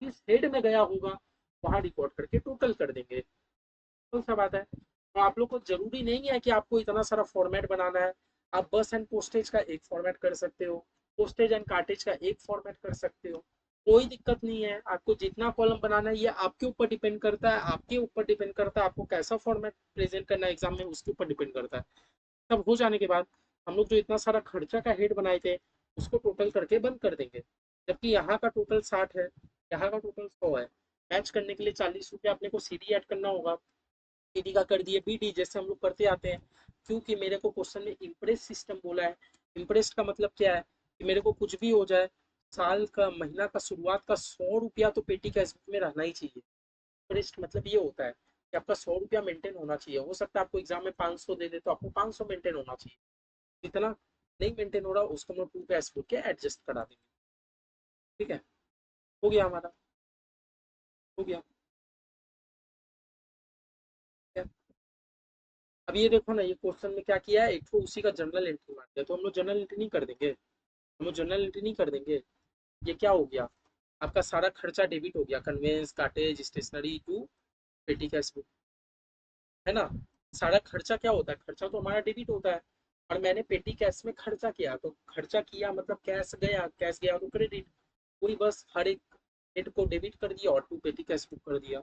किस हेड में गया होगा वहां रिकॉर्ड करके टोटल कर देंगे। तो सा बात है। तो आप लोग को जरूरी नहीं है कि आपको इतना सारा फॉर्मेट बनाना है। आप बस एंड पोस्टेज का एक फॉर्मेट कर सकते हो, पोस्टेज एंड कार्टेज का एक फॉर्मेट कर सकते हो, कोई दिक्कत नहीं है। आपको जितना कॉलम बनाना है ये आपके ऊपर डिपेंड करता है, आपके ऊपर डिपेंड करता है आपको कैसा फॉर्मेट प्रेजेंट करना है एग्जाम में, उसके ऊपर डिपेंड करता है। सब हो जाने के बाद हम लोग जो इतना सारा खर्चा का हेड बनाए थे उसको टोटल करके बंद कर देंगे। जबकि यहाँ का टोटल 60 है, यहाँ का टोटल 100 है। मैच करने के लिए 40 रुपया अपने को सीडी ऐड करना होगा, सीडी का कर दिए बीडी, जैसे हम लोग करते आते हैं। क्योंकि मेरे को क्वेश्चन में इम्प्रेस सिस्टम बोला है। इम्प्रेस का मतलब क्या है कि मेरे को कुछ भी हो जाए, साल का महीना का शुरुआत का 100 रुपया तो पेटी कैशबुक में रहना ही चाहिए। इम्प्रेस मतलब ये होता है कि आपका 100 रुपया मेंटेन होना चाहिए। हो सकता है आपको एग्जाम में 500 दे दे, तो आपको 500 मेंटेन होना चाहिए। जितना नहीं मेंटेन हो रहा उसको हम लोग टू कैशबुक के एडजस्ट करा देंगे। ठीक है, हो गया हमारा, हो गया। ठीक है? अब ये देखो ना, ये क्वेश्चन में क्या किया है, एक तो उसी का जनरल एंट्री मार दिया, तो हम लोग जनरल एंट्री नहीं कर देंगे, हम लोग जनरल एंट्री नहीं कर देंगे। ये क्या हो गया, आपका सारा खर्चा डेबिट हो गया, conveyance, cartage, stationery to petty cash book, है ना। सारा खर्चा क्या होता है, खर्चा तो हमारा डेबिट होता है। और मैंने पेटी कैश में खर्चा किया, तो खर्चा किया मतलब कैश गया तो क्रेडिट। पूरी बस हर एक हेड को डेबिट कर दिया और टू पेटी कैश बुक कर दिया,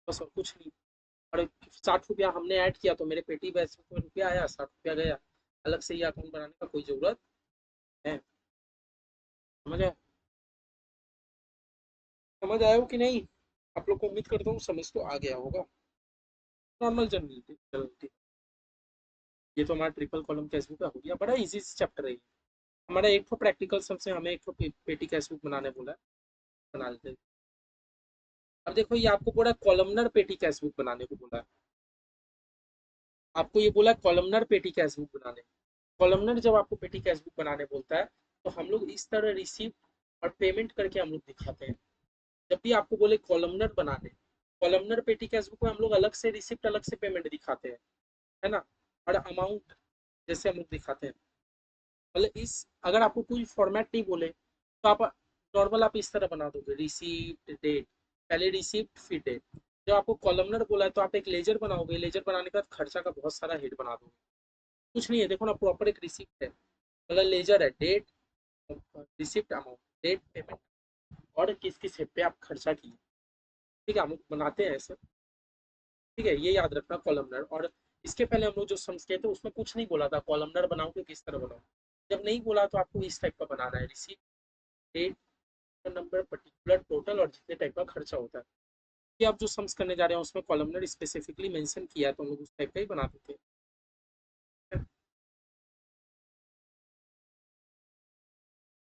बस और कुछ नहीं। और 60 रुपया हमने ऐड किया तो मेरे पेटी बैच में रुपया आया, 60 रुपया गया। अलग से ये अकाउंट बनाने का कोई जरूरत है। समझ आया, समझ आया हो कि नहीं? आप लोग को उम्मीद करता हूँ समझ तो आ गया होगा। नॉर्मल जनरलिटी, ये तो हमारा ट्रिपल कॉलम कैशबुक का हो गया, बड़ा इजी चैप्टर है ये। हमारा एक तो प्रैक्टिकल सबसे हमें एक तो पेटी कैशबुक बनाने बोला है, बना लेते हैं। अब देखो ये आपको पूरा कॉलमनर पेटी कैशबुक बनाने को बोला है। आपको ये बोला कॉलमनर पेटी कैश बुक बनाने। कॉलमनर जब आपको पेटी कैश बुक बनाने बोलता है तो हम लोग इस तरह रिसीप्ट और पेमेंट करके हम लोग दिखाते हैं। जब भी आपको बोले कॉलमनर बनाने, कॉलमनर पेटी कैश बुक में हम लोग अलग से रिसिप्ट अलग से पेमेंट दिखाते हैं, है ना, और अमाउंट जैसे हम लोग दिखाते हैं। मतलब इस, अगर आपको कोई फॉर्मेट नहीं बोले तो आप नॉर्मल आप इस तरह बना दोगे, रिसीप्ट डेट, पहले रिसीप्ट फिर डेट। जब आपको कॉलमनर बोला है तो आप एक लेजर बनाओगे, लेजर बनाने के बाद खर्चा का बहुत सारा हेड बना दोगे। कुछ नहीं है, देखो ना, प्रॉपर एक रिसिप्ट है, मतलब लेजर है, date, receipt, amount, date, payment, और किस किस हेड पे आप खर्चा किए। ठीक है, हम लोग बनाते हैं ऐसे। ठीक है, ये याद रखना कॉलमनर। और इसके पहले हम लोग जो सम्स किए थे उसमें कुछ नहीं बोला था कॉलमनर बनाओ कि किस तरह बनाओ। जब नहीं बोला तो आपको इस टाइप का बनाना है, receipt, date, number, particular, total, और जितने टाइप का खर्चा होता है। कि आप जो सम्स करने जा रहे हैं उसमें कॉलमनर स्पेसिफिकली मेंशन किया है तो हम लोग उस टाइप का ही बना देते हैं।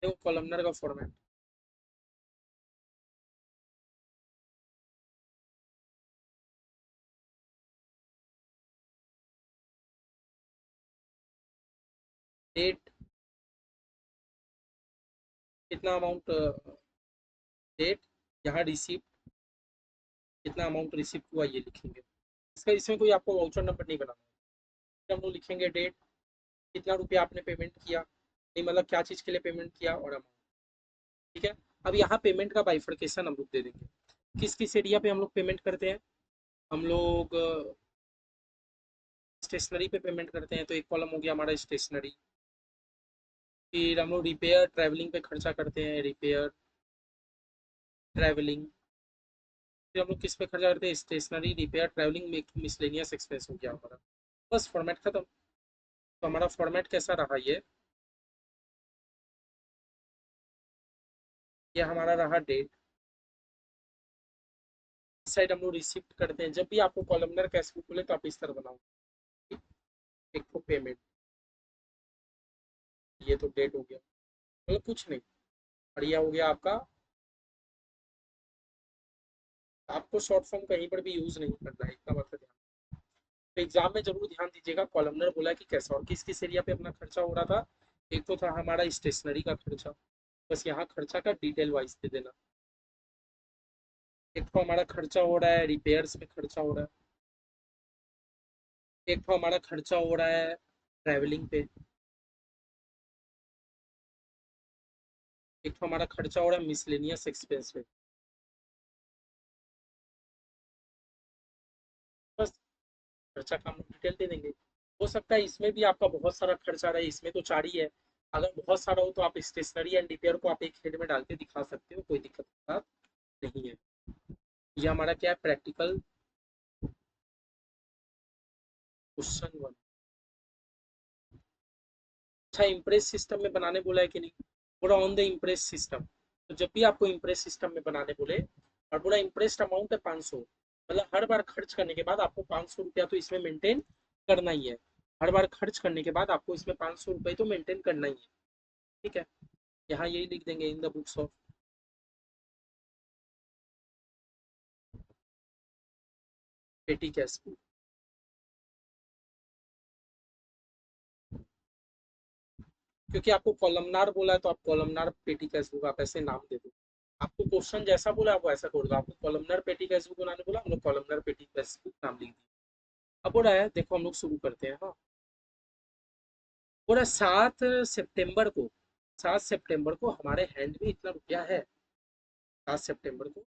देखो कॉलमनर का फॉर्मेट, डेट, कितना अमाउंट, डेट, यहाँ रिसीप्ट, कितना अमाउंट रिसीप्ट हुआ ये लिखेंगे। इसका, इसमें कोई आपको वाउचर नंबर नहीं बनाना है। हम लोग लिखेंगे डेट, कितना रुपया आपने पेमेंट किया, नहीं मतलब क्या चीज़ के लिए पेमेंट किया, और अमाउंट। ठीक है। अब यहाँ पेमेंट का बाइफर्केशन हम लोग दे देंगे, किस किस एरिया पे हम लोग पेमेंट करते हैं। हम लोग स्टेशनरी पे पेमेंट करते हैं तो एक कॉलम हो गया हमारा स्टेशनरी। फिर हम लोग रिपेयर ट्रैवलिंग पे खर्चा करते हैं, रिपेयर, ट्रैवलिंग। फिर हम लोग किस पे खर्चा करते हैं, स्टेशनरी, रिपेयर, ट्रैवलिंग में, मिसलेनियस एक्सपेंस हो गया हमारा। बस फॉर्मेट खत्म। तो हमारा फॉर्मेट कैसा रहा ये हमारा रहा डेट। इस साइड हम लोग रिसिप्ट करते हैं, जब भी आपको कॉलमनर कैश बुक मिले तो आप इस तरह बनाओ, एक तो पेमेंट, ये तो डेट हो गया, मतलब कुछ नहीं। और यह हो गया आपका, आपको शॉर्ट फॉर्म कहीं पर भी यूज नहीं करना है, इतना मतलब ध्यान। तो एग्जाम में जरूर ध्यान दीजिएगा, कॉलमनर बोला कि कैसा और किस किस एरिया पे अपना खर्चा हो रहा था। एक तो था हमारा स्टेशनरी का खर्चा, बस यहाँ खर्चा का डिटेल वाइज दे देना। एक तो हमारा खर्चा हो रहा है रिपेयर्स में, खर्चा हो रहा है। एक तो हमारा खर्चा हो रहा है ट्रैवलिंग पे। एक तो हमारा खर्चा हो रहा है मिसलेनियस एक्सपेंस पे। बस खर्चा का हम डिटेल दे देंगे। हो सकता है इसमें भी आपका बहुत सारा खर्चा रहे, इसमें तो 4 ही है। अगर बहुत सारा हो तो आप स्टेशनरी एंड रिपेयर को आप एक हेड में डाल के दिखा सकते हो, कोई दिक्कत की बात नहीं है। ये हमारा क्या है, प्रैक्टिकल क्वेश्चन 1। अच्छा, इम्प्रेस सिस्टम में बनाने बोला है कि नहीं, पूरा ऑन द इम्प्रेस सिस्टम। तो जब भी आपको इम्प्रेस सिस्टम में बनाने बोले और पूरा इम्प्रेस्ड अमाउंट है 500, मतलब हर बार खर्च करने के बाद आपको 500 रुपया तो इसमें मेंटेन करना ही है। हर बार खर्च करने के बाद आपको इसमें 500 रुपये तो मेंटेन करना ही है। ठीक है, यहाँ यही लिख देंगे, इन द बुक्स ऑफ पेटी कैश बुक। क्योंकि आपको कॉलमनार बोला है तो आप कॉलमनार पेटी कैश बुक आप ऐसे नाम दे दो। आपको क्वेश्चन जैसा बोला आप वैसा कर दो, आपको कॉलमनार पेटी कैश बुक बनाने बोला, हम लोग कॉलमनार पेटी कैश बुक नाम लिख दिए। अब हो रहा है, देखो हम लोग शुरू करते हैं। हाँ, हो रहा है 7 सितंबर को, 7 सितंबर को हमारे हैंड में इतना रुपया है। 7 सितंबर को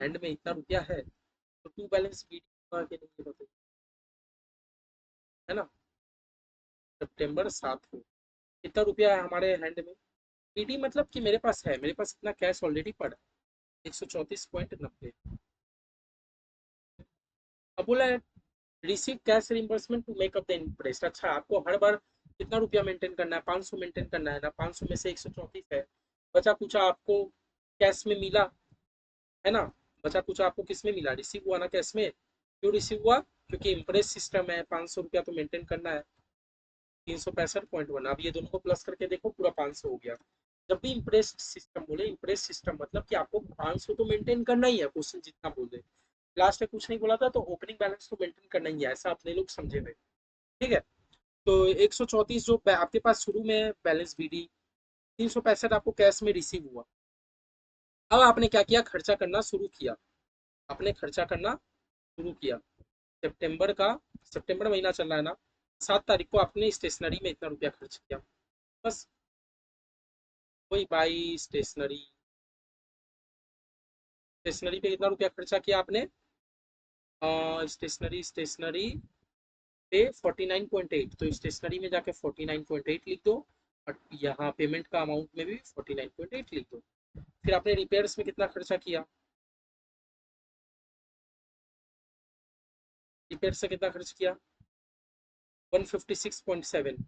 हैंड में इतना रुपया है, तो टू बैलेंस बीडी के नहीं, ये बताइए, है ना। September 7 को कितना रुपया है हमारे हैंड में। बीडी मतलब कि मेरे पास है, मेरे पास इतना कैश ऑलरेडी पड़ा, 134.90। अब बोला है receive cash reimbursement to make up the interest. अच्छा, आपको हर बार कितना रुपया मेंटेन करना है, 500 मेंटेन करना है ना, 500 में से 134 है, बचा कुछ आपको कैश में मिला, है ना। बचा कुछ आपको किस में मिला, रिसीव हुआ ना कैश में। क्यों रिसीव हुआ, क्योंकि इम्प्रेस सिस्टम है, 500 रुपया तो मेंटेन करना है, 365.1। अब ये दोनों को प्लस करके देखो, पूरा 500 हो गया। जब भी इम्प्रेस सिस्टम बोले, इम्प्रेस सिस्टम मतलब कि आपको 500 तो मेंटेन करना ही है, क्वेश्चन जितना बोल दे। लास्ट में कुछ नहीं बोला था तो ओपनिंग बैलेंस तो मेंटेन करना ही है, ऐसा अपने लोग समझे थे। ठीक है। तो 134 जो आपके पास शुरू में बैलेंस बीडी, 365 आपको कैश में रिसीव हुआ। अब आपने क्या किया, खर्चा करना शुरू किया। आपने खर्चा करना शुरू किया। सितंबर का, सितंबर महीना चल रहा है ना, 7 तारीख को आपने स्टेशनरी में इतना रुपया खर्च किया। बस वही बाई स्टेशनरी, स्टेशनरी पे कितना रुपया खर्चा किया आपने, स्टेशनरी, स्टेशनरी पे 49.8, तो स्टेशनरी में जाके 49.8 लिख दो, और यहाँ पेमेंट का अमाउंट में भी 49.8 लिख दो। फिर आपने रिपेयर्स में कितना खर्चा किया, रिपेयर से कितना खर्च किया, 156.7,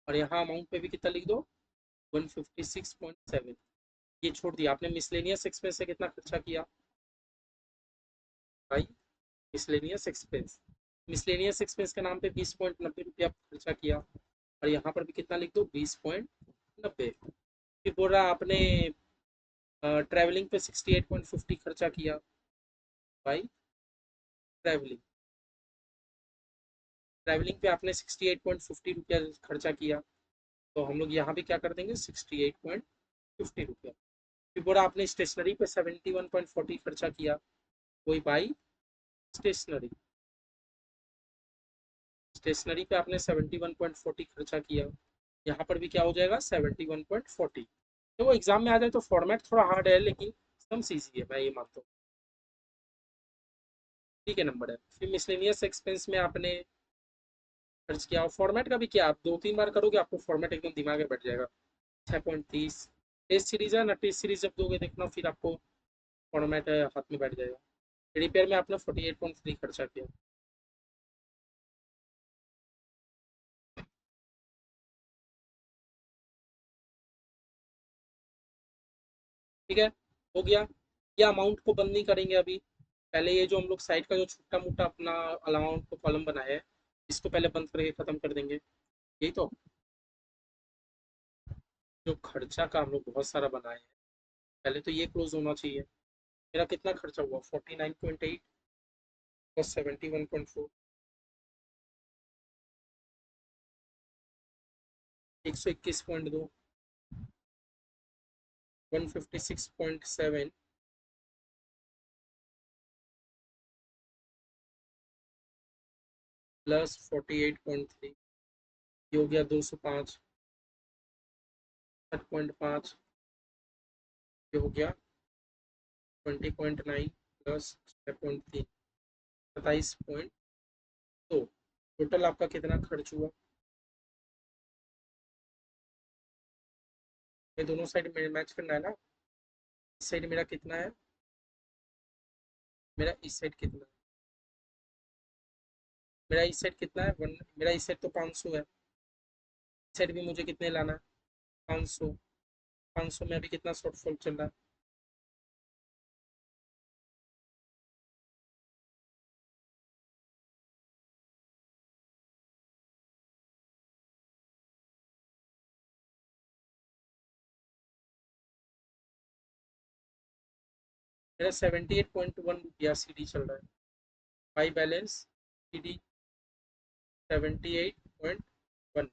और यहाँ अमाउंट पे भी कितना लिख दो, 156.7। ये छोड़ दिया आपने। मिसलेनियस एक्सपेंस से कितना खर्चा किया भाई, मिसलेनियस एक्सपेंस, मिसलेनियस एक्सपेंस के नाम पे 20.90 रुपया खर्चा किया, और यहाँ पर भी कितना लिख दो, 20.90। फिर बोल रहा आपने ट्रैवलिंग पे 68.50 खर्चा किया भाई, ट्रैवलिंग, ट्रैवलिंग पे आपने 68.50 रुपया खर्चा किया, तो हम लोग यहाँ भी क्या कर देंगे, 68.50 रुपया। फिर बोला आपने स्टेशनरी पे 71.40 खर्चा किया, वही बाई स्टेशनरी, स्टेशनरी पे आपने 71.40 खर्चा किया, यहाँ पर भी क्या हो जाएगा, 71.40। तो वो एग्जाम में आ जाए तो फॉर्मेट थोड़ा हार्ड है, लेकिन समझ ईजी है, मैं ये मानता हूँ। ठीक है, नंबर है। फिर मिसलेनियस एक्सपेंस में आपने खर्च किया, और फॉर्मेट का भी क्या, आप 2-3 बार करोगे आपको फॉर्मेट एकदम दिमाग में बैठ जाएगा। 6.30 टेस्ट सीरीज है ना, टेस्ट सीरीज जब दोगे देखना, फिर आपको फॉर्मेट हाथ में बैठ जाएगा। रिपेयर में आपने 48.3 खर्चा किया। ठीक है, हो गया। ये अमाउंट को बंद नहीं करेंगे अभी, पहले ये जो हम लोग साइड का जो छोटा मोटा अपना अमाउंट को कॉलम बनाया है, इसको पहले बंद करके खत्म कर देंगे। यही तो, जो खर्चा का हम लोग बहुत सारा बनाए हैं, पहले तो ये क्लोज होना चाहिए। मेरा कितना खर्चा हुआ, 49.8 प्लस 71.4, 121.2, 156.7 प्लस 48.3, ये हो गया 205, 60.5, ये हो गया 20.9 प्लस 6.3, 27.2। टोटल आपका कितना खर्च हुआ, ये दोनों साइड में मैच करना है ना। इस साइड मेरा कितना है, मेरा इस साइड कितना है, मेरा इस साइड कितना है, वन, मेरा इस साइड तो 500 है, इस साइड भी मुझे कितने लाना है, 500। 500 में अभी कितना शॉर्टफॉल चल रहा है, मेरा 78.1 रुपया सी डी चल रहा है, बाई बैलेंस सी डी 78.1।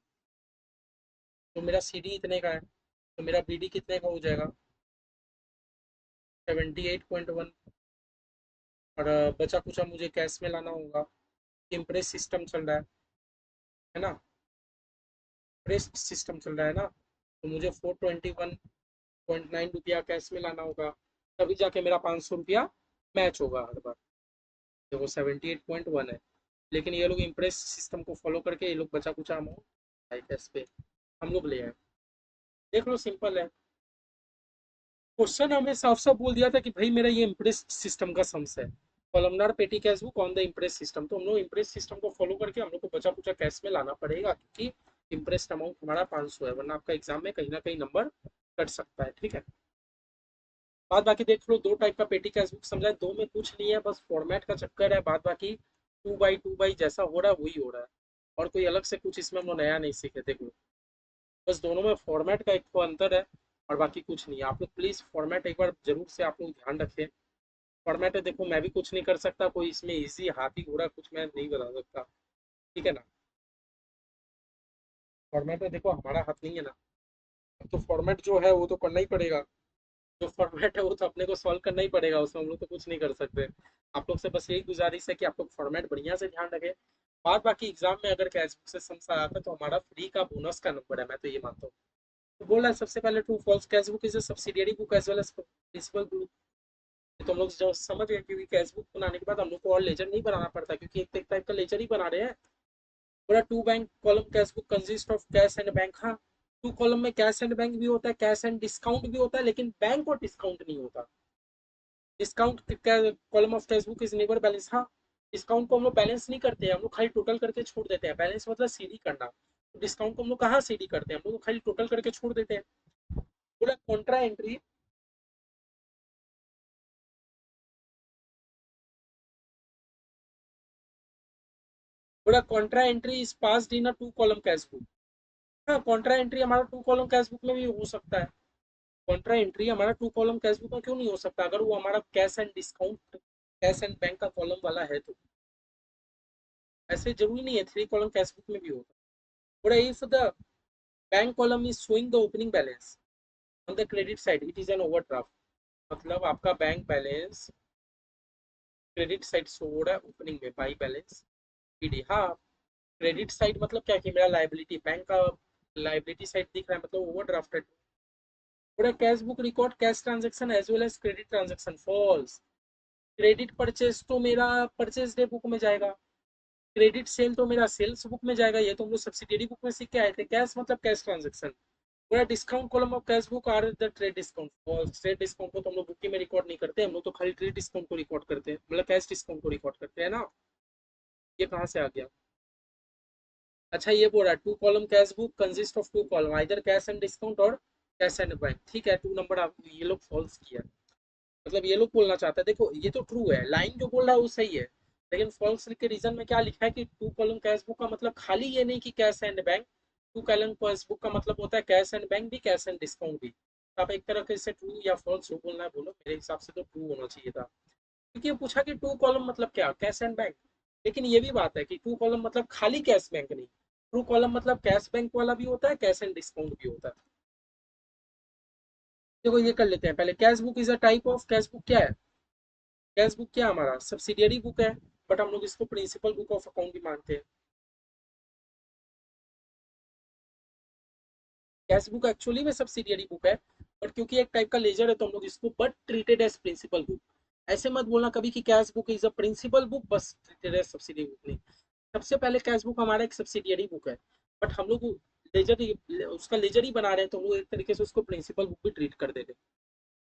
तो मेरा सी डी इतने का है, तो मेरा बी डी कितने का हो जाएगा, 78.1। और बचा कुचा मुझे कैश में लाना होगा, इम्प्रेस सिस्टम चल रहा है ना, इम्प्रेस सिस्टम चल रहा है ना, तो मुझे 421.9 रुपया कैश में लाना होगा, तभी जाके मेरा 500 रुपया मैच होगा हर बार। देखो 78.1 है, लेकिन ये लोग इम्प्रेस सिस्टम को फॉलो करके ये लोग बचा कुचा अमाउंट कैश पे हम लोग ले आए। देख लो, सिंपल है। क्वेश्चन हमें साफ साफ बोल दिया था कि भाई मेरा ये इम्प्रेस सिस्टम का सम्स है, कॉलमनार पेटी cash book on the impress system, तो हम लोग इम्प्रेस सिस्टम को फॉलो करके हम लोग को बचा कुचा कैश में लाना पड़ेगा, क्योंकि इम्प्रेस अमाउंट हमारा 500 है, वरना आपका एग्जाम में कहीं ना कहीं नंबर कट सकता है। ठीक है, बाद बाकी देख लो, 2 टाइप का पेटी कैश बुक समझा है, दो में कुछ नहीं है, बस फॉर्मेट का चक्कर है, बाद बाकी 2x2 जैसा हो रहा है वही हो रहा है, और कोई अलग से कुछ इसमें हम लोग नया नहीं सीखे। देख लो, बस दोनों में फॉर्मेट का एक तो अंतर है, और बाकी कुछ नहीं है। आप लोग प्लीज़ फॉर्मेट एक बार जरूर से आप लोग ध्यान रखें। फॉर्मेट है, देखो मैं भी कुछ नहीं कर सकता, कोई इसमें इजी हाथी घोड़ा कुछ मैं नहीं बता सकता, ठीक है ना। फॉर्मेट में देखो हमारा हाथ नहीं है ना, अब तो फॉर्मेट जो है वो तो करना ही पड़ेगा। जो फॉर्मेट है वो तो अपने को सॉल्व करना ही पड़ेगा, उसमें हम लोग तो कुछ नहीं कर सकते। आप लोग से बस यही गुजारिश है कि आप लोग फॉर्मेट बढ़िया से ध्यान रखें। बाद बाकी एग्जाम में अगर कैश बुक से समझ आता है तो हमारा फ्री का बोनस का नंबर है, मैं तो ये मानता हूँ। तो बोल रहा है सबसे पहले true false, cash book is a subsidiary book as well as principal book. तो हम लोग जो समझ गए, क्योंकि कैश बुक बनाने के बाद हम लोग को और लेजर नहीं बनाना पड़ता, क्योंकि एक टाइप का लेजर ही बना रहे हैं। पूरा two bank column cash book consist of cash and bank. हाँ, टू कॉलम में कैश एंड बैंक भी होता है, कैश एंड डिस्काउंट भी होता है, लेकिन बैंक और डिस्काउंट नहीं होता। Discount column of cash book is never balance. हाँ, डिस्काउंट को हम लोग बैलेंस नहीं करते हैं, हम लोग खाली टोटल करके छोड़ देते हैं। बैलेंस मतलब सीडी करना, तो डिस्काउंट को हम लोग कहाँ सीडी करते हैं, हम लोग खाली टोटल करके छोड़ देते हैं। पूरा कॉन्ट्रा एंट्री, पूरा contra entry is passed in a two column cash book. हाँ, कॉन्ट्रा एंट्री हमारा टू कॉलम कैश बुक में भी हो सकता है। कॉन्ट्रा एंट्री हमारा टू कॉलम कैश बुक में क्यों नहीं हो सकता, अगर वो हमारा cash and discount, cash and bank का कॉलम वाला है तो। ऐसे जरूरी नहीं है, थ्री कॉलम कैश बुक में भी होगा। पूरा if the bank column is showing the opening balance on the credit side it is an overdraft. मतलब आपका bank balance credit side show हो रहा है ओपनिंग में, बाई बैलेंस पीडी। हाँ, क्रेडिट साइड मतलब क्या कि मेरा लाइबिलिटी, बैंक का लाइबिलिटी साइड दिख रहा है, मतलब ओवरड्राफ्टेड। पूरा cash book record cash transaction as well as credit transaction. False. Credit purchase तो मेरा परचेज डे बुक में जाएगा, क्रेडिट सेल तो मेरा सेल्स बुक में जाएगा, ये तो हम लोग सब्सिडियरी बुक में सीख के आए थे। कैश मतलब कैश ट्रांजेक्शन। पूरा discount column of cash book are the trade discount. और ट्रेड डिस्काउंट को तो हम लोग बुक में रिकॉर्ड नहीं करते, हम लोग तो खाली ट्रेड डिस्काउंट को रिकॉर्ड करते हैं, मतलब कैश डिस्काउंट को रिकॉर्ड करते हैं ना। ये कहाँ से आ गया। अच्छा, ये बोल रहा है two column cash book consist of two column either cash and discount और कैश एंड बैंक। ठीक है, टू नंबर आप ये लोग फॉल्स किया, मतलब ये लोग बोलना चाहता है, देखो ये तो ट्रू है, लाइन जो बोल रहा है वो सही है, लेकिन फॉल्स के रीजन में क्या लिखा है कि टू कॉलम कैश बुक का मतलब खाली ये नहीं कि cash and bank. Two column cash book का मतलब होता है कैश एंड बैंक भी, कैश एंड डिस्काउंट भी। तो आप एक तरह से ट्रू या फॉल्स जो बोलना है बोलो, मेरे हिसाब से तो ट्रू होना चाहिए था, क्योंकि ये पूछा कि टू कॉलम मतलब क्या, कैश एंड बैंक। लेकिन ये भी बात है कि टू कॉलम मतलब खाली कैश बैंक नहीं, ट्रू कॉलम मतलब कैश बैंक वाला भी होता है, कैश एंड डिस्काउंट भी होता है। देखो ये कर लेते हैं पहले, cash book is a type of, cash book क्या है, कैश बुक क्या हमारा सब्सिडियरी बुक है, बट हम लोग इसको प्रिंसिपल बुक ऑफ अकाउंट भी मानते हैं। कैश बुक एक्चुअली में सब्सिडियरी बुक है, बट क्योंकि एक टाइप का लेजर है तो हम लोग इसको but treated as principal book. ऐसे मत बोलना कभी कि cash book is a principal book, बस ट्रीटेड एज सब्सिडियरी बुक नहीं। सबसे पहले कैश बुक हमारा एक सब्सिडियरी बुक है, बट हम लोग लेजर उसका लेजर ही बना रहे हैं, तो हम लोग एक तरीके से उसको प्रिंसिपल बुक भी ट्रीट कर दे रहे हैं।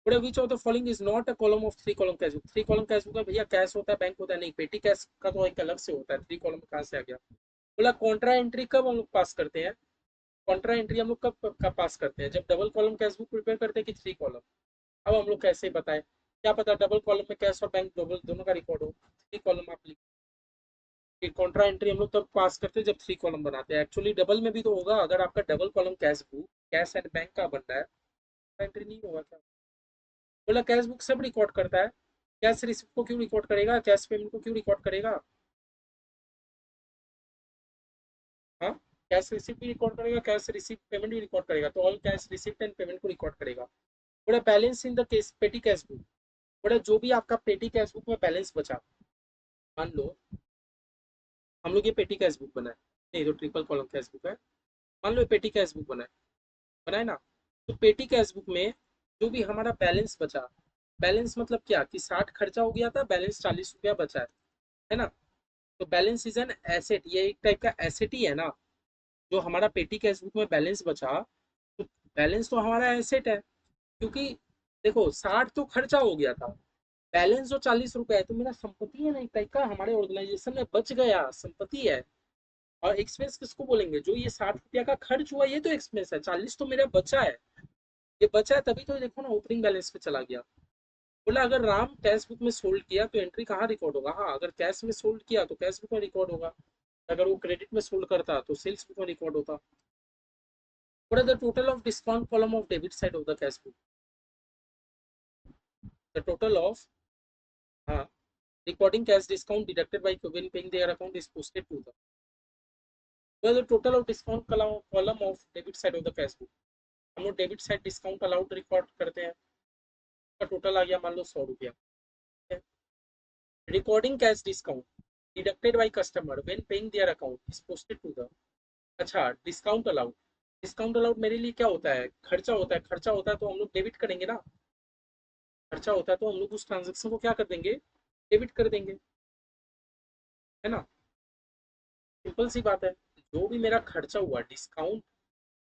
बड़ा which of the following is not a column of three column cash book. Three column cash book है भैया, कैश होता है बैंक होता है नहीं, पेटी कैश का तो एक अलग से होता है, थ्री कॉलम कहाँ से आ गया। बोला कॉन्ट्रा एंट्री कब हम लोग पास करते हैं, कॉन्ट्रा एंट्री हम लोग कब पास करते हैं, जब double column cash book prepare करते हैं कि थ्री कॉलम। अब हम लोग कैसे बताएं, क्या पता डबल कॉलम में कैश और बैंक डबल दोनों का रिकॉर्ड हो, थ्री कॉलम आप लिख कॉन्ट्रा एंट्री हम लोग तब पास करते हैं जब थ्री कॉलम बनाते हैं। एक्चुअली डबल में भी तो होगा, अगर आपका double column cash book cash and bank का बन रहा है, एंट्री नहीं होगा क्या। बोला कैश बुक सब रिकॉर्ड करता है, कैश रिसिप्ट को क्यों रिकॉर्ड करेगा, कैश पेमेंट को क्यों रिकॉर्ड करेगा। हाँ, कैश रिसिप्ट भी रिकॉर्ड करेगा, कैश रिसिप्ट पेमेंट भी रिकॉर्ड करेगा, तो all cash receipt and payment को रिकॉर्ड करेगा। बोला बैलेंस इन द केस पेटी कैश बुक। बोला जो भी आपका पेटी कैश बुक में बैलेंस बचा, मान लो हम लोग ये पेटी कैश बुक बनाए, नहीं तो ट्रिपल कॉलम कैश बुक है, मान लो ये पेटी कैश बुक बनाए, बनाए ना। तो पेटी कैश बुक में जो भी हमारा बैलेंस बचा, बैलेंस मतलब क्या कि 60 खर्चा हो गया था, बैलेंस 40 रुपया बचा है ना। तो बैलेंस इज एन एसेट, ये एक टाइप का एसेट ही है ना। जो हमारा पेटी कैश बुक में बैलेंस बचा, तो बैलेंस तो हमारा एसेट है, क्योंकि देखो 60 तो खर्चा हो गया था, बैलेंस जो 40 रुपया है तो मेरा संपत्ति है ना, एक टाइप का हमारे ऑर्गेनाइजेशन में बच गया, संपत्ति है। और एक्सपेंस किसको बोलेंगे, जो ये 60 रुपया का खर्च हुआ ये तो एक्सपेंस है, 40 तो मेरा बचा है। ये बचा है तभी तो देखो ना ओपनिंग बैलेंस पे चला गया। बोला अगर राम कैश बुक में सोल्ड किया तो एंट्री कहाँ रिकॉर्ड होगा, हाँ अगर कैश में सोल्ड किया तो कैश बुक में रिकॉर्ड होगा, अगर वो क्रेडिट में सोल्ड करता तो सेल्स बुक में रिकॉर्ड होता। What are the total of discount column of debit side of the cash book? The total of हाँ recording cash discount deducted by when paying their account is posted to them. Total of discount column of debit side of the cash book. हम लोग debit side discount allowed record करते हैं, का टोटल आ गया मान लो 100 रुपया। Recording cash discount deducted by customer when paying their account is posted to the. अच्छा, डिस्काउंट अलाउड, डिस्काउंट अलाउड मेरे लिए क्या होता है, खर्चा होता है। खर्चा होता है तो हम लोग डेबिट करेंगे ना, खर्चा होता है तो हम लोग उस ट्रांजेक्शन को क्या कर देंगे, डेबिट कर देंगे, है ना। सिंपल सी बात है। जो भी मेरा खर्चा हुआ discount,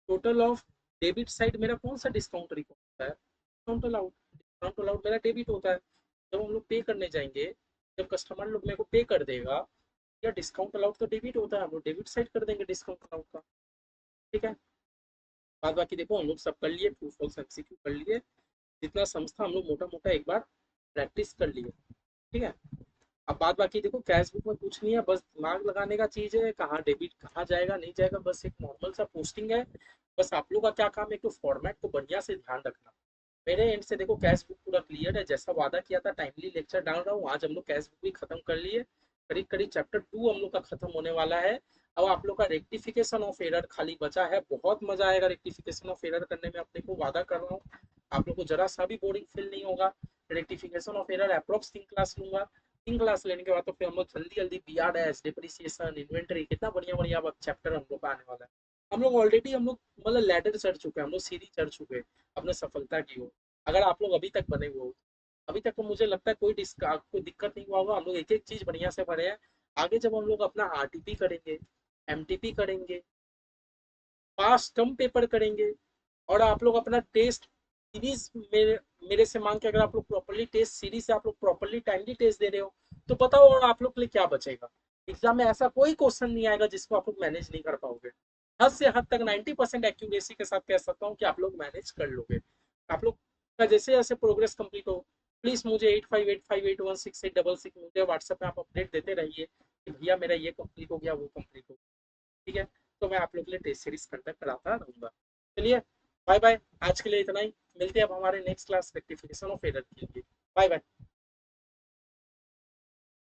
total of debit side मेरा कौन सा डिस्काउंट रिकॉर्ड होता है, डिस्काउंट अलाउड। डिस्काउंट अलाउड मेरा डेबिट होता है। जब हम लोग पे करने जाएंगे, जब कस्टमर लोग मेरे को पे कर देगा, या डिस्काउंट अलाउड तो डेबिट होता है, हम लोग डेबिट साइड कर देंगे डिस्काउंट अलाउड का। ठीक है। बाद बाकी देखो हम लोग सब कर लिए, ट्रू फॉल्स एमसीक्यू कर लिए, जितना समझता हम लोग मोटा मोटा एक बार प्रैक्टिस कर लिए। ठीक है। अब बात बाकी देखो कैश बुक में कुछ नहीं है, बस दिमाग लगाने का चीज है, कहाँ डेबिट कहाँ जाएगा नहीं जाएगा, बस एक नॉर्मल सा पोस्टिंग है। बस आप लोग का क्या काम है, एक तो फॉर्मेट को बढ़िया से ध्यान रखना। मेरे एंड से देखो कैश बुक पूरा क्लियर है, जैसा वादा किया था टाइमली लेक्चर डाल रहा हूँ। आज हम लोग कैश बुक भी खत्म कर लिए, करीब करीब चैप्टर 2 हम लोग का खत्म होने वाला है। अब आप लोग का रेक्टिफिकेशन ऑफ एरर खाली बचा है। बहुत मजा आएगा रेक्टिफिकेशन ऑफ एरर करने में, अपने को वादा कर रहा हूँ। आप लोग को जरा सा भी बोरिंग फील नहीं होगा। Rectification of error approx 3 class लूंगा। 3 क्लास लेने के बाद तो फिर हम लोग जल्दी जल्दी B R S depreciation inventory, कितना बढ़िया बढ़िया अब चैप्टर हम लोग का आने वाला है। हम लोग ऑलरेडी हम लोग मतलब लैडर चढ़ चुके हैं, हम लोग सीढ़ी चढ़ चुके हैं अपने सफलता की ओर। अगर आप लोग अभी तक बने हुए हो, अभी तक तो मुझे लगता है कोई दिक्कत नहीं हुआ होगा। हम लोग एक एक चीज बढ़िया से पढ़े हैं। आगे जब हम लोग अपना आरटीपी करेंगे, एमटीपी करेंगे, पास टर्म पेपर करेंगे, और आप लोग अपना टेस्ट सीरीज मेरे से मांग के, अगर आप लोग प्रॉपरली टेस्ट सीरीज से आप लोग प्रॉपरली टाइमली टेस्ट दे रहे हो, तो बताओ और आप लोग के लिए क्या बचेगा। एग्जाम में ऐसा कोई क्वेश्चन नहीं आएगा जिसको आप लोग मैनेज नहीं कर पाओगे। हद से हद तक 90% एक्यूरेसी के साथ कह सकता हूँ कि आप लोग मैनेज कर लोगे। आप लोग का जैसे जैसे प्रोग्रेस कंप्लीट हो, प्लीज मुझे 8585816866 मुझे व्हाट्सएप पे आप अपडेट देते रहिए कि भैया मेरा ये कंप्लीट हो गया, वो कंप्लीट हो गया। ठीक है। तो मैं आप लोग के लिए टेस्ट सीरीज कंडक्ट कराता रहूंगा। चलिए, बाय बाय। आज के लिए इतना ही। मिलते हैं अब हमारे next class rectification of error के लिए। Bye bye.